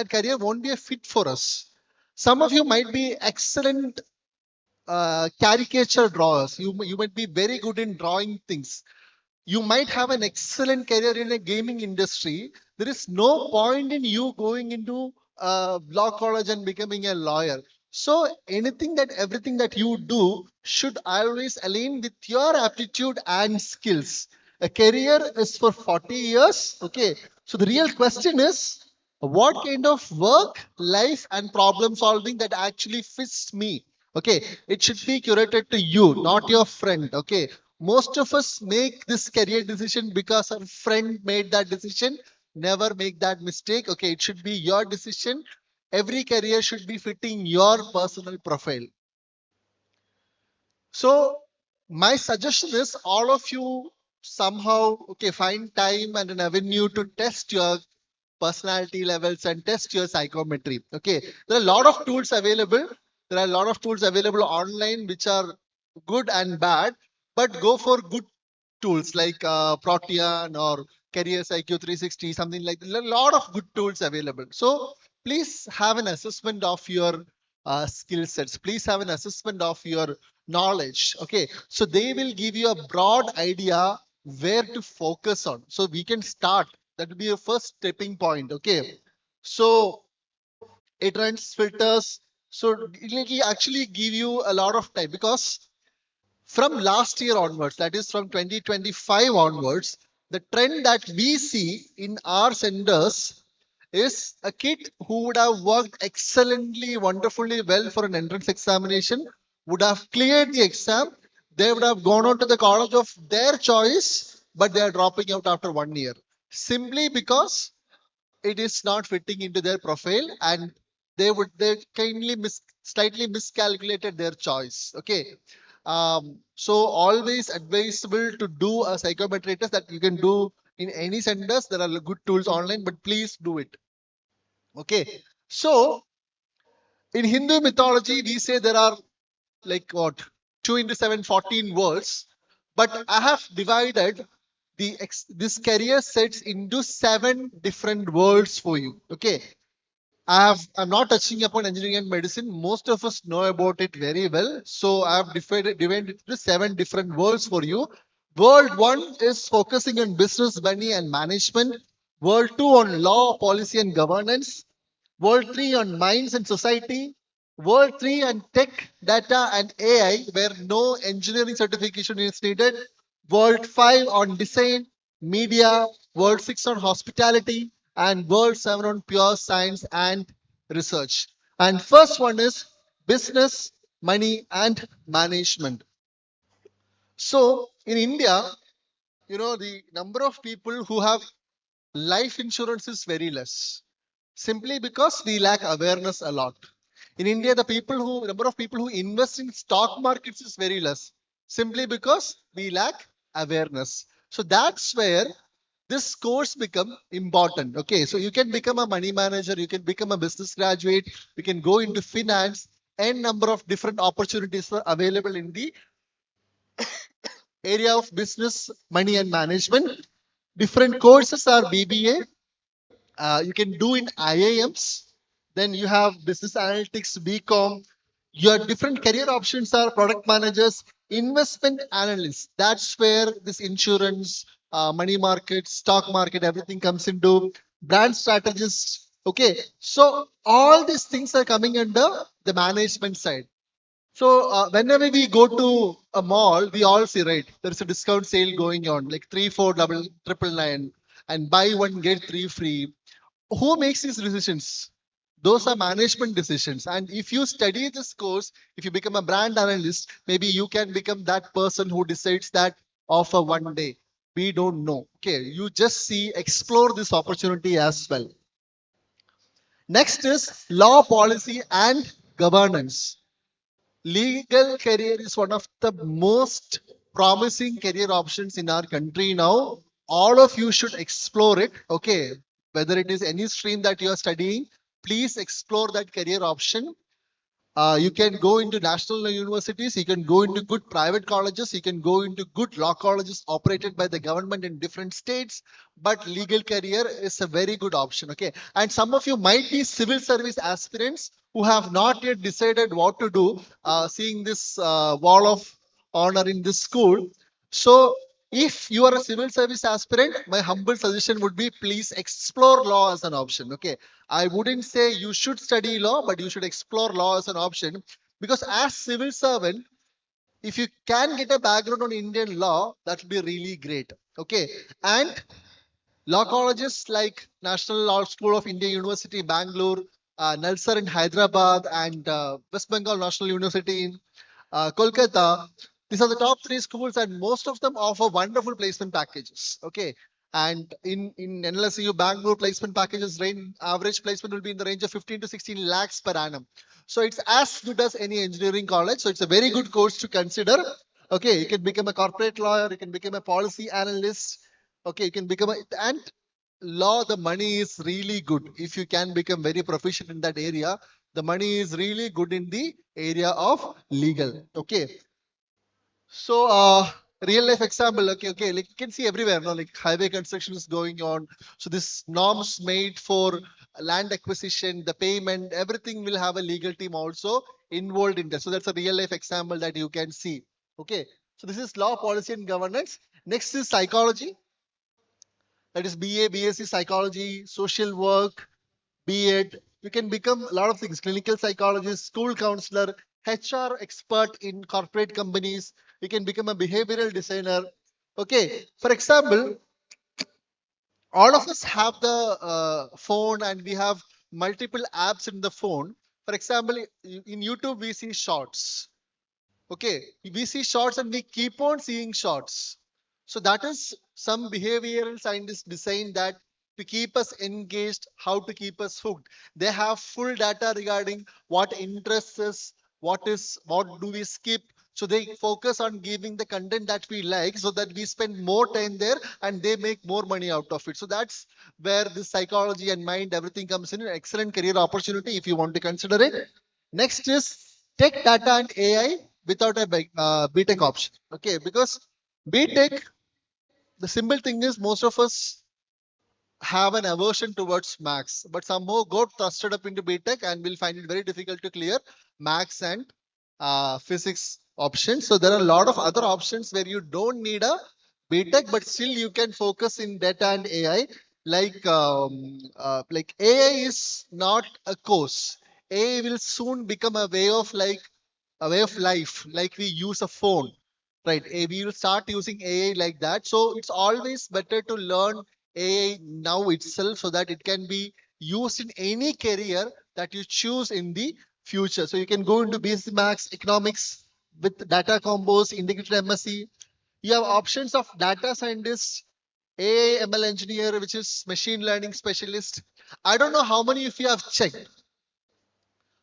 career won't be a fit for us. Some of you might be excellent caricature drawers. You might be very good in drawing things. You might have an excellent career in a gaming industry. There is no point in you going into law college and becoming a lawyer. So everything that you do should always align with your aptitude and skills. A career is for 40 years. Okay. So the real question is what kind of work, life, and problem solving that actually fits me. Okay. It should be curated to you, not your friend. Okay. Most of us make this career decision because our friend made that decision. Never make that mistake. Okay, it should be your decision. Every career should be fitting your personal profile. So my suggestion is all of you somehow find time and an avenue to test your personality levels and test your psychometry. Okay, there are a lot of tools available. There are a lot of tools available online which are good and bad, but go for good tools like Protean or Careers IQ 360, something like a lot of good tools available. So please have an assessment of your skill sets. Please have an assessment of your knowledge. Okay, so they will give you a broad idea where to focus on. So we can start. That will be your first stepping point. Okay, so it runs filters. So it will actually give you a lot of time because from last year onwards, that is from 2025 onwards, the trend that we see in our centers is a kid who would have worked excellently, wonderfully well for an entrance examination, would have cleared the exam, they would have gone on to the college of their choice, but they are dropping out after 1 year. Simply because it is not fitting into their profile and they kindly slightly miscalculated their choice. Okay. So always advisable to do a psychometry test that you can do in any centers. There are good tools online, but please do it. Okay. So in Hindu mythology, we say there are like what 2 into 7, 14 worlds, but I have divided this career sets into 7 different worlds for you. Okay. I'm not touching upon engineering and medicine. Most of us know about it very well. So I have divided it into 7 different worlds for you. World 1 is focusing on business, money, and management. World 2 on law, policy, and governance. World 3 on minds and society. World 3 on tech, data, and AI, where no engineering certification is needed. World 5 on design, media. World 6 on hospitality. And World 7 on pure science and research. And first one is business, money, and management. So in India, the number of people who have life insurance is very less, simply because we lack awareness a lot. In India, the number of people who invest in stock markets is very less, simply because we lack awareness. So that's where this course become important. Okay, so you can become a money manager, you can become a business graduate, you can go into finance, and number of different opportunities are available in the area of business, money, and management. Different courses are BBA, you can do in IIMs. Then you have business analytics, BCom. Your different career options are product managers, investment analysts. That's where this insurance, money market, stock market, everything comes into brand strategists. Okay, so all these things are coming under the management side. So whenever we go to a mall, we all see, right, there's a discount sale going on, like 3, 4, 999, and buy one get three free. Who makes these decisions? Those are management decisions. And if you study this course, if you become a brand analyst, maybe you can become that person who decides that offer one day. We don't know. Okay, you just see, explore this opportunity as well. Next is law, policy, and governance. Legal career is one of the most promising career options in our country now. All of you should explore it. Okay, whether it is any stream that you are studying, please explore that career option. You can go into national universities, you can go into good private colleges, you can go into good law colleges operated by the government in different states. But legal career is a very good option. Okay, and some of you might be civil service aspirants who have not yet decided what to do, seeing this wall of honor in this school. So if you are a civil service aspirant, my humble suggestion would be please explore law as an option. Okay, I wouldn't say you should study law, but you should explore law as an option, because as civil servant, if you can get a background on Indian law, that would be really great. Okay, and law colleges like National Law School of India University, Bangalore, Nalsar in Hyderabad, and West Bengal National University in Kolkata. These are the top 3 schools, and most of them offer wonderful placement packages. Okay, and in NLSU Bangalore, placement packages range, average placement will be in the range of 15 to 16 lakhs per annum. So it's as good as any engineering college. So it's a very good course to consider. Okay, you can become a corporate lawyer, you can become a policy analyst. Okay, you can become a, and law, the money is really good. If you can become very proficient in that area, the money is really good in the area of legal. Okay, so real life example. Okay, like you can see everywhere now, like highway construction is going on. So this norms made for land acquisition, the payment, everything will have a legal team also involved in that. So that's a real life example that you can see. Okay, so this is law, policy, and governance. Next is psychology. That is BA, BSc psychology, social work, B.Ed. You can become a lot of things: clinical psychologist, school counselor, HR expert in corporate companies. You can become a behavioral designer. Okay, for example, all of us have the phone and we have multiple apps in the phone. For example, in YouTube, we see shorts. Okay, we see shorts and we keep on seeing shorts. So that is some behavioral scientists designed that to keep us engaged, how to keep us hooked. They have full data regarding what interests us, what do we skip. So they focus on giving the content that we like so that we spend more time there and they make more money out of it. So that's where the psychology and mind, everything comes in. An excellent career opportunity if you want to consider it. Next is tech, data, and AI without a BTech option. Okay, because BTech, the simple thing is most of us have an aversion towards max, but somehow got thrusted up into BTech and will find it very difficult to clear max and physics options. So there are a lot of other options where you don't need a BTech, but still you can focus in data and AI. Like AI is not a course. AI will soon become a way of life, like we use a phone, right? We will start using AI like that. So it's always better to learn AI now itself so that it can be used in any career that you choose in the future. So you can go into BSc Max, economics with data combos, integrated MSc. You have options of data scientist, AI ML engineer, which is machine learning specialist. I don't know how many of you have checked.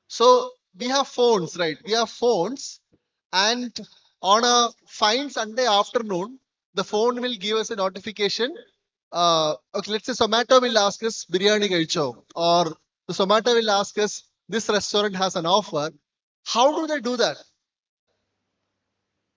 So we have phones, right? We have phones, and on a fine Sunday afternoon, the phone will give us a notification. Okay, let's say Zomato will ask us biryani kaicho, or the Zomato will ask us this restaurant has an offer. How do they do that?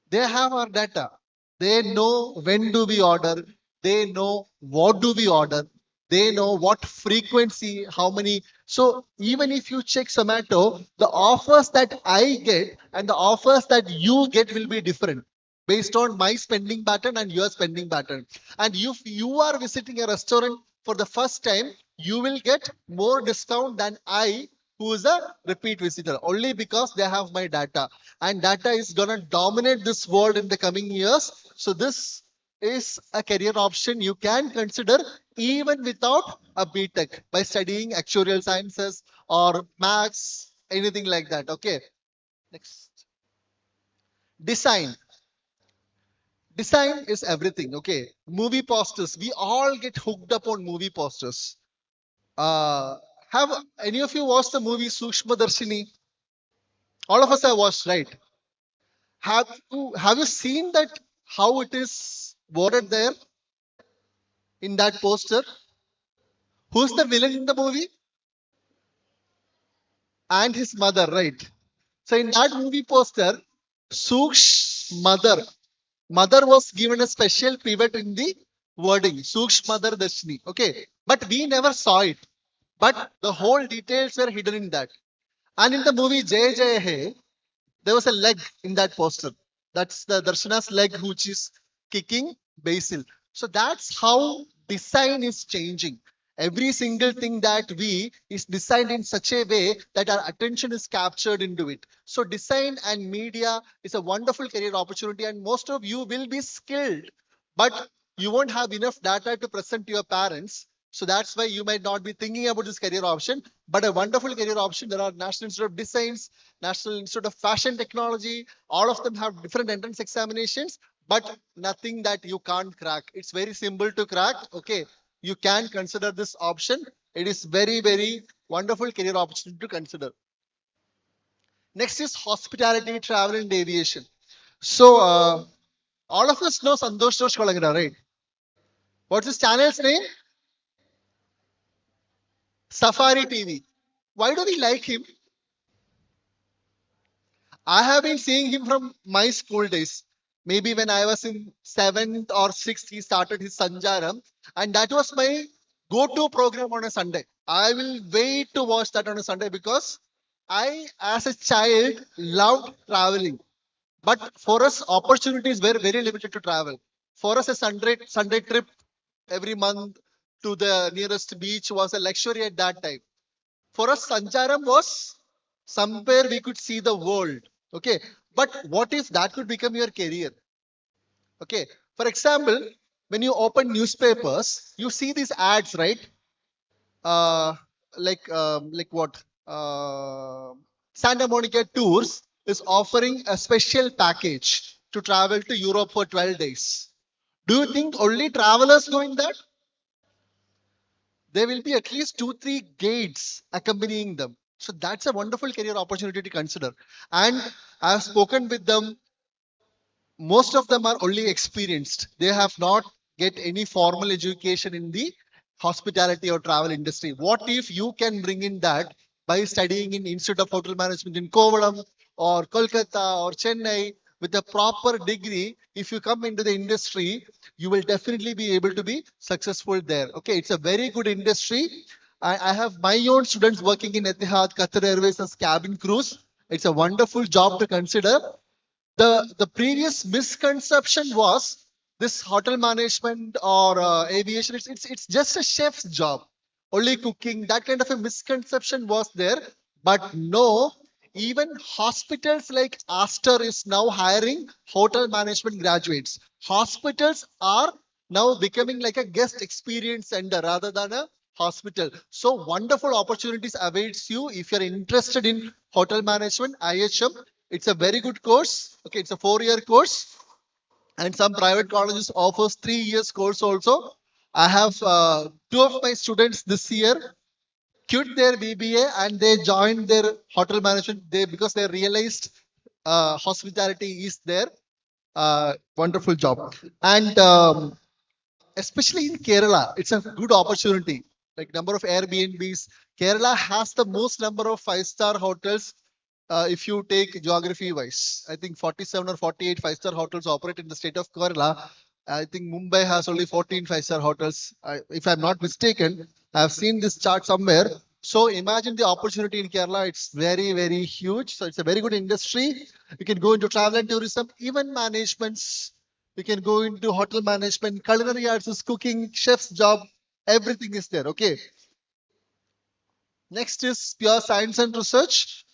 They have our data. They know when do we order. They know what do we order. They know what frequency, how many. So even if you check Zomato, the offers that I get and the offers that you get will be different based on my spending pattern and your spending pattern. And if you are visiting a restaurant for the first time, you will get more discount than I, who is a repeat visitor, only because they have my data. And data is going to dominate this world in the coming years. So this is a career option you can consider even without a BTech by studying actuarial sciences or maths, anything like that. Okay. Next. Design. Design is everything. Okay. Movie posters. We all get hooked up on movie posters. Uh, have any of you watched the movie Sukshma Darshini? All of us have watched, right? Have you seen that how it is worded there in that poster? Who's the villain in the movie? And his mother, right? So in that movie poster, Suksh's mother was given a special pivot in the wording, Suksh Mother Dashni. Okay, but we never saw it. But the whole details were hidden in that. And in the movie Jai Jai Hai, there was a leg in that poster. That's the Darshana's leg, which is kicking Basil. So that's how design is changing. Every single thing that we is designed in such a way that our attention is captured into it. So design and media is a wonderful career opportunity, and most of you will be skilled, but you won't have enough data to present to your parents. So that's why you might not be thinking about this career option, but a wonderful career option. There are National Institute of Designs, National Institute of Fashion Technology. All of them have different entrance examinations, but nothing that you can't crack. It's very simple to crack. Okay, you can consider this option. It is very, very wonderful career opportunity to consider. Next is hospitality, travel, and aviation. So, all of us know Santosh Josh Kolagara, right? What's his channel's name? Safari TV. Why do we like him? I have been seeing him from my school days. Maybe when I was in 7th or 6th, he started his Sanjaram, and that was my go-to program on a Sunday. I will wait to watch that on a Sunday because I, as a child, loved traveling. But for us, opportunities were very limited to travel. For us, a Sunday trip every month to the nearest beach was a luxury at that time. For us, Sancharam was somewhere we could see the world. Okay. But what if that could become your career? Okay. For example, when you open newspapers, you see these ads, right? Uh, like what? Santa Monica Tours is offering a special package to travel to Europe for 12 days. Do you think only travelers go in that? There will be at least 2, 3 guides accompanying them. So that's a wonderful career opportunity to consider. And I've spoken with them. Most of them are only experienced. They have not get any formal education in the hospitality or travel industry. What if you can bring in that by studying in Institute of Hotel Management in Kovalam or Kolkata or Chennai with a proper degree? If you come into the industry, you will definitely be able to be successful there. Okay, it's a very good industry. I have my own students working in Etihad, Qatar Airways as cabin crews. It's a wonderful job to consider. The previous misconception was this hotel management or aviation, it's just a chef's job, only cooking. That kind of a misconception was there. But no, even hospitals like Aster is now hiring hotel management graduates. Hospitals are now becoming like a guest experience center rather than a hospital. So wonderful opportunities awaits you if you're interested in hotel management. IHM, it's a very good course. Okay, it's a 4-year course, and some private colleges offers 3 years course also. I have two of my students this year quit their BBA and they joined their hotel management. They because they realized hospitality is their wonderful job. And especially in Kerala, it's a good opportunity. Like number of Airbnbs, Kerala has the most number of 5-star hotels. If you take geography wise, I think 47 or 48 5-star hotels operate in the state of Kerala. I think Mumbai has only 14 5-star hotels. If I'm not mistaken, I've seen this chart somewhere. So imagine the opportunity in Kerala. It's very, very huge. So it's a very good industry. You can go into travel and tourism, even managements. You can go into hotel management, culinary arts is cooking, chef's job, everything is there. Okay. Next is pure science and research.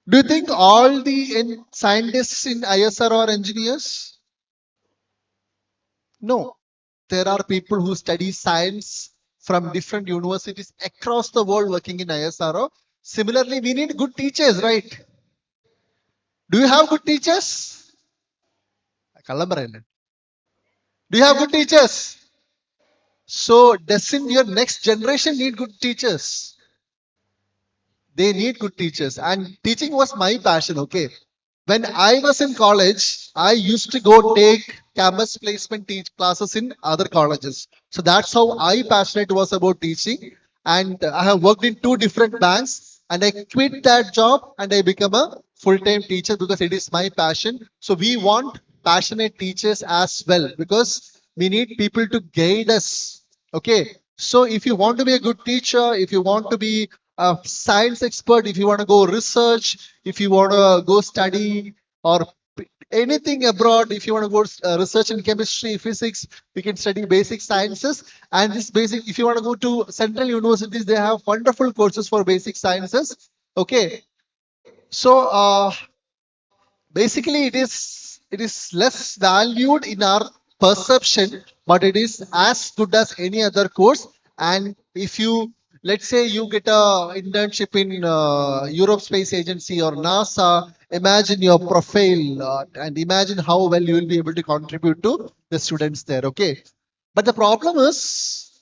Do you think all the scientists in ISR are engineers? No. There are people who study science from different universities across the world working in ISRO. Similarly, we need good teachers, right? Do you have good teachers? Do you have good teachers? So doesn't your next generation need good teachers? They need good teachers. And teaching was my passion, okay? When I was in college, I used to go take campus placement teach classes in other colleges. So that's how I passionate was about teaching. And I have worked in 2 different banks and I quit that job and I become a full-time teacher because it is my passion. So we want passionate teachers as well because we need people to guide us. Okay. So if you want to be a good teacher, if you want to be a science expert, if you want to go research, if you want to go study or anything abroad, if you want to go research in chemistry, physics, you can study basic sciences. And this basic, if you want to go to central universities, they have wonderful courses for basic sciences. Okay. So basically it is less valued in our perception, but it is as good as any other course. And if you, let's say you get a internship in Europe Space Agency or NASA, imagine your profile and imagine how well you will be able to contribute to the students there. Okay, but the problem is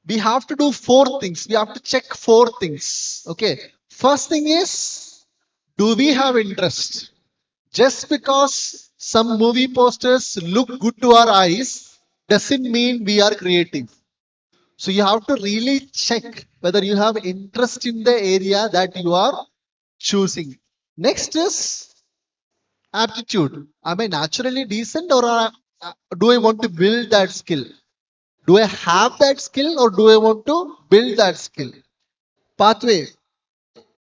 we have to do 4 things. We have to check 4 things. Okay, first thing is, do we have interest? Just because some movie posters look good to our eyes doesn't mean we are creative. So you have to really check whether you have interest in the area that you are choosing. Next is aptitude. Am I naturally decent, or do I want to build that skill? Do I have that skill, or do I want to build that skill? Pathway.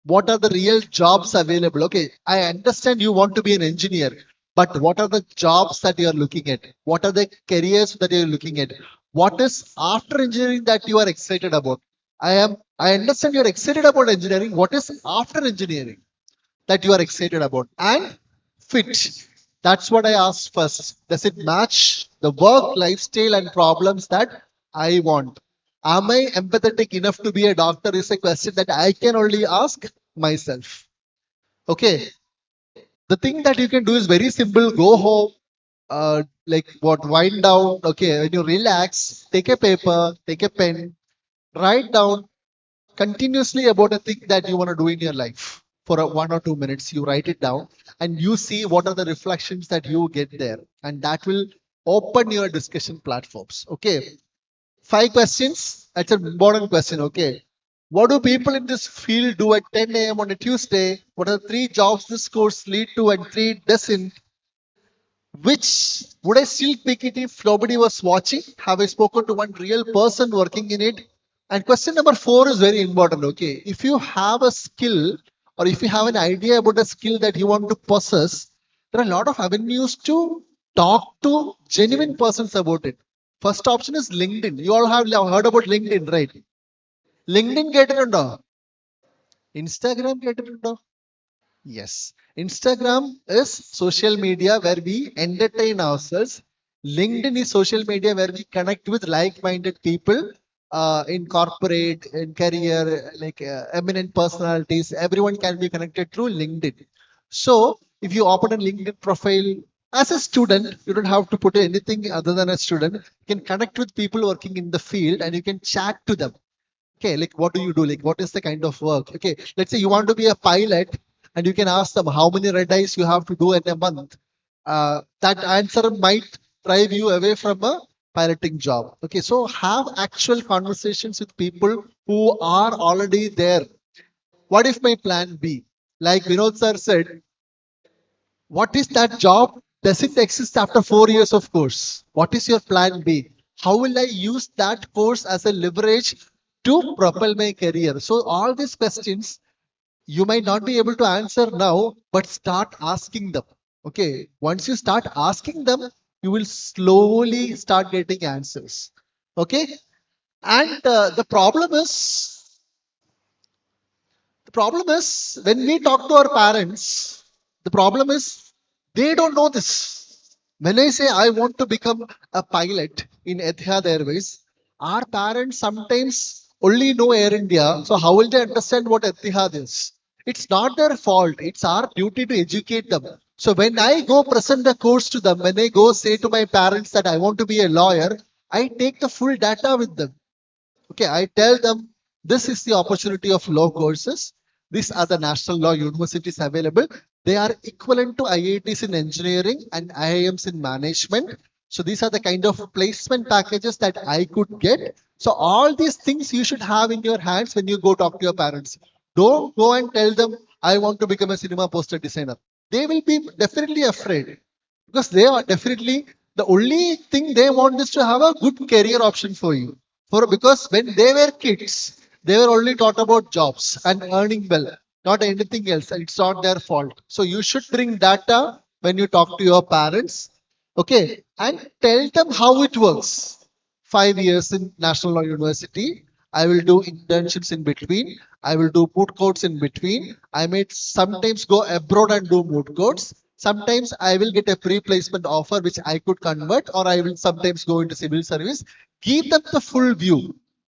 What are the real jobs available? Okay, I understand you want to be an engineer, but what are the jobs that you are looking at? What are the careers that you are looking at? What is after engineering that you are excited about? I understand you're excited about engineering. What is after engineering that you are excited about? And fit. That's what I asked first. Does it match the work, lifestyle, and problems that I want? Am I empathetic enough to be a doctor? Is a question that I can only ask myself. Okay. The thing that you can do is very simple. Go home, like what, wind down. Okay. When you relax, take a paper, take a pen, write down continuously about a thing that you want to do in your life for 1 or 2 minutes. You write it down and you see what are the reflections that you get there, and that will open your discussion platforms. Okay, 5 questions. That's an important question. Okay, what do people in this field do at 10 a.m. on a Tuesday? What are the 3 jobs this course lead to and 3 doesn't? Which would I still pick it if nobody was watching? Have I spoken to one real person working in it? And question number 4 is very important. Okay, if you have a skill, or if you have an idea about a skill that you want to possess, there are a lot of avenues to talk to genuine persons about it. First option is LinkedIn. You all have heard about LinkedIn, right? LinkedIn കേട്ടിട്ടുണ്ടോ? Instagram കേട്ടിട്ടുണ്ടോ? Yes. Instagram is social media where we entertain ourselves. LinkedIn is social media where we connect with like-minded people in corporate, in career, like eminent personalities. Everyone can be connected through LinkedIn. So if you open a LinkedIn profile as a student, you don't have to put anything other than a student. You can connect with people working in the field and you can chat to them. Okay, like what do you do? Like what is the kind of work? Okay, let's say you want to be a pilot and you can ask them how many red eyes you have to do in a month. That answer might drive you away from a piloting job. Okay, so have actual conversations with people who are already there. What if my plan B? Like Vinod sir said, what is that job? Does it exist after 4 years of course? What is your plan B? How will I use that course as a leverage to propel my career? So all these questions you might not be able to answer now, but start asking them. Okay. Once you start asking them, you will slowly start getting answers. Okay. And the problem is when we talk to our parents, the problem is they don't know this. When I say I want to become a pilot in Etihad Airways, our parents sometimes only know Air India. So how will they understand what Etihad is? It's not their fault. It's our duty to educate them. So when I go present the course to them, when I go say to my parents that I want to be a lawyer, I take the full data with them. Okay, I tell them this is the opportunity of law courses. These are the national law universities available. They are equivalent to IITs in engineering and IIMs in management. So these are the kind of placement packages that I could get. So all these things you should have in your hands when you go talk to your parents. Don't go and tell them I want to become a cinema poster designer. They will be definitely afraid because they are definitely the only thing they want is to have a good career option for you. For because when they were kids, they were only taught about jobs and earning well, not anything else. And it's not their fault. So you should bring data when you talk to your parents, okay, and tell them how it works. 5 years in National Law University. I will do internships in between. I will do moot courts in between. I may sometimes go abroad and do moot courts. Sometimes I will get a pre-placement offer which I could convert, or I will sometimes go into civil service. Give them the full view.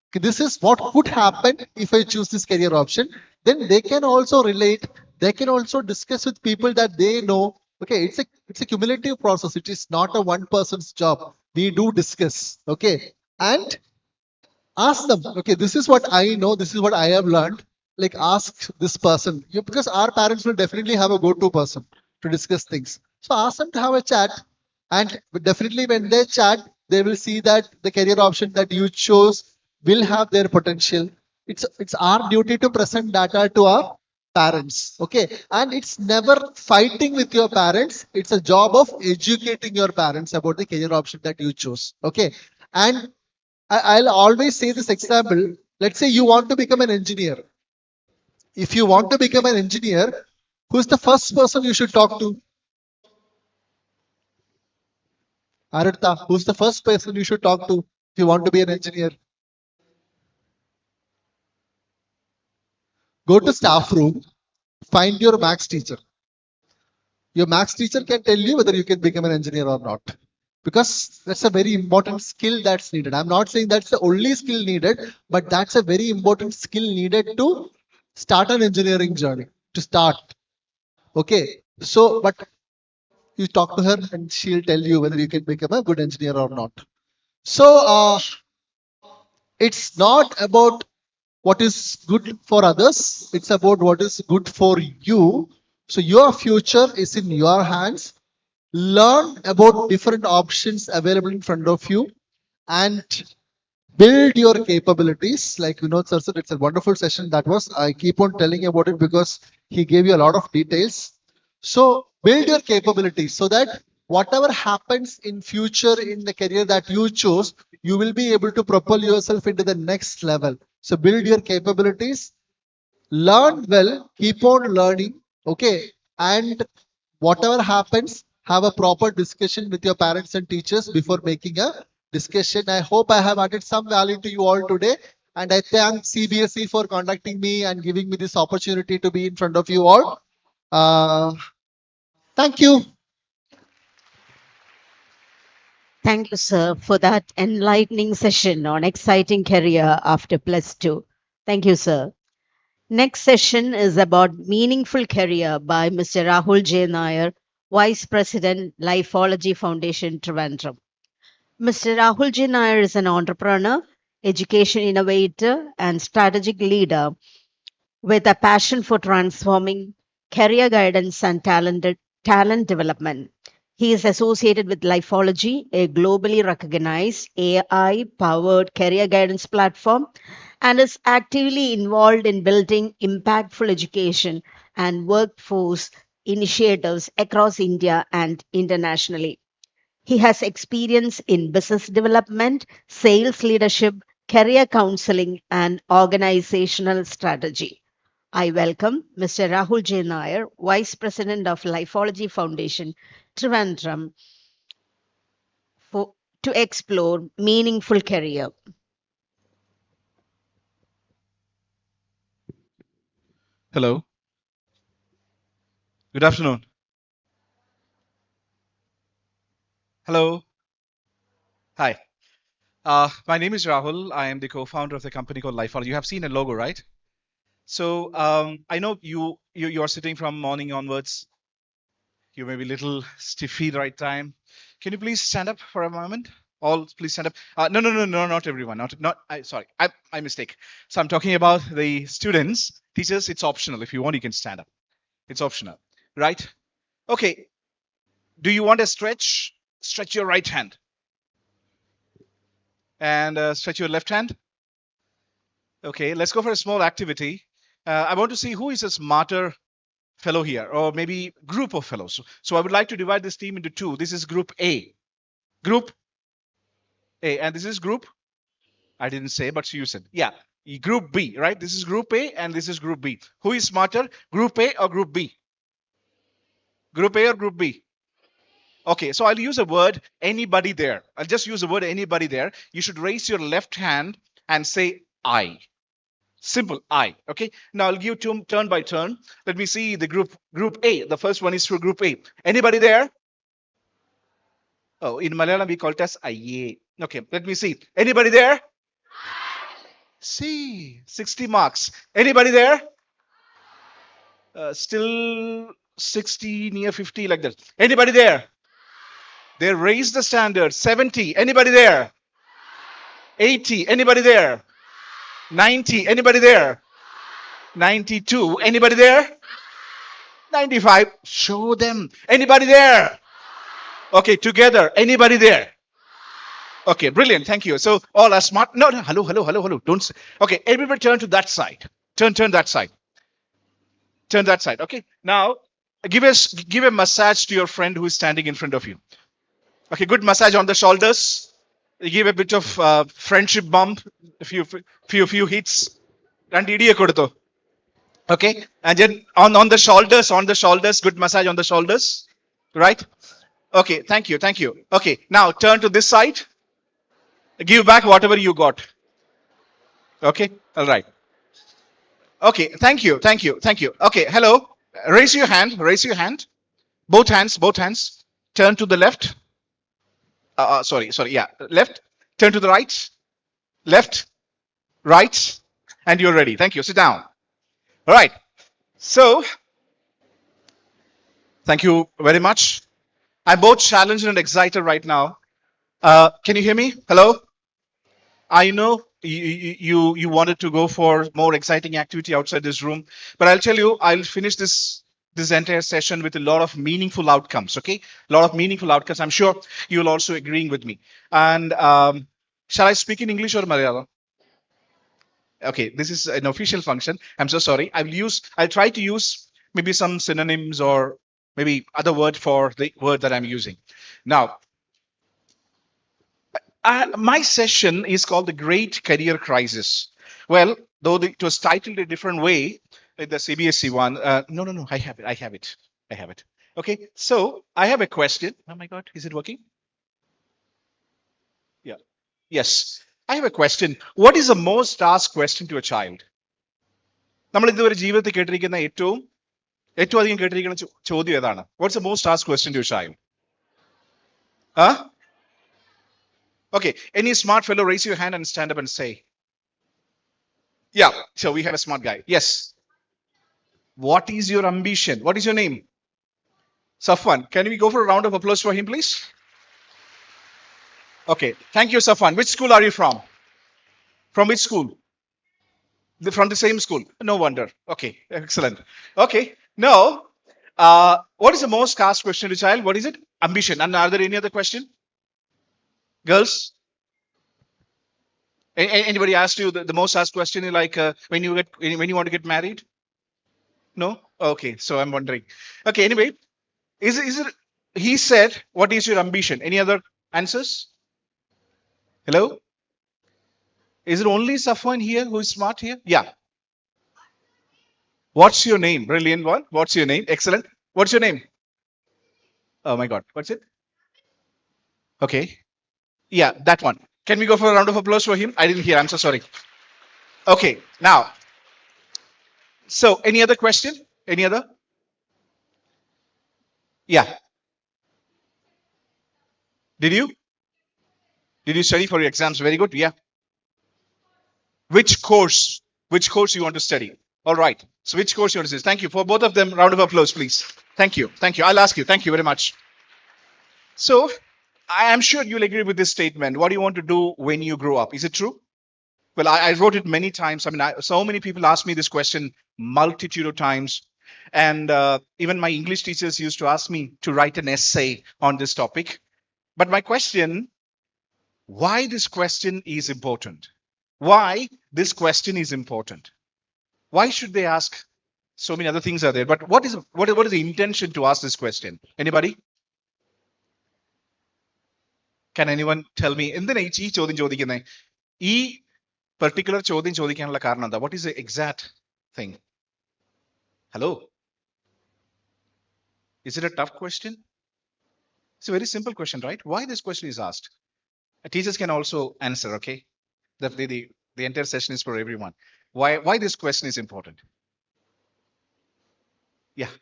Okay, this is what could happen if I choose this career option. Then they can also relate. They can also discuss with people that they know. Okay, it's a cumulative process. It is not a one person's job. We do discuss. Okay, and ask them. Okay, this is what I know. This is what I have learned. Like ask this person because our parents will definitely have a go-to person to discuss things. So ask them to have a chat, and definitely when they chat, they will see that the career option that you chose will have their potential. It's our duty to present data to our parents. Okay, and it's never fighting with your parents. It's a job of educating your parents about the career option that you chose. Okay, and I'll always say this example. Let's say you want to become an engineer. If you want to become an engineer, who's the first person you should talk to? Arita, who's the first person you should talk to if you want to be an engineer? Go to staff room, find your max teacher. Your max teacher can tell you whether you can become an engineer or not. Because that's a very important skill that's needed. I'm not saying that's the only skill needed, but that's a very important skill needed to start an engineering journey. To start. Okay. So, but you talk to her and she'll tell you whether you can become a good engineer or not. So, it's not about what is good for others, it's about what is good for you. So, your future is in your hands. Learn about different options available in front of you and build your capabilities. Like Vinod sir said, it's a wonderful session that was. I keep on telling about it because he gave you a lot of details. So build your capabilities so that whatever happens in future in the career that you chose, you will be able to propel yourself into the next level. So build your capabilities, learn well, keep on learning, okay, and whatever happens, have a proper discussion with your parents and teachers before making a discussion. I hope I have added some value to you all today, and I thank CBSE for contacting me and giving me this opportunity to be in front of you all. Thank you. Thank you, sir, for that enlightening session on exciting career after plus two. Thank you, sir. Next session is about meaningful career by Mr. Rahul J. Nair, Vice President, Lifeology Foundation, Trivandrum. Mr. Rahul J. Nair is an entrepreneur, education innovator, and strategic leader with a passion for transforming career guidance and talent development. He is associated with Lifeology, a globally recognized AI powered career guidance platform, and is actively involved in building impactful education and workforce initiatives across India and internationally. He has experience in business development, sales leadership, career counseling, and organizational strategy. I welcome Mr. Rahul J. Nair, Vice President of Lifeology Foundation, Trivandrum, for, to explore meaningful career. Hello. Good afternoon. Hello. Hi. My name is Rahul. I am the co-founder of the company called Lifeology. You have seen a logo, right? So I know you're sitting from morning onwards. You may be a little stiffy the right time. Can you please stand up for a moment? All please stand up. No, not everyone. Not. Sorry, I mistake. So I'm talking about the students, teachers. It's optional. If you want, you can stand up. It's optional, right? Okay. Do you want a stretch? Stretch your right hand and stretch your left hand. Okay, let's go for a small activity. I want to see who is a smarter fellow here, or maybe group of fellows. So I would like to divide this team into two. This is group A. Group A, and this is group, I didn't say, but you said. Yeah, group B, right? This is group A, and this is group B. Who is smarter, group A or group B? Group A or group B? Okay, so I'll use a word, anybody there. I'll just use the word anybody there. You should raise your left hand and say I. Simple, I. Okay. Now I'll give turn by turn. Let me see the group A. The first one is for group A. Anybody there? Oh, in Malayalam we call it as IA. Okay. Let me see. Anybody there? See, 60 marks. Anybody there? Still 60, near 50, like that. Anybody there? They raised the standard. 70. Anybody there? 80. Anybody there? 90. Anybody there? 92. Anybody there? 95. Show them. Anybody there? Okay, together. Anybody there? Okay, brilliant. Thank you. So all are smart. No, hello. Don't. Okay, everybody turn to that side. Turn that side. Turn that side. Okay. Now, give a massage to your friend who is standing in front of you. Okay, good massage on the shoulders. You give a bit of friendship bump, a few hits. And idiye kodutho. Okay, and then on the shoulders, good massage on the shoulders, right? Okay, thank you. Okay, now turn to this side. Give back whatever you got. Okay, all right. Okay, thank you. Okay, hello. Raise your hand. Raise your hand. Both hands. Both hands. Turn to the left. Sorry. Yeah, left. Turn to the right. Left. Right. And you're ready. Thank you. Sit down. All right. So, thank you very much. I'm both challenged and excited right now. Can you hear me? Hello? I know you wanted to go for more exciting activity outside this room, but I'll tell you, I'll finish this entire session with a lot of meaningful outcomes. Okay, a lot of meaningful outcomes. I'm sure you'll also agreeing with me. And shall I speak in English or Malayalam? Okay, this is an official function. I'm so sorry. I'll try to use maybe some synonyms or maybe other word for the word that I'm using. Now, my session is called the Great Career Crisis. Well, though it was titled a different way, like the CBSE one. No. I have it. Okay, so I have a question. Oh my God, is it working? Yeah. Yes. I have a question. What is the most asked question to a child? നമ്മൾ ഇതുവരെ ജീവിതത്തിൽ കേട്ടിരിക്കുന്ന ഏറ്റവും അധികം കേട്ടിരിക്കുന്ന ചോദ്യം ഏതാണ്? What's the most asked question to a child? Huh? Okay, any smart fellow, raise your hand and stand up and say. Yeah, so we have a smart guy. Yes. What is your ambition? What is your name? Safwan. Can we go for a round of applause for him, please? Okay, thank you, Safwan. Which school are you from? From which school? From the same school. No wonder. Okay, excellent. Okay, now, what is the most asked question to child? What is it? Ambition. And are there any other question? Girls? Anybody asked you the most asked question is like when you want to get married? No? Okay, so I'm wondering. Okay, anyway, is it he said, what is your ambition? Any other answers? Hello? Is it only Safwan here who is smart here? Yeah. What's your name? Brilliant one. What's your name? Excellent. What's your name? Oh my God. What's it? Okay. Yeah, that one. Can we go for a round of applause for him? I didn't hear. I'm so sorry. Okay. Now, so any other question? Any other? Yeah. Did you study for your exams? Very good. Yeah. Which course? Which course you want to study? All right. So which course you want to study? Thank you. For both of them, round of applause, please. Thank you. Thank you. I'll ask you. Thank you very much. So I am sure you'll agree with this statement. What do you want to do when you grow up? Is it true? Well, I wrote it many times. I mean, so many people ask me this question multitude of times. And even my English teachers used to ask me to write an essay on this topic. But my question, why this question is important? Why this question is important? Why should they ask? So many other things are there. But what is the intention to ask this question? Anybody? Can anyone tell me? എന്തിനാ ഈ ചോദ്യം ചോദിക്കുന്നത്? ഈ particular ചോദ്യം ചോദിക്കാനുള്ള കാരണം എന്താ? What is the exact thing? Hello? Is it a tough question? It's a very simple question, right? Why this question is asked? Teachers can also answer, okay? The entire session is for everyone. Why this question is important? Yeah.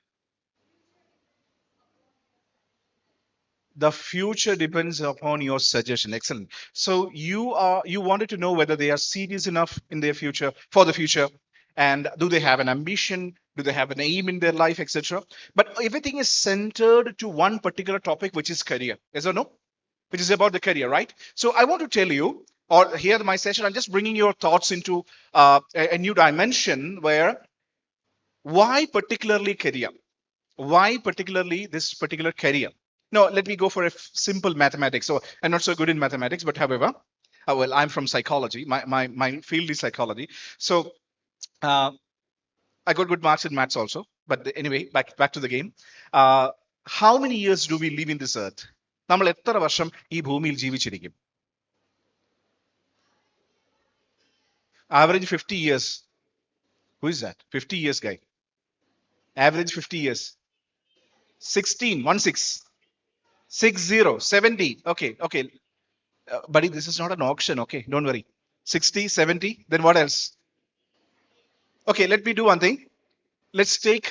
The future depends upon your suggestion. Excellent. So you wanted to know whether they are serious enough in their future, for the future, and do they have an ambition? Do they have an aim in their life, etc.? But everything is centered to one particular topic, which is career. Yes or no? Which is about the career, right? So I want to tell you, or here my session, I'm just bringing your thoughts into a new dimension where why particularly career? Why particularly this particular career? No, let me go for a simple mathematics. So I'm not so good in mathematics, but however, well, I'm from psychology. My field is psychology. So I got good marks in maths also. But anyway, back to the game. How many years do we live in this earth? നമ്മൾ എത്ര വർഷം ഈ ഭൂമിയിൽ ജീവിച്ചിരിക്കും? Average 50 years. Who is that? 50 years guy. Average 50 years. 16, 16, 60, 70. Okay, okay. Buddy, this is not an auction. Okay, don't worry. 60, 70. Then what else? Okay, let me do one thing. Let's take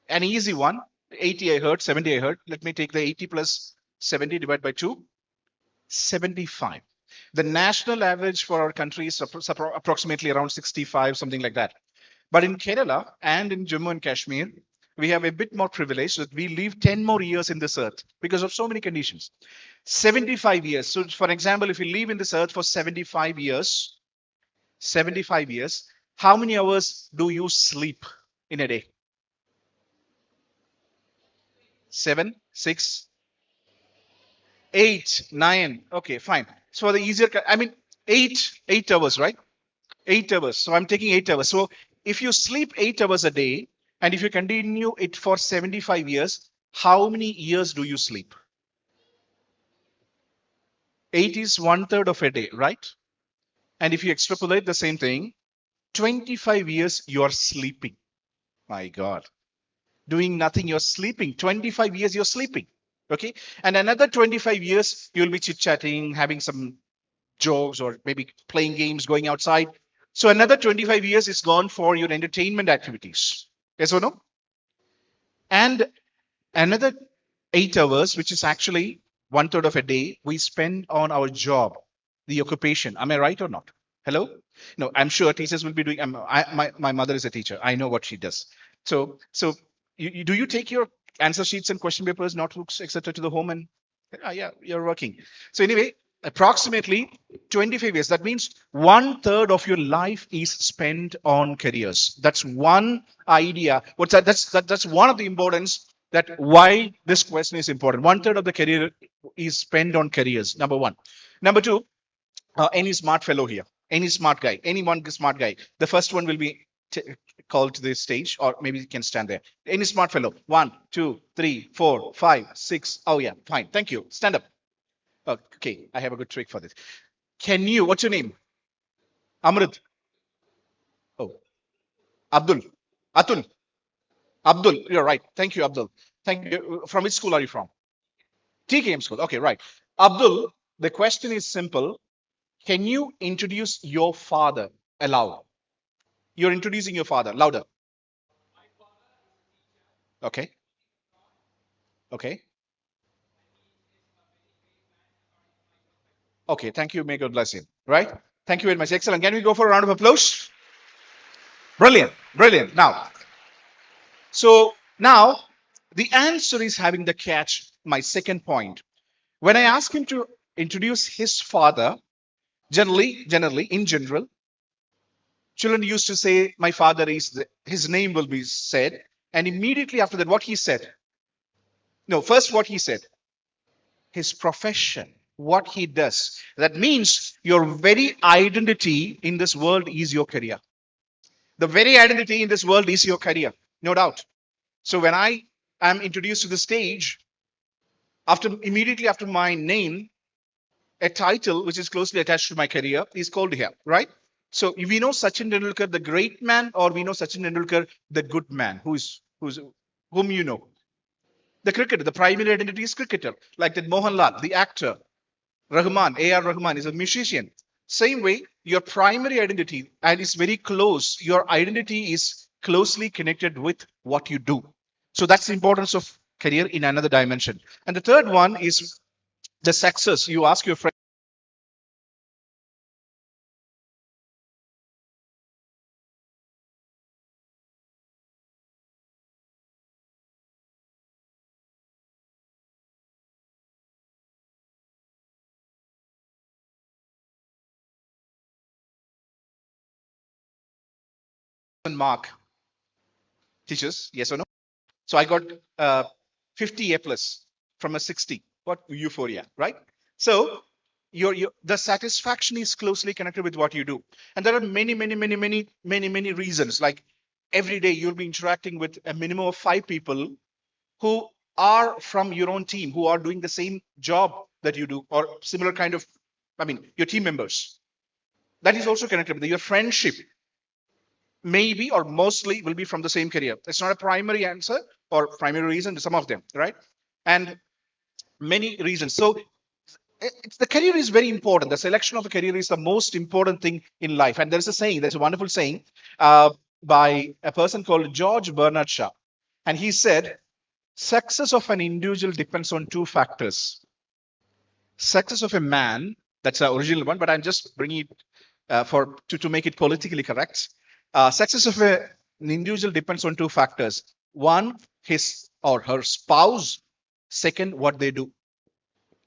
an easy one. 80 I heard, 70 I heard. Let me take the 80 plus 70 divided by 2. 75. The national average for our country is approximately around 65, something like that. But in Kerala and in Jammu and Kashmir, we have a bit more privilege that we live 10 more years in this earth because of so many conditions. 75 years. So, for example, if you live in this earth for 75 years, 75 years, how many hours do you sleep in a day? 7, 6, 8, 9. Okay, fine. So the easier, I mean, 8 hours, right? 8 hours. So I'm taking 8 hours. So if you sleep 8 hours a day, and if you continue it for 75 years, how many years do you sleep? 8 is 1/3 of a day, right? And if you extrapolate the same thing, 25 years you are sleeping. My God. Doing nothing, you're sleeping. 25 years you're sleeping. Okay. And another 25 years you'll be chit-chatting, having some jokes, or maybe playing games, going outside. So another 25 years is gone for your entertainment activities. Yes or no? And another 8 hours, which is actually 1/3 of a day, we spend on our job, the occupation. Am I right or not? Hello? No, I'm sure teachers will be doing. My mother is a teacher. I know what she does. So do you take your answer sheets and question papers, notebooks, etc. to the home, and yeah, you're working. So anyway, approximately 25 years. That means 1/3 of your life is spent on careers. That's one idea. What's that? That's one of the importance that why this question is important. 1/3 of the career is spent on careers. Number one. Number two, any smart fellow here, any smart guy, any one smart guy. The first one will be called to the stage, or maybe you can stand there. Any smart fellow. 1, 2, 3, 4, 5, 6. Oh yeah, fine. Thank you. Stand up. Okay, I have a good trick for this. Can you? What's your name? Amrit. Oh, Abdul. Atul. Abdul. You're right. Thank you, Abdul. Thank you. From which school are you from? TKM school. Okay, right. Abdul, the question is simple. Can you introduce your father aloud? You're introducing your father louder. Okay. Okay. Okay. Thank you. May God bless you. Right. Thank you very much. Excellent. Can we go for a round of applause? Brilliant. Brilliant. Now, the answer is having the catch. My second point. When I ask him to introduce his father, generally, in general, children used to say, my father is, his name will be said. And immediately after that, what he said? No, first what he said, his profession, what he does. That means your very identity in this world is your career. The very identity in this world is your career, no doubt. So when I am introduced to the stage, immediately after my name, a title which is closely attached to my career is called here, right? So we know Sachin Tendulkar, the great man, or we know Sachin Tendulkar, the good man, whom you know. The cricketer, the primary identity is cricketer, like that Mohanlal, the actor. Rahman, A.R. Rahman is a musician. Same way, your primary identity, and it's very close, your identity is closely connected with what you do. So that's the importance of career in another dimension. And the third one is the success. You ask your friend. Mark teachers, yes or no? So I got 50 A plus from a 60. What euphoria, right? So the satisfaction is closely connected with what you do, and there are many reasons. Like every day you'll be interacting with a minimum of 5 people who are from your own team, who are doing the same job that you do, or similar kind of, your team members. That is also connected with your friendship. Maybe or mostly will be from the same career. It's not a primary answer or primary reason, some of them, right? And many reasons. So the career is very important. The selection of a career is the most important thing in life. And there's a saying, there's a wonderful saying by a person called George Bernard Shaw. And he said, success of an individual depends on 2 factors. Success of a man, that's the original one, but I'm just bringing it to make it politically correct. Success of an individual depends on 2 factors. One, his or her spouse. Second, what they do.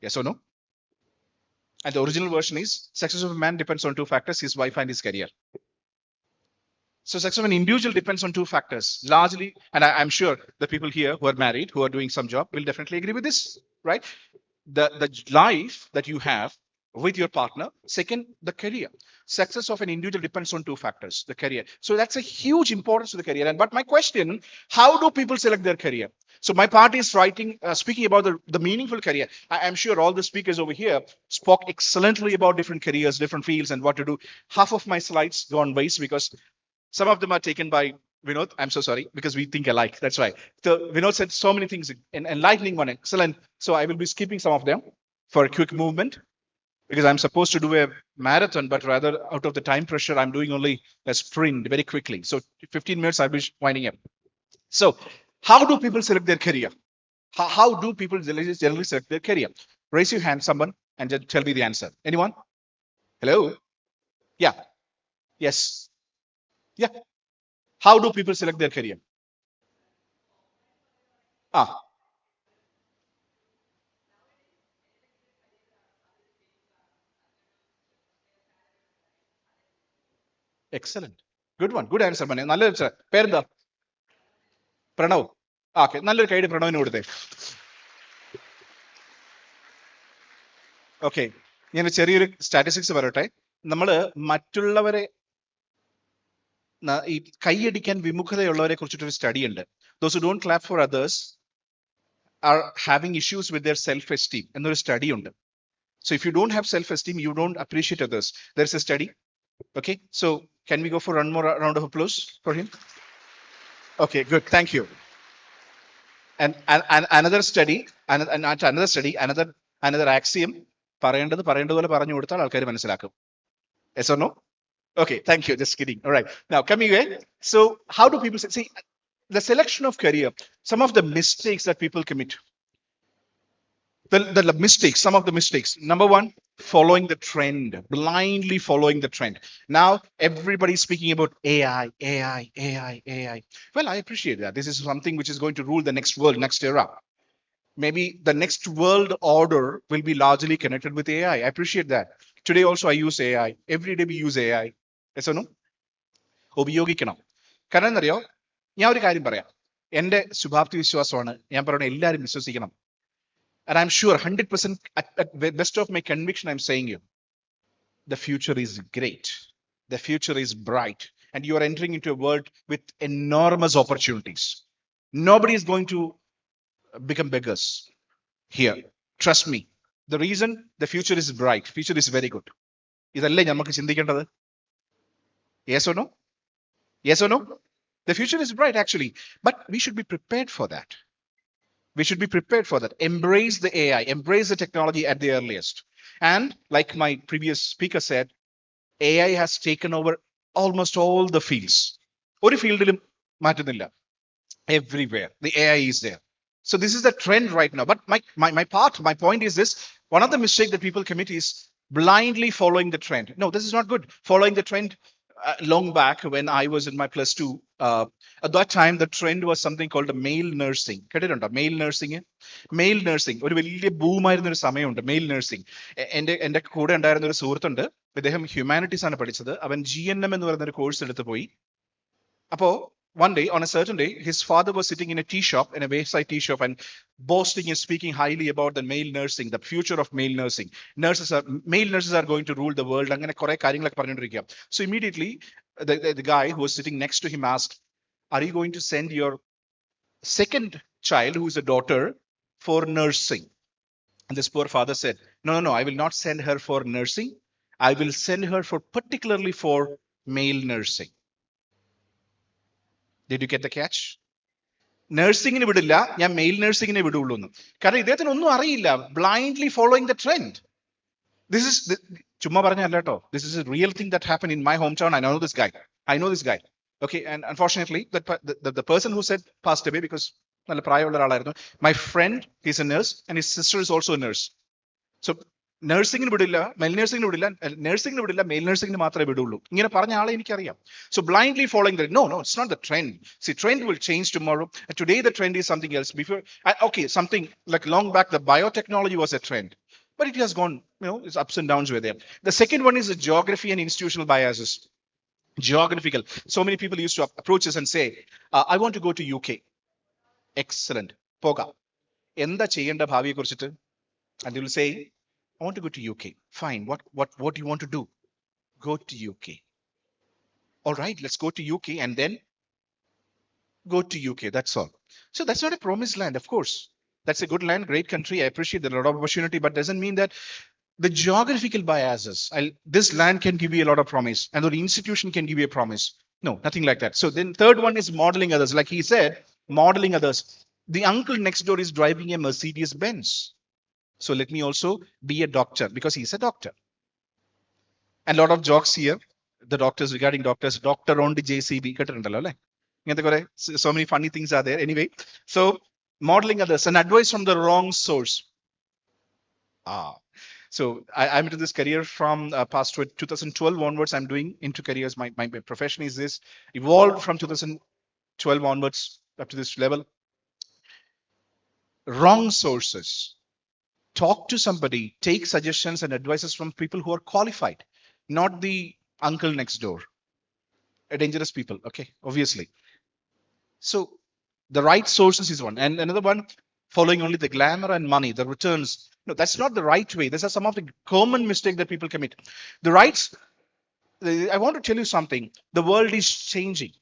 Yes or no? And the original version is success of a man depends on 2 factors, his wife and his career. So success of an individual depends on 2 factors, largely, and I'm sure the people here who are married, who are doing some job, will definitely agree with this, right? The life that you have with your partner. Second, the career. Success of an individual depends on 2 factors, the career. So that's a huge importance to the career. But my question, how do people select their career? So my part is speaking about the meaningful career. I'm sure all the speakers over here spoke excellently about different careers, different fields, and what to do. Half of my slides go on waste because some of them are taken by Vinod. I'm so sorry, because we think alike. That's why. So Vinod said so many things, an enlightening one, excellent. So I will be skipping some of them for a quick movement because I'm supposed to do a marathon, but rather out of the time pressure, I'm doing only a sprint very quickly. So 15 minutes, I'll be winding up. So how do people select their career? How do people generally select their career? Raise your hand, someone, and just tell me the answer. Anyone? Hello? Yeah. Yes. Yeah. How do people select their career? Ah, excellent. Good one. Good answer, Mane. നല്ലൊരു answer. പേരെന്താ? Pranav. Okay, നല്ലൊരു kind പ്രണവിന് കൊടുത്തേ. Okay, ഞാൻ ചെറിയൊരു statistics പറയട്ടെ. നമ്മൾ മറ്റുള്ളവരെ ഈ കൈയടിക്കാൻ വിമുഖതയുള്ളവരെ കുറിച്ചിട്ടൊരു സ്റ്റഡി ഉണ്ട്. Those who don't clap for others are having issues with their self esteem എന്നൊരു സ്റ്റഡി ഉണ്ട്. So if you don't have self-esteem, you don't appreciate others. There's a study. Okay, so can we go for one more round of applause for him? Okay, good. Thank you. And another study, another axiom. പറയേണ്ടത് പോലെ പറഞ്ഞു കൊടുത്താൽ ആൾക്കാർ മനസ്സിലാക്കും. Yes or no? Okay, thank you. Just kidding. All right. Now coming in. So how do people see the selection of career? Some of the mistakes that people commit. The mistakes, some of the mistakes. Number one, following the trend, blindly following the trend. Now everybody's speaking about AI. Well, I appreciate that. This is something which is going to rule the next world, next era. Maybe the next world order will be largely connected with AI. I appreciate that. Today also I use AI. Every day we use AI. Yes or no? ഉപയോഗിക്കണം. കാരണം എന്നറിയോ, ഞാൻ ഒരു കാര്യം പറയാം. എന്റെ ശുഭാപ്തി വിശ്വാസമാണ്, ഞാൻ പറയുന്നത് എല്ലാവരും വിശ്വസിക്കണം. And I'm sure 100% at best of my conviction, I'm saying you, the future is great. The future is bright. And you are entering into a world with enormous opportunities. Nobody is going to become beggars here. Trust me. The reason the future is bright, future is very good. ഇതല്ലേ നമുക്ക് ചിന്തിക്കേണ്ടത്? Yes or no? Yes or no? The future is bright actually, but we should be prepared for that. We should be prepared for that. Embrace the AI, embrace the technology at the earliest. And like my previous speaker said, AI has taken over almost all the fields. ഒരു ഫീൽഡിലും മാറ്റുന്നില്ല. Everywhere the AI is there. So this is the trend right now. But my point is this: one of the mistakes that people commit is blindly following the trend. No, this is not good. Following the trend. Long back when I was in my +2, at that time the trend was something called the male nursing. കേട്ടിട്ടുണ്ടോ male nursing? Male nursing ഒരു വലിയ ബൂമായിരുന്ന ഒരു സമയമുണ്ട്. Male nursing. എന്റെ കൂടെ ഉണ്ടായിരുന്ന ഒരു സുഹൃത്തുണ്ട്, അദ്ദേഹം ഹ്യൂമാനിറ്റീസ് ആണ് പഠിച്ചത്. അവൻ GNM എന്ന് പറയുന്ന ഒരു കോഴ്സ് എടുത്ത് പോയി. അപ്പോ one day, on a certain day, his father was sitting in a tea shop, in a wayside tea shop, and boasting and speaking highly about the male nursing, the future of male nursing. Male nurses are going to rule the world. So immediately, the guy who was sitting next to him asked, Are you going to send your second child, who is a daughter, for nursing? And this poor father said, no, I will not send her for nursing. I will send her for particularly for male nursing. Did you get the catch? നഴ്സിംഗിന് വിടില്ല, ഞാൻ mail നഴ്സിംഗിനെ വിടുള്ളൂ എന്ന്. കാരണം ഇദ്ദേഹത്തിന് ഒന്നും അറിയില്ല, blindly following the trend. This is ചുമ്മാ പറഞ്ഞല്ല കേട്ടോ. This is a real thing that happened in my hometown. I know this guy. Okay, and unfortunately, the person who said passed away because നല്ല പ്രായമുള്ള ഒരാളായിരുന്നു. My friend, he's a nurse, and his sister is also a nurse. So നഴ്സിംഗിന് വിടില്ല, mail നഴ്സിംഗിന് വിടില്ല, നഴ്സിംഗിന് വിടില്ല, mail നഴ്സിംഗിന് മാത്രമേ വിടുള്ളൂ. ഇങ്ങനെ പറഞ്ഞ ആളെ എനിക്കറിയാം. So blindly following that, no, it's not the trend. See, trend will change tomorrow. And today the trend is something else. Before, okay, something like long back, the biotechnology was a trend, but it has gone, its ups and downs were there. The second one is the geography and institutional biases. Geographical. So many people used to approach us and say, I want to go to UK. Excellent. Poga. എന്താ ചെയ്യേണ്ട ഭാവിയെ കുറിച്ചിട്ട്? And they will say, I want to go to UK. Fine. What do you want to do? Go to UK. All right, let's go to UK and then go to UK. That's all. So that's not a promised land, of course. That's a good land, great country. I appreciate the lot of opportunity, but doesn't mean that the geographical biases. This land can give you a lot of promise, and the institution can give you a promise. No, nothing like that. So then third one is modeling others. Like he said, modeling others. The uncle next door is driving a Mercedes Benz. So let me also be a doctor because he's a doctor. And a lot of jokes here. The doctors, regarding doctors, doctor on the JCB. So many funny things are there. Anyway, so modeling others, an advice from the wrong source. So I'm into this career from past 2012 onwards. I'm doing into careers. My profession is this, evolved from 2012 onwards up to this level. Wrong sources. Talk to somebody, take suggestions and advices from people who are qualified, not the uncle next door. Dangerous people, okay, obviously. So the right sources is one. And another one, following only the glamour and money, the returns. No, that's not the right way. These are some of the common mistakes that people commit. The rights, I want to tell you something. The world is changing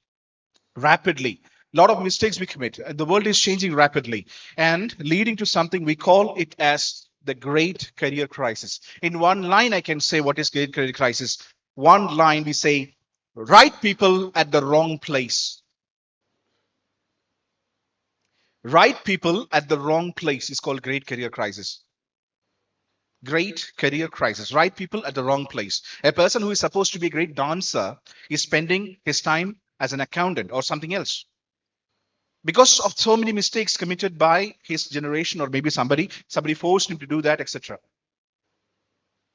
rapidly. A lot of mistakes we commit. The world is changing rapidly and leading to something we call it as the great career crisis. In one line, I can say what is great career crisis. One line, we say, right people at the wrong place. Right people at the wrong place is called great career crisis. Great career crisis. Right people at the wrong place. A person who is supposed to be a great dancer is spending his time as an accountant or something else. Because of so many mistakes committed by his generation, or maybe somebody forced him to do that, etc.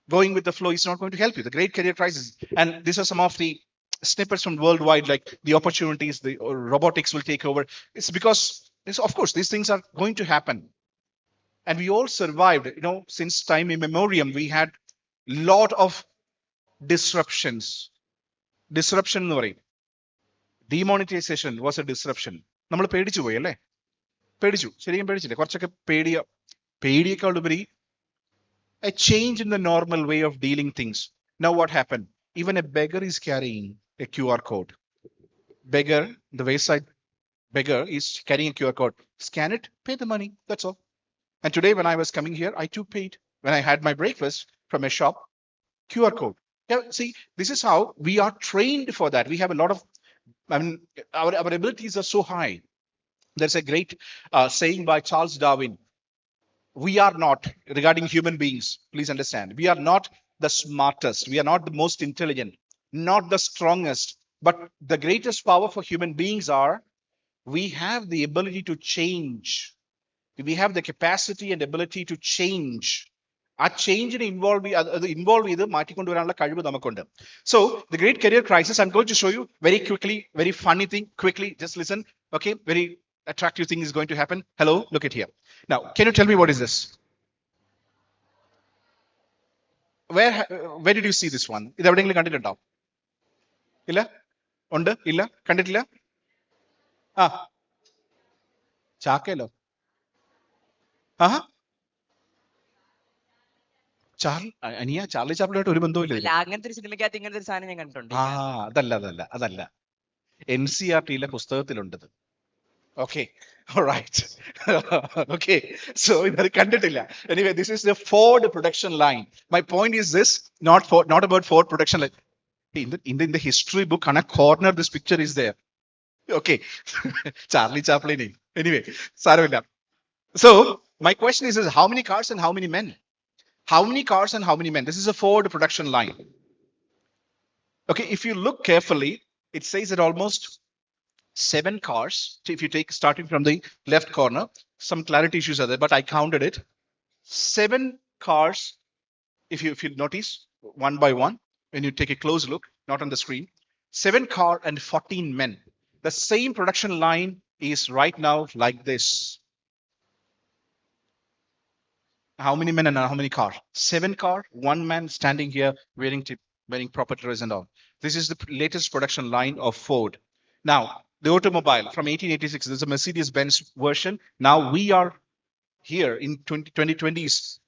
Going with the flow is not going to help you. The great career crisis. And these are some of the snippets from worldwide, like the opportunities, the robotics will take over. It's because, of course, these things are going to happen. And we all survived, since time immemorial. We had lot of disruptions. Disruption എന്ന് പറയും. Demonetization was a disruption. നമ്മൾ പേടിച്ചു പോയി അല്ലേ? പേടിച്ചു, ശരിക്കും പേടിച്ചില്ലേ? കുറച്ചൊക്കെ പേടിയേക്കാൾ ഉപരി a change in the normal way of dealing things. Now what happened? Even a beggar is carrying a QR code. Beggar, the wayside beggar is carrying a QR code. Scan it, pay the money, that's all. And today when I was coming here, I too paid. When I had my breakfast from a shop, QR code. Yeah, see, this is how we are trained for that. We have a lot of, our abilities are so high. There's a great saying by Charles Darwin. We are not, regarding human beings, please understand, we are not the smartest, we are not the most intelligent, not the strongest, but the greatest power for human beings are, we have the ability to change. We have the capacity and ability to change. ആ ചേഞ്ചിനെ involve ചെയ്ത് മാറ്റിക്കൊണ്ടുവരാനുള്ള കഴിവ് നമുക്കുണ്ട്. So the great career crisis, I'm going to show you very quickly, very funny thing, quickly, just listen. Okay, very attractive thing is going to happen. Hello, look at here. Now, can you tell me what is this? Where did you see this one? ഇത് എവിടെയെങ്കിലും കണ്ടിട്ടുണ്ടോ? ഇല്ല? ഉണ്ട്? ഇല്ല? കണ്ടിട്ടില്ല? ആ, ചാക്കയിലോ? ആഹാ, Charlie ചാപ്ലിനായിട്ട് ഒരു ബന്ധവും ഇല്ല. അങ്ങനത്തെ ഒരു സിനിമയ്ക്കകത്ത് ഇങ്ങനത്തെ ഒരു സാധനം ഞാൻ കണ്ടിട്ടുണ്ട്. അതല്ല. NCERT-യിലെ പുസ്തകത്തിലുണ്ടത്. Okay, all right. Okay, so ഇവർ കണ്ടിട്ടില്ല. Anyway, this is the Ford production line. My point is this, not about Ford production line. In the history book, on a corner, this picture is there. Okay, Charlie Chaplin. Anyway, സാരമില്ല. So my question is how many cars and how many men? How many cars and how many men? This is a Ford production line. Okay, if you look carefully, it says that almost 7 cars. So if you take starting from the left corner, some clarity issues are there, but I counted it. 7 cars. If you notice one by one, when you take a close look, not on the screen, 7 car and 14 men. The same production line is right now like this. How many men and how many cars? 7 car, 1 man standing here wearing proper dress and all. This is the latest production line of Ford. Now, the automobile from 1886, there's a Mercedes-Benz version. Now we are here in 2020s,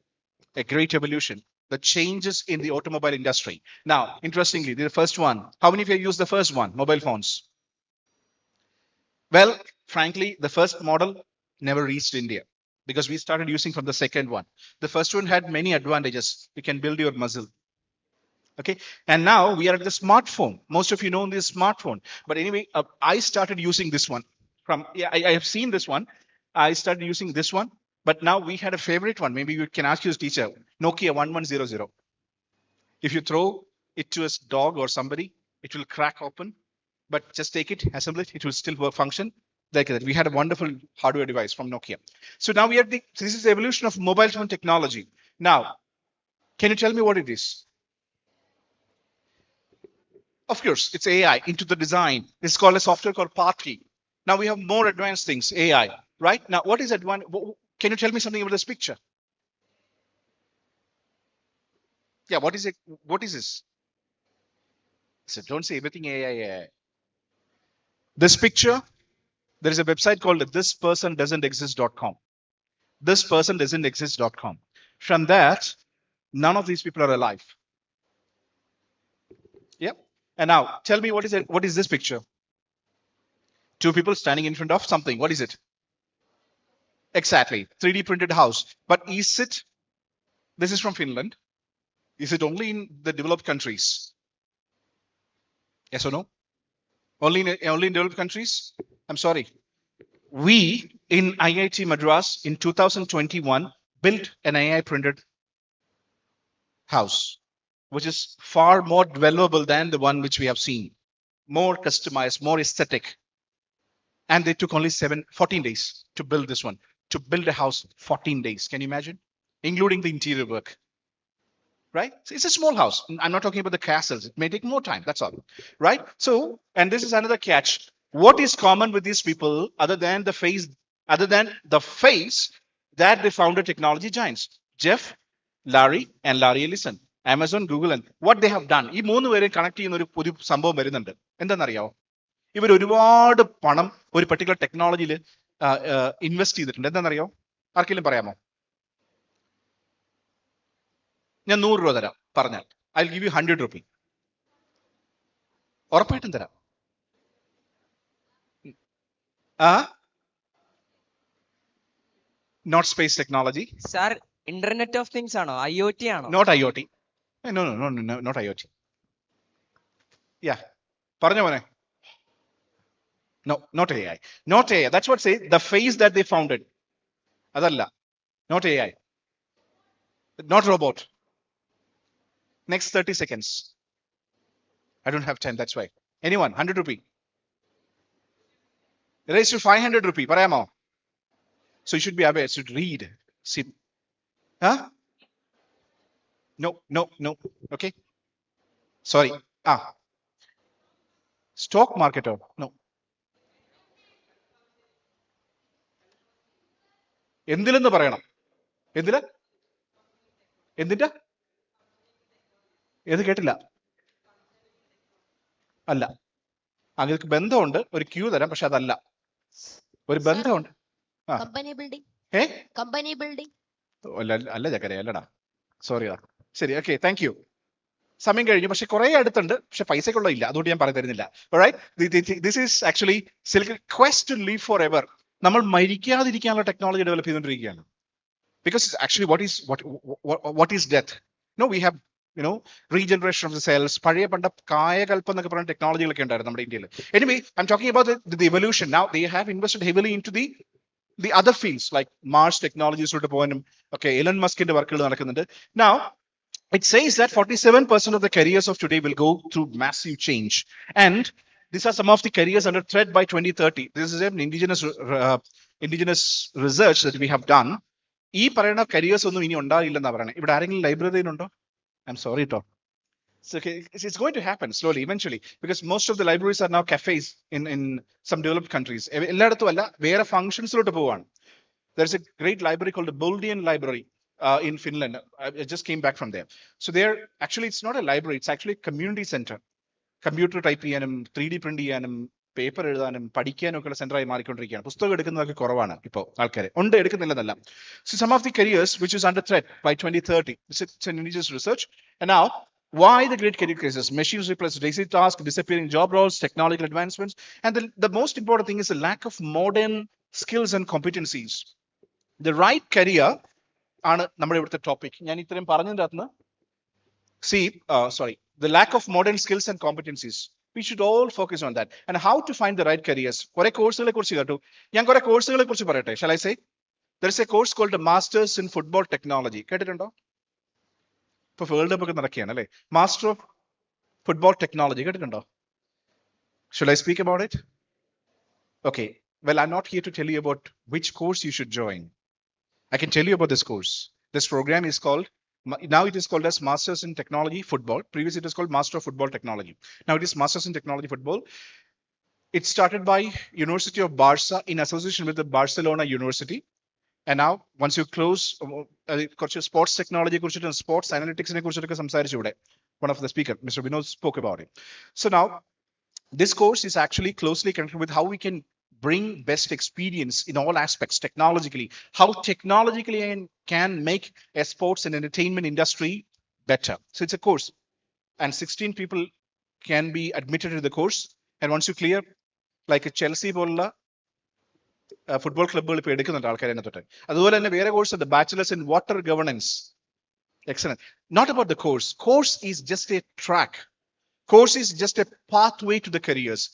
a great evolution. The changes in the automobile industry. Now, interestingly, the first one, how many of you use the first one, mobile phones? Well, frankly, the first model never reached India because we started using from the second one. The first one had many advantages. You can build your muscle. Okay, and now we are at the smartphone. Most of you know this smartphone, but anyway, I started using this one. I have seen this one. I started using this one, but now we had a favorite one. Maybe you can ask your teacher. Nokia 1100. If you throw it to a dog or somebody, it will crack open. But just take it, assemble it, it will still work, function like that. We had a wonderful hardware device from Nokia. So now we are this is the evolution of mobile phone technology. Now, can you tell me what it is? Of course, it's AI into the design. It's called a software called Party. Now we have more advanced things, AI, right? Now, what is advanced? Can you tell me something about this picture? Yeah, what is it? What is this? So don't say everything AI. This picture, there is a website called thispersondoesn'texist.com. Thispersondoesn'texist.com. From that, none of these people are alive. Yep. And now tell me what is it? What is this picture? 2 people standing in front of something. What is it? Exactly. 3D printed house. But is it, this is from Finland. Is it only in the developed countries? Yes or no? Only in developed countries? I'm sorry. We in IIT Madras in 2021 built an AI printed house, which is far more valuable than the one which we have seen. More customized, more aesthetic. And they took only 14 days to build this one. To build a house, 14 days. Can you imagine? Including the interior work. Right? So it's a small house. I'm not talking about the castles. It may take more time. That's all. Right? So, and this is another catch. What is common with these people other than the face that they founded technology giants? Jeff, Larry, and Larry Ellison. Amazon, Google, and what they have done. ഈ 3 പേരെ connect ചെയ്യുന്ന ഒരു സംഭവം വരുന്നുണ്ട്. എന്താണെന്നറിയാമോ? ഇവർ ഒരുപാട് പണം ഒരു പർട്ടിക്കുലർ ടെക്നോളജിയിൽ ഇൻവെസ്റ്റ് ചെയ്തിട്ടുണ്ട്. എന്താണെന്നറിയോ? ആർക്കെങ്കിലും പറയാമോ? ഞാൻ 100 രൂപ തരാം പറഞ്ഞാൽ. I'll give you 100 rupee. ഉറപ്പായിട്ടും തരാം. Not space technology. Sir, Internet of Things ആണോ? IoT ആണോ? Not IoT. No, not IoT. Yeah. പറഞ്ഞോ മോനെ. No, not AI. Not AI. That's what say the face that they founded. അതല്ല. Not AI. Not robot. Next 30 seconds. I don't have time. That's why. Anyone? 100 rupee. Raise to 500 rupee. പറയാമോ? So you should be aware. You should read. See. Huh? No. Okay. Sorry. Stock marketer. No. എന്തിലെന്ന് പറയണം? എന്തില്? എന്തിന്റെ? ഏത് കേട്ടില്ല? അല്ല. അതിലേക്ക് ബന്ധമുണ്ട്. ഒരു Q തരാം, പക്ഷെ അതല്ല. ഒരു ബന്ധമുണ്ട്. Company building. Company building. അല്ല ചക്കര, അല്ലടാ. സോറിയാ. ശരി, ഓക്കെ, താങ്ക് യു. സമയം കഴിഞ്ഞു, പക്ഷെ കുറെ അടുത്തുണ്ട്, പക്ഷെ പൈസക്കുള്ള ഇല്ല, അതുകൊണ്ട് ഞാൻ പറഞ്ഞു തരുന്നില്ല. This is actually silicon quest to live forever. നമ്മൾ മരിക്കാതിരിക്കാനുള്ള ടെക്നോളജി ഡെവലപ്പ് ചെയ്തുകൊണ്ടിരിക്കുകയാണ്. Because actually, what is death? No, we have regeneration of the cells. പഴയ പണ്ട കായകൽപ്പം എന്നൊക്കെ പറയുന്ന ടെക്നോളജികളൊക്കെ ഉണ്ടായിരുന്നു നമ്മുടെ ഇന്ത്യയിൽ. Anyway, I'm talking about the evolution. Now they have invested heavily into the other fields like Mars technologies. Okay, Elon Musk's work നടക്കുന്നുണ്ട്. Now it says that 47% of the careers of today will go through massive change, and these are some of the careers under threat by 2030. This is an indigenous research that we have done. ഈ പറയുന്ന careers ഒന്നും ഇനി ഉണ്ടാവില്ലെന്നാ പറയണേ. ഇവിടെ ആരെങ്കിലും ലൈബ്രറിയിലുണ്ടോ? I'm sorry, Tom. So it's going to happen slowly, eventually, because most of the libraries are now cafes in some developed countries. എല്ലായിടത്തും അല്ല, വേറെ ഫംഗ്ഷൻസിലോട്ട് പോവാണ്. There's a great library called the Buldian Library in Finland. I just came back from there. So there, actually, it's not a library. It's actually a community center. Computer type ചെയ്യാനും 3D print ചെയ്യാനും paper എഴുതാനും പഠിക്കാനും ഒക്കെയുള്ള സെന്ററായി മാറിക്കൊണ്ടിരിക്കുകയാണ്. പുസ്തകം എടുക്കുന്നതൊക്കെ കുറവാണ് ഇപ്പോൾ ആൾക്കാരെ. ഉണ്ട്, എടുക്കുന്നില്ലെന്നല്ല. So some of the careers which is under threat by 2030. It's an indigenous research. And now, why the great career crisis? Machines replace daily tasks, disappearing job roles, technological advancements, and the most important thing is the lack of modern skills and competencies. The right career ആണ് നമ്മുടെ ഇവിടുത്തെ topic. ഞാൻ ഇത്രയും പറഞ്ഞതിൻ്റെ അകത്ത് the lack of modern skills and competencies. We should all focus on that. And how to find the right careers. കുറെ കോഴ്സുകളെ കുറിച്ച് കേട്ടു. ഞാൻ കുറെ കോഴ്സുകളെ കുറിച്ച് പറയട്ടെ. Shall I say? There is a course called the Masters in Football Technology. കേട്ടിട്ടുണ്ടോ? ഇപ്പൊ world cup ഒക്കെ നടക്കുകയാണ് അല്ലേ? Master of Football Technology കേട്ടിട്ടുണ്ടോ? Should I speak about it? Okay. Well, I'm not here to tell you about which course you should join. I can tell you about this course. This program is called, now it is called as Masters in Technology Football. Previously it was called Master of Football Technology. Now it is Masters in Technology Football. It started by University of Barca in association with the Barcelona University. And now once you close sports technology and sports analytics, one of the speaker, Mr. Vinod, spoke about it. So now this course is actually closely connected with how we can bring best experience in all aspects technologically, how technologically can make a sports and entertainment industry better. So it's a course, and 16 people can be admitted to the course. And once you clear, like a Chelsea പോലുള്ള football ക്ലബ്ബുകൾ ഇപ്പോൾ എടുക്കുന്നുണ്ട് ആൾക്കാരെ തൊട്ട്. അതുപോലെ തന്നെ വേറെ course ഉണ്ട്, bachelors in water governance. Excellent. Not about the course. Course is just a track. Course is just a pathway to the careers.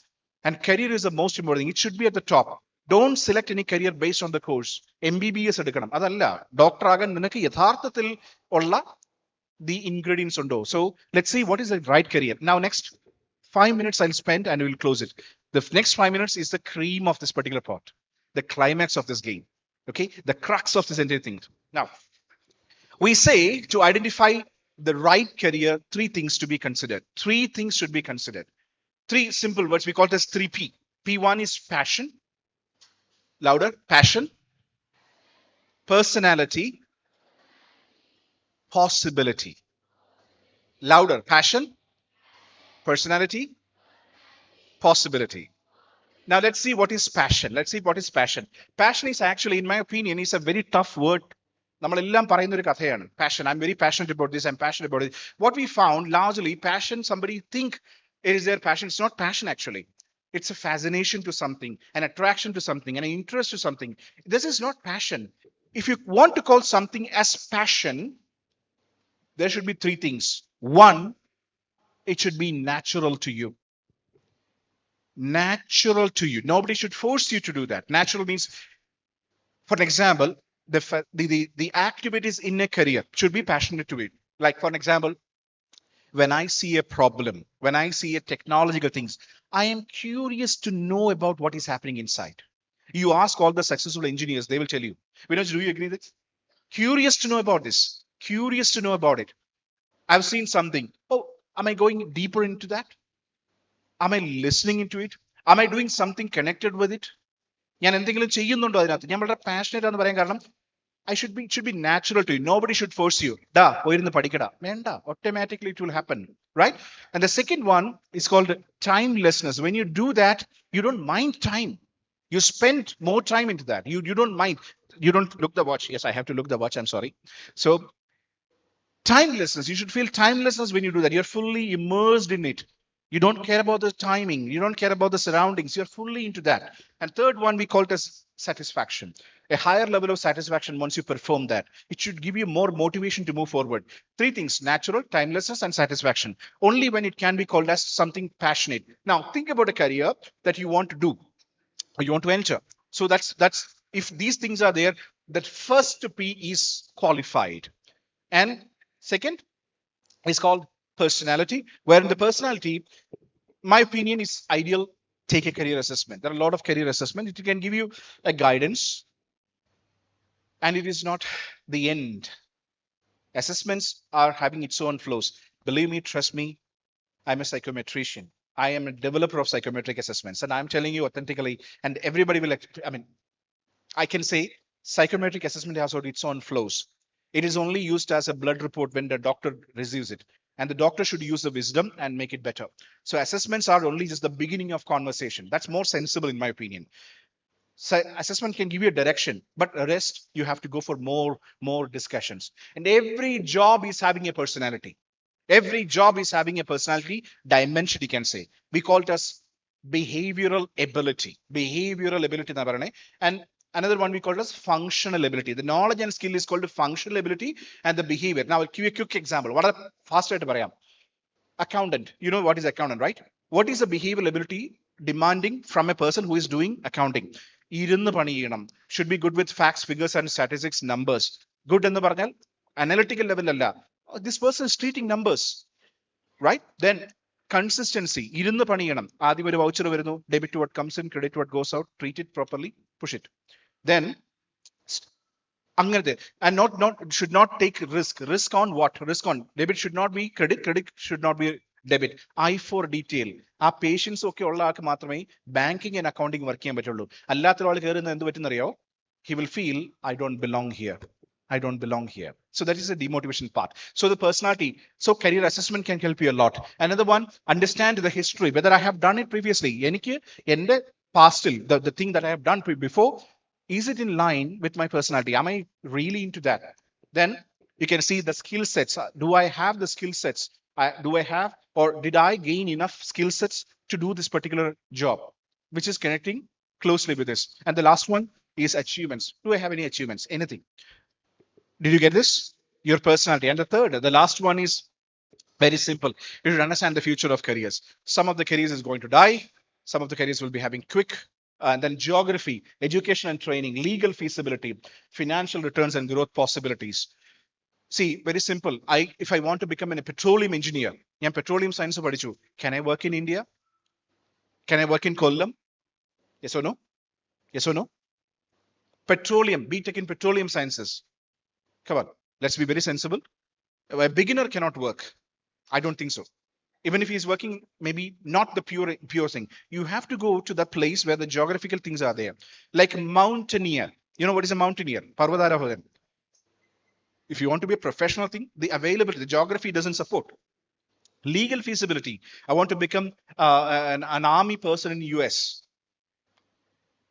And career is the most important thing. It should be at the top. Don't select any career based on the course. MBBS എടുക്കണം. അതല്ല, doctor ആകാൻ നിനക്ക് യഥാർത്ഥത്തിൽ ഉള്ള the ingredients ഉണ്ടോ. So let's see what is the right career. Now next 5 minutes I'll spend and we'll close it. The next 5 minutes is the cream of this particular part. The climax of this game. Okay? The crux of this entire thing. Now, we say to identify the right career, 3 things to be considered. 3 things should be considered. 3 simple words. We call it as 3P. P1 is passion. Louder. Passion. Personality. Possibility. Louder. Passion. Personality. Possibility. Now let's see what is passion. Let's see what is passion. Passion is actually, in my opinion, is a very tough word. നമ്മളെല്ലാം പറയുന്ന ഒരു കഥയാണ് passion. I'm very passionate about this. I'm passionate about it. What we found largely, passion, somebody think it is their passion. It's not passion actually. It's a fascination to something, an attraction to something, an interest to something. This is not passion. If you want to call something as passion, there should be 3 things. 1, it should be natural to you. Natural to you. Nobody should force you to do that. Natural means, for an example, the activities in a career should be passionate to it. Like, for an example, when I see a problem, when I see a technological things, I am curious to know about what is happening inside. You ask all the successful engineers, they will tell you. Vinod, do you agree with this? Curious to know about this. Curious to know about it. I've seen something. Oh, am I going deeper into that? Am I listening into it? Am I doing something connected with it? ഞാൻ എന്തെങ്കിലും ചെയ്യുന്നുണ്ടോ അതിനകത്ത്? ഞാൻ വളരെ passionate ആണെന്ന് പറയാൻ കാരണം it should be natural to you. Nobody should force you. Da, പോയിരുന്ന് പഠിക്കടാ. വേണ്ട. Automatically it will happen. Right? And the second one is called timelessness. When you do that, you don't mind time. You spend more time into that. You don't mind. You don't look the watch. Yes, I have to look the watch. I'm sorry. So Timelessness. You should feel timelessness when you do that. You're fully immersed in it. You don't care about the timing. You don't care about the surroundings. You're fully into that. And third one, we call it as satisfaction. A higher level of satisfaction once you perform that. It should give you more motivation to move forward. Three things: natural, timelessness, and satisfaction. Only when it can be called as something passionate. Now, think about a career that you want to do or you want to enter. So that's if these things are there, that first P is qualified. And second is called personality, where in the personality, my opinion is ideal. Take a career assessment. There are a lot of career assessment. It can give you a guidance, and it is not the end. Assessments are having its own flows. Believe me, trust me, I'm a psychometrician. I am a developer of psychometric assessments, and I'm telling you authentically, and everybody will, I mean, I can say psychometric assessment has got its own flows. It is only used as a blood report when the doctor receives it. And the doctor should use the wisdom and make it better. So assessments are only just the beginning of conversation. That's more sensible in my opinion. So assessment can give you a direction, but the rest you have to go for more discussions. And every job is having a personality. Every job is having a personality dimension, you can say. We call it as behavioral ability. Behavioral ability. And another one we call it as functional ability. The knowledge and skill is called functional ability and the behavior. Now, I'll give you a quick example. What are faster to പറയാം? Accountant. You know what is accountant, right? What is the behavioral ability demanding from a person who is doing accounting? ഇരുന്ന് പണി ചെയ്യണം. Should be good with facts, figures, and statistics, numbers. Good എന്ന് പറഞ്ഞാൽ analytical level അല്ല. This person is treating numbers, right? Then consistency. ഇരുന്ന് പണി ചെയ്യണം. ആദ്യം ഒരു voucher വരുന്നു. Debit what comes in, credit what goes out. Treat it properly. Push it. Then അങ്ങനത്തെ and not should not take risk on what? Risk on debit should not be credit should not be debit. I for detail. ആ patients ഒക്കെ ഉള്ള ആൾക്ക് മാത്രമേ banking and accounting work ചെയ്യാൻ പറ്റുള്ളൂ. അല്ലാത്ത ഒരാൾ കയറുന്ന എന്ത് പറ്റുന്നറിയോ? He will feel I don't belong here. I don't belong here. So that is the demotivation part. So the personality, so career assessment can help you a lot. Another one, understand the history, whether I have done it previously. എനിക്ക് എൻ്റെ പാസ്റ്റിൽ the thing that I have done before, is it in line with my personality? Am I really into that? Then you can see the skill sets. Do I have the skill sets? Do I have, or did I gain enough skill sets to do this particular job, which is connecting closely with this? And the last one is achievements. Do I have any achievements? Anything? Did you get this? Your personality. And the third, the last one is very simple. You should understand the future of careers. Some of the careers is going to die. Some of the careers will be having quick. And then geography, education and training, legal feasibility, financial returns and growth possibilities. See, very simple. If I want to become a petroleum engineer, ഞാൻ petroleum science പഠിച്ചു. Can I work in India? Can I work in Kollam? Yes or no? Yes or no? Petroleum, BTech in petroleum sciences. Come on, let's be very sensible. A beginner cannot work. I don't think so. Even if he's working, maybe not the pure thing. You have to go to the place where the geographical things are there. Like mountaineer. You know what is a mountaineer? Parvadarohan. If you want to be a professional thing, the availability, the geography doesn't support. Legal feasibility. I want to become an army person in US.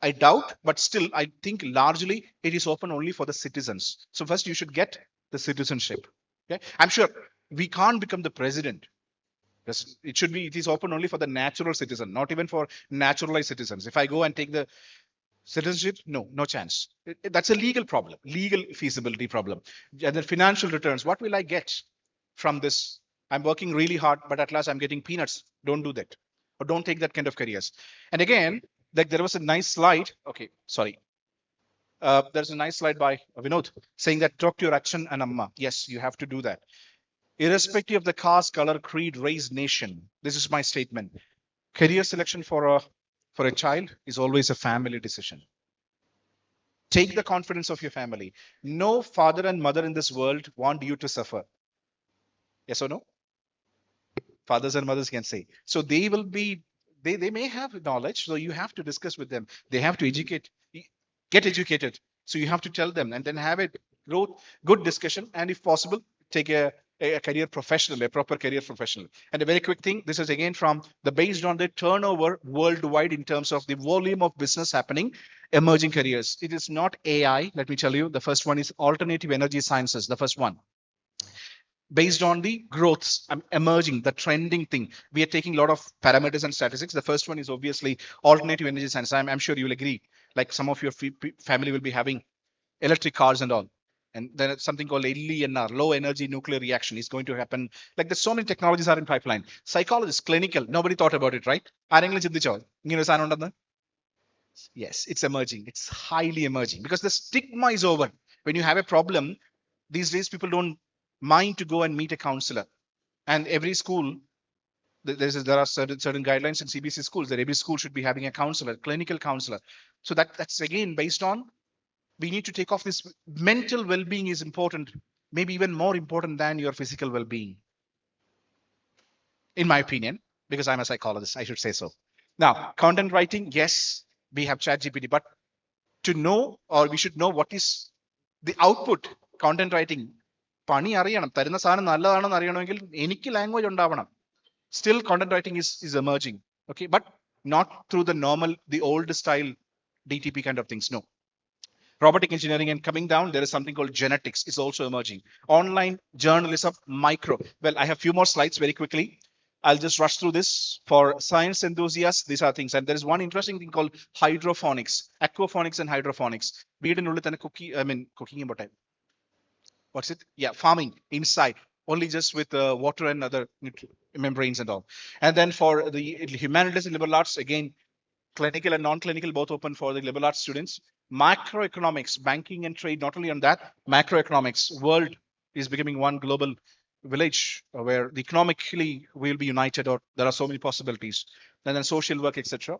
I doubt, but still, I think largely it is open only for the citizens. So first you should get the citizenship. Okay, I'm sure we can't become the president. It should be, it is open only for the natural citizen, not even for naturalized citizens. If I go and take the citizenship, no chance. That's a legal problem, legal feasibility problem. And then financial returns, what will I get from this? I'm working really hard, but at last I'm getting peanuts. Don't do that. Or don't take that kind of careers. And again, like there was a nice slide. Okay, sorry. There's a nice slide by Vinod saying that talk to your action and amma. Yes, you have to do that. Irrespective of the caste, color, creed, race, nation. This is my statement. Career selection for a child is always a family decision. Take the confidence of your family. No father and mother in this world want you to suffer. Yes or no? Fathers and mothers can say. So they will be, they may have knowledge, so you have to discuss with them. They have to get educated. So you have to tell them and then have a good discussion. And if possible, take a career professional, a proper career professional. And a very quick thing, this is again from the based on the turnover worldwide in terms of the volume of business happening, emerging careers. It is not AI, let me tell you. The first one is alternative energy sciences, the first one. based on the growths emerging, the trending thing. We are taking a lot of parameters and statistics. The first one is obviously alternative energy science. I'm sure you will agree. Like some of your family will be having electric cars and all. And then something called LENR, low energy nuclear reaction, is going to happen. Like there's so many technologies are in pipeline. Psychologist, clinical, nobody thought about it, right? ആരെങ്കിലും ചിന്തിച്ചോ ഇങ്ങനെ ഒരു സാധനം ഉണ്ടെന്ന്? Yes, it's emerging. It's highly emerging because the stigma is over. When you have a problem, these days people don't mind to go and meet a counselor. And every school, there are certain guidelines in CBSE schools that every school should be having a counselor, clinical counselor. So that's again based on, we need to take off this mental well-being is important, maybe even more important than your physical well-being, in my opinion, because I'm a psychologist, I should say so. Now, content writing, yes, we have ChatGPT, but to know, or we should know what is the output. Content writing പണി അറിയണം, തരുന്ന സാധനം നല്ലതാണെന്ന് അറിയണമെങ്കിൽ എനിക്ക് language ഉണ്ടാവണം. Still content writing is emerging, okay, but not through the normal, the old style DTP kind of things, no. Robotic engineering, and coming down, there is something called genetics is also emerging. Online journalism, micro. Well, I have few more slides very quickly. I'll just rush through this. For science enthusiasts, these are things. And there is one interesting thing called hydroponics, aquaponics and hydroponics. Cooking about time. What's it? Yeah, farming inside, only just with water and other membranes and all. And then for the humanities and liberal arts, again, clinical and non-clinical both open for the liberal arts students. Macroeconomics, banking and trade, not only on that, macroeconomics, world is becoming one global village where the economically we'll be united, or there are so many possibilities. And then social work, etc.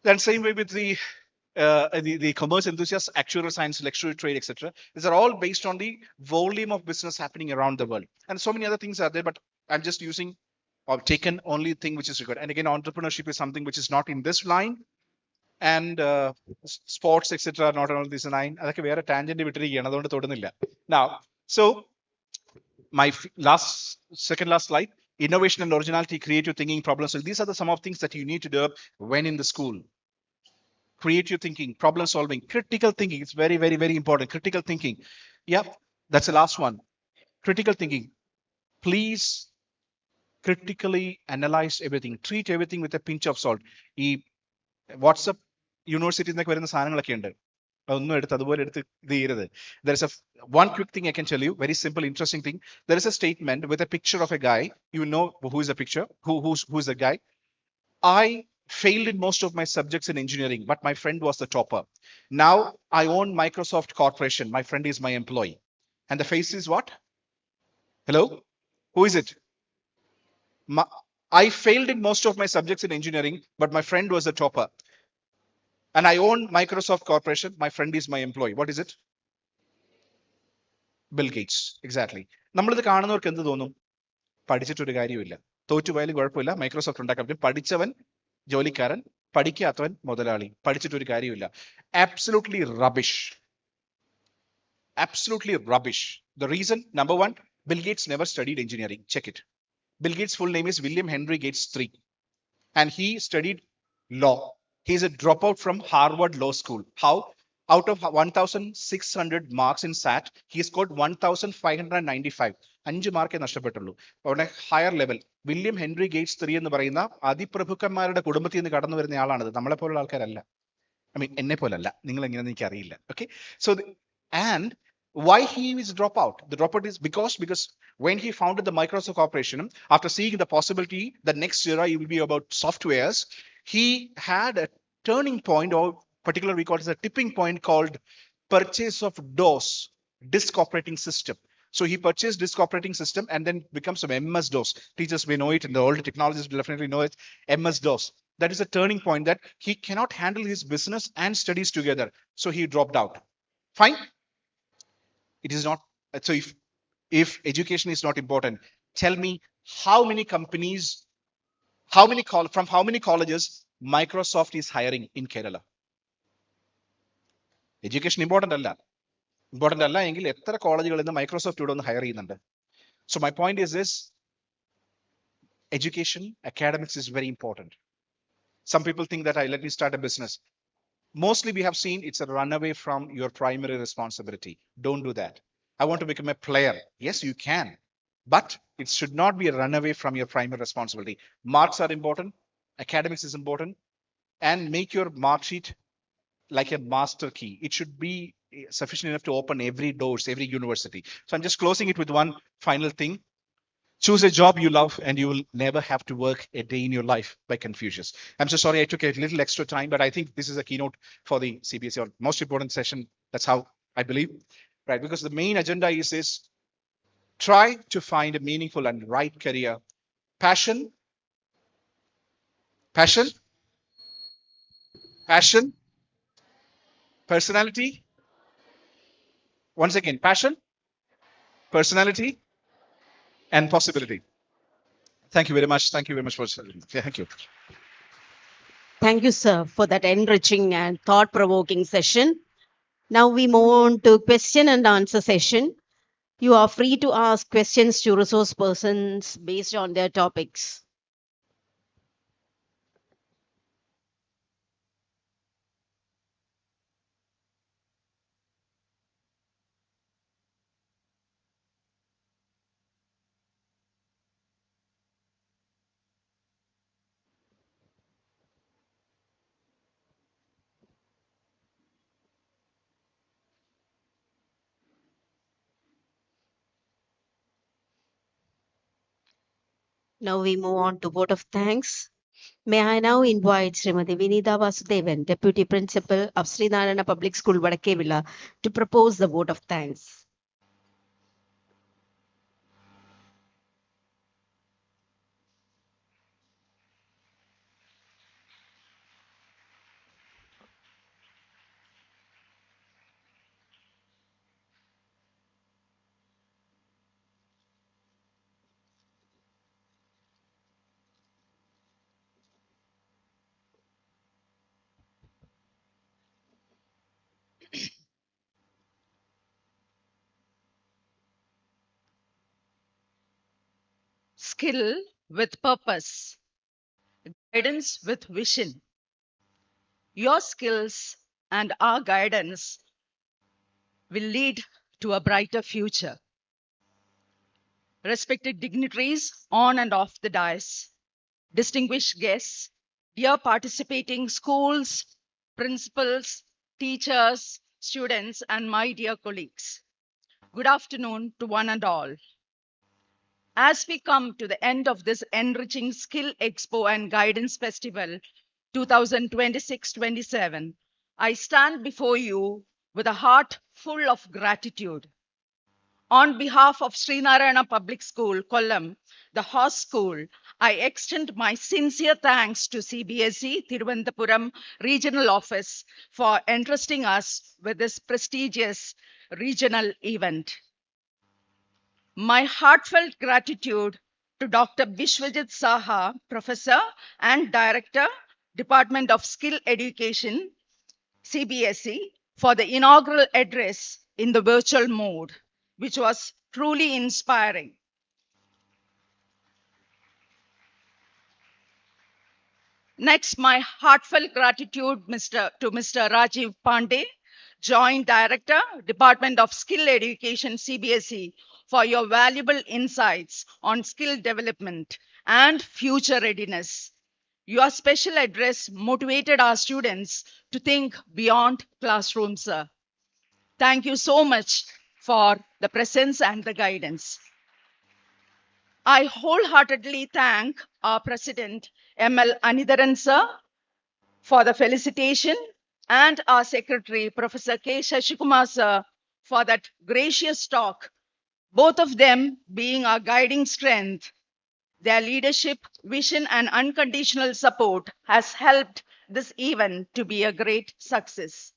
Then same way with the commerce enthusiasts, actuarial science, lecturer trade, etc. These are all based on the volume of business happening around the world. And so many other things are there, but I'm just using or taken only thing which is required. And again, entrepreneurship is something which is not in this line. And sports, etc. not on this line. അതൊക്കെ വേറെ tangent വിട്ടിരിക്കുകയാണ്, അതുകൊണ്ട് തൊടുന്നില്ല. Now, so my second last slide, innovation and originality, creative thinking, problem solving. These are some of things that you need to develop when in the school. Creative thinking, problem solving, critical thinking. It's very, very, very important. Critical thinking. Yep, that's the last one. Critical thinking. Please critically analyze everything. Treat everything with a pinch of salt. ഈ WhatsApp യൂണിവേഴ്സിറ്റിയിൽ നിന്നൊക്കെ വരുന്ന സാധനങ്ങളൊക്കെ ഉണ്ട്, അതൊന്നും എടുത്ത് അതുപോലെ എടുത്ത് ഇത് ചെയ്യരുത്. There is one quick thing I can tell you, very simple, interesting thing. There is a statement with a picture of a guy. You know who is the picture? Who's the guy? I failed in most of my subjects in engineering, but my friend was the topper. Now I own Microsoft Corporation. My friend is my employee. And the face is what? Hello? Who is it? I failed in most of my subjects in engineering, but my friend was the topper. And I own Microsoft Corporation. My friend is my employee. What is it? Bill Gates. Exactly. നമ്മളിത് കാണുന്നവർക്ക് എന്ത് തോന്നും? പഠിച്ചിട്ടൊരു കാര്യമില്ല, തോറ്റുപോയാലും കുഴപ്പമില്ല, Microsoft ഉണ്ടാക്കാൻ പറ്റും, പഠിച്ചവൻ ജോലിക്കാരൻ, പഠിക്കാത്തവൻ മുതലാളി, പഠിച്ചിട്ടൊരു കാര്യമില്ല. Absolutely rubbish. Absolutely rubbish. The reason, number one, Bill Gates never studied engineering. Check it. Bill Gates' full name is William Henry Gates III. And he studied law. He's a dropout from Harvard Law School. How? Out of 1,600 marks in SAT, he scored 1,595. 5 മാർക്കേ നഷ്ടപ്പെട്ടുള്ളൂ. അവിടെ higher level William Henry Gates III എന്ന് പറയുന്ന അതിപ്രഭുക്കന്മാരുടെ കുടുംബത്തിൽ നിന്ന് കടന്നു വരുന്ന ആളാണിത്. നമ്മളെ പോലുള്ള ആൾക്കാരല്ല. എന്നെ പോലല്ല, നിങ്ങൾ എങ്ങനെയാണെന്ന് എനിക്ക് അറിയില്ല. Okay, so and why he is dropout? The dropout is because when he founded the Microsoft Corporation, after seeing the possibility that next era it will be about softwares, he had a turning point, or particularly we call it as a tipping point, called purchase of DOS, disk operating system. So he purchased disk operating system and then becomes some MS-DOS. Teachers may know it, and the older technologists will definitely know it. MS-DOS. That is a turning point that he cannot handle his business and studies together. So he dropped out. Fine. It is not. So if education is not important, tell me how many companies, from how many colleges Microsoft is hiring in Kerala? Education important alla. Important alla engil എത്ര കോളേജുകളിൽ നിന്ന് Microsoft ഇവിടെ ഒന്ന് higher ചെയ്യുന്നുണ്ട്? So my point is this: education, academics is very important. Some people think that let me start a business. Mostly we have seen it's a runaway from your primary responsibility. Don't do that. I want to become a player. Yes, you can. but it should not be a runaway from your primary responsibility. Marks are important, academics is important, and make your mark sheet like a master key. It should be sufficient enough to open every doors, every university. So I'm just closing it with one final thing. Choose a job you love and you will never have to work a day in your life by Confucius. I'm so sorry I took a little extra time, but I think this is a keynote for the CBSE or most important session. That's how I believe, right? Because the main agenda is try to find a meaningful and right career. Passion, passion, passion, personality. Once again, passion, personality, and possibility. Thank you very much. Thank you very much for thank you. Thank you, sir, for that enriching and thought-provoking session. Now we move on to question and answer session. You are free to ask questions to resource persons based on their topics. Now we move on to vote of thanks. May I now invite Srimati Vinitha Vasudevan, Deputy Principal of Srinarayana Public School, Vadakevilla, to propose the vote of thanks. Skill with purpose, guidance with vision. Your skills and our guidance will lead to a brighter future. Respected dignitaries on and off the dais, distinguished guests, dear participating schools, principals, teachers, students, and my dear colleagues. Good afternoon to one and all. As we come to the end of this enriching Skill Expo and Guidance Festival 2026-27, I stand before you with a heart full of gratitude. On behalf of Srinarayana Public School, Kollam, the horse school, I extend my sincere thanks to CBSE Thiruvananthapuram Regional Office for entrusting us with this prestigious regional event. My heartfelt gratitude to Dr. Bishwajit Saha, Professor and Director, Department of Skill Education, CBSE, for the inaugural address in the virtual mode, which was truly inspiring. Next, my heartfelt gratitude to Mr. Rajiv Pandey, Joint Director, Department of Skill Education, CBSE, for your valuable insights on skill development and future readiness. Your special address motivated our students to think beyond classrooms, sir. Thank you so much for the presence and the guidance. I wholeheartedly thank our President, M.L. Anidharan, sir, for the felicitation, and our Secretary, Professor K. Shashikumar, sir, for that gracious talk, both of them being our guiding strength. Their leadership, vision, and unconditional support has helped this event to be a great success.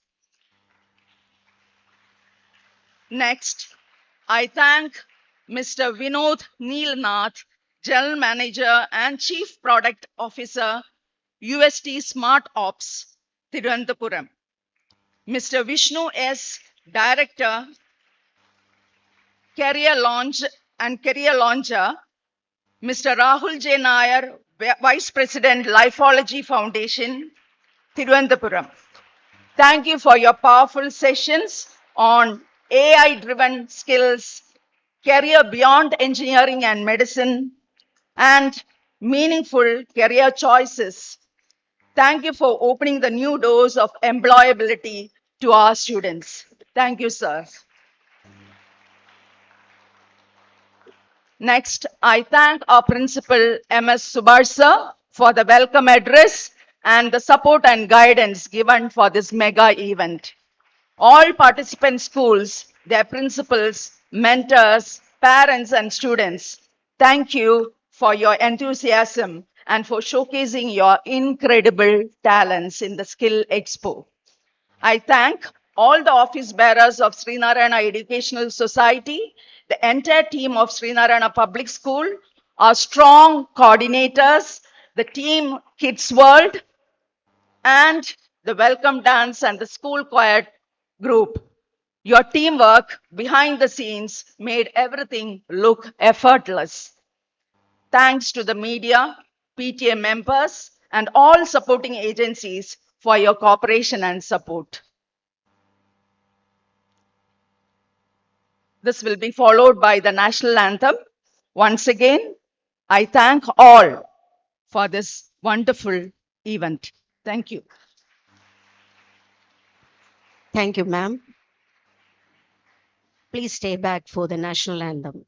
Next, I thank Mr. Vinod Neelnath, General Manager and Chief Product Officer, UST Smart Ops, Thiruvananthapuram. Mr. Vishnu S., Director, Career Launch and Career Launcher, Mr. Rahul J. Nair, Vice President, Lifeology Foundation, Thiruvananthapuram. Thank you for your powerful sessions on AI-driven skills career beyond engineering and medicine, and meaningful career choices. Thank you for opening the new doors of employability to our students. Thank you, sir. Next, I thank our principal, MS Subhash sir, for the welcome address and the support and guidance given for this mega event. All participant schools, their principals, mentors, parents, and students, thank you for your enthusiasm and for showcasing your incredible talents in the Skill Expo. I thank all the office bearers of Srinarayana Educational Society, the entire team of Srinarayana Public School, our strong coordinators, the team Kids World, and the welcome dance and the school choir group. Your teamwork behind the scenes made everything look effortless. Thanks to the media, PTA members, and all supporting agencies for your cooperation and support. This will be followed by the national anthem. Once again, I thank all for this wonderful event. Thank you. Thank you, ma'am. Please stay back for the national anthem.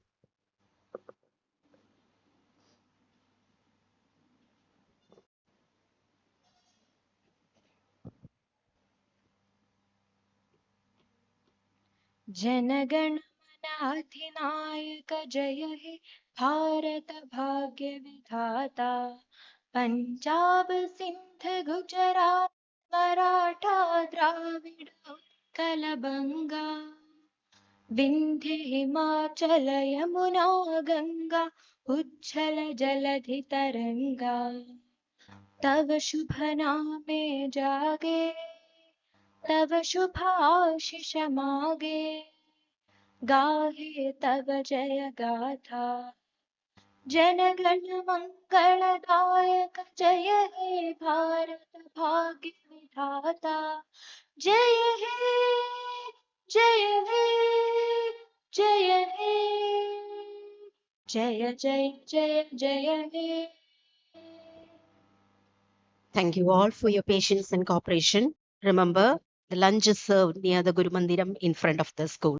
जनगण मन अधिनायक जय हे भारत भाग्य विधाता पंजाब सिंध गुजरात मराठा द्राविड उत्कल बंगा विंध्य हिमाचल यमुना गंगा उच्छल जलधि तरंगा तव शुभ नामे जागे तव शुभ आशीष मागे गाहे तव जय गाथा जनगण मंगलदायक जय हे भारत भाग्य विधाता जय हे जय हे जय हे जय जय जय जय हे. Thank you all for your patience and cooperation. Remember, the lunch is served near the Guru Mandiram in front of the school.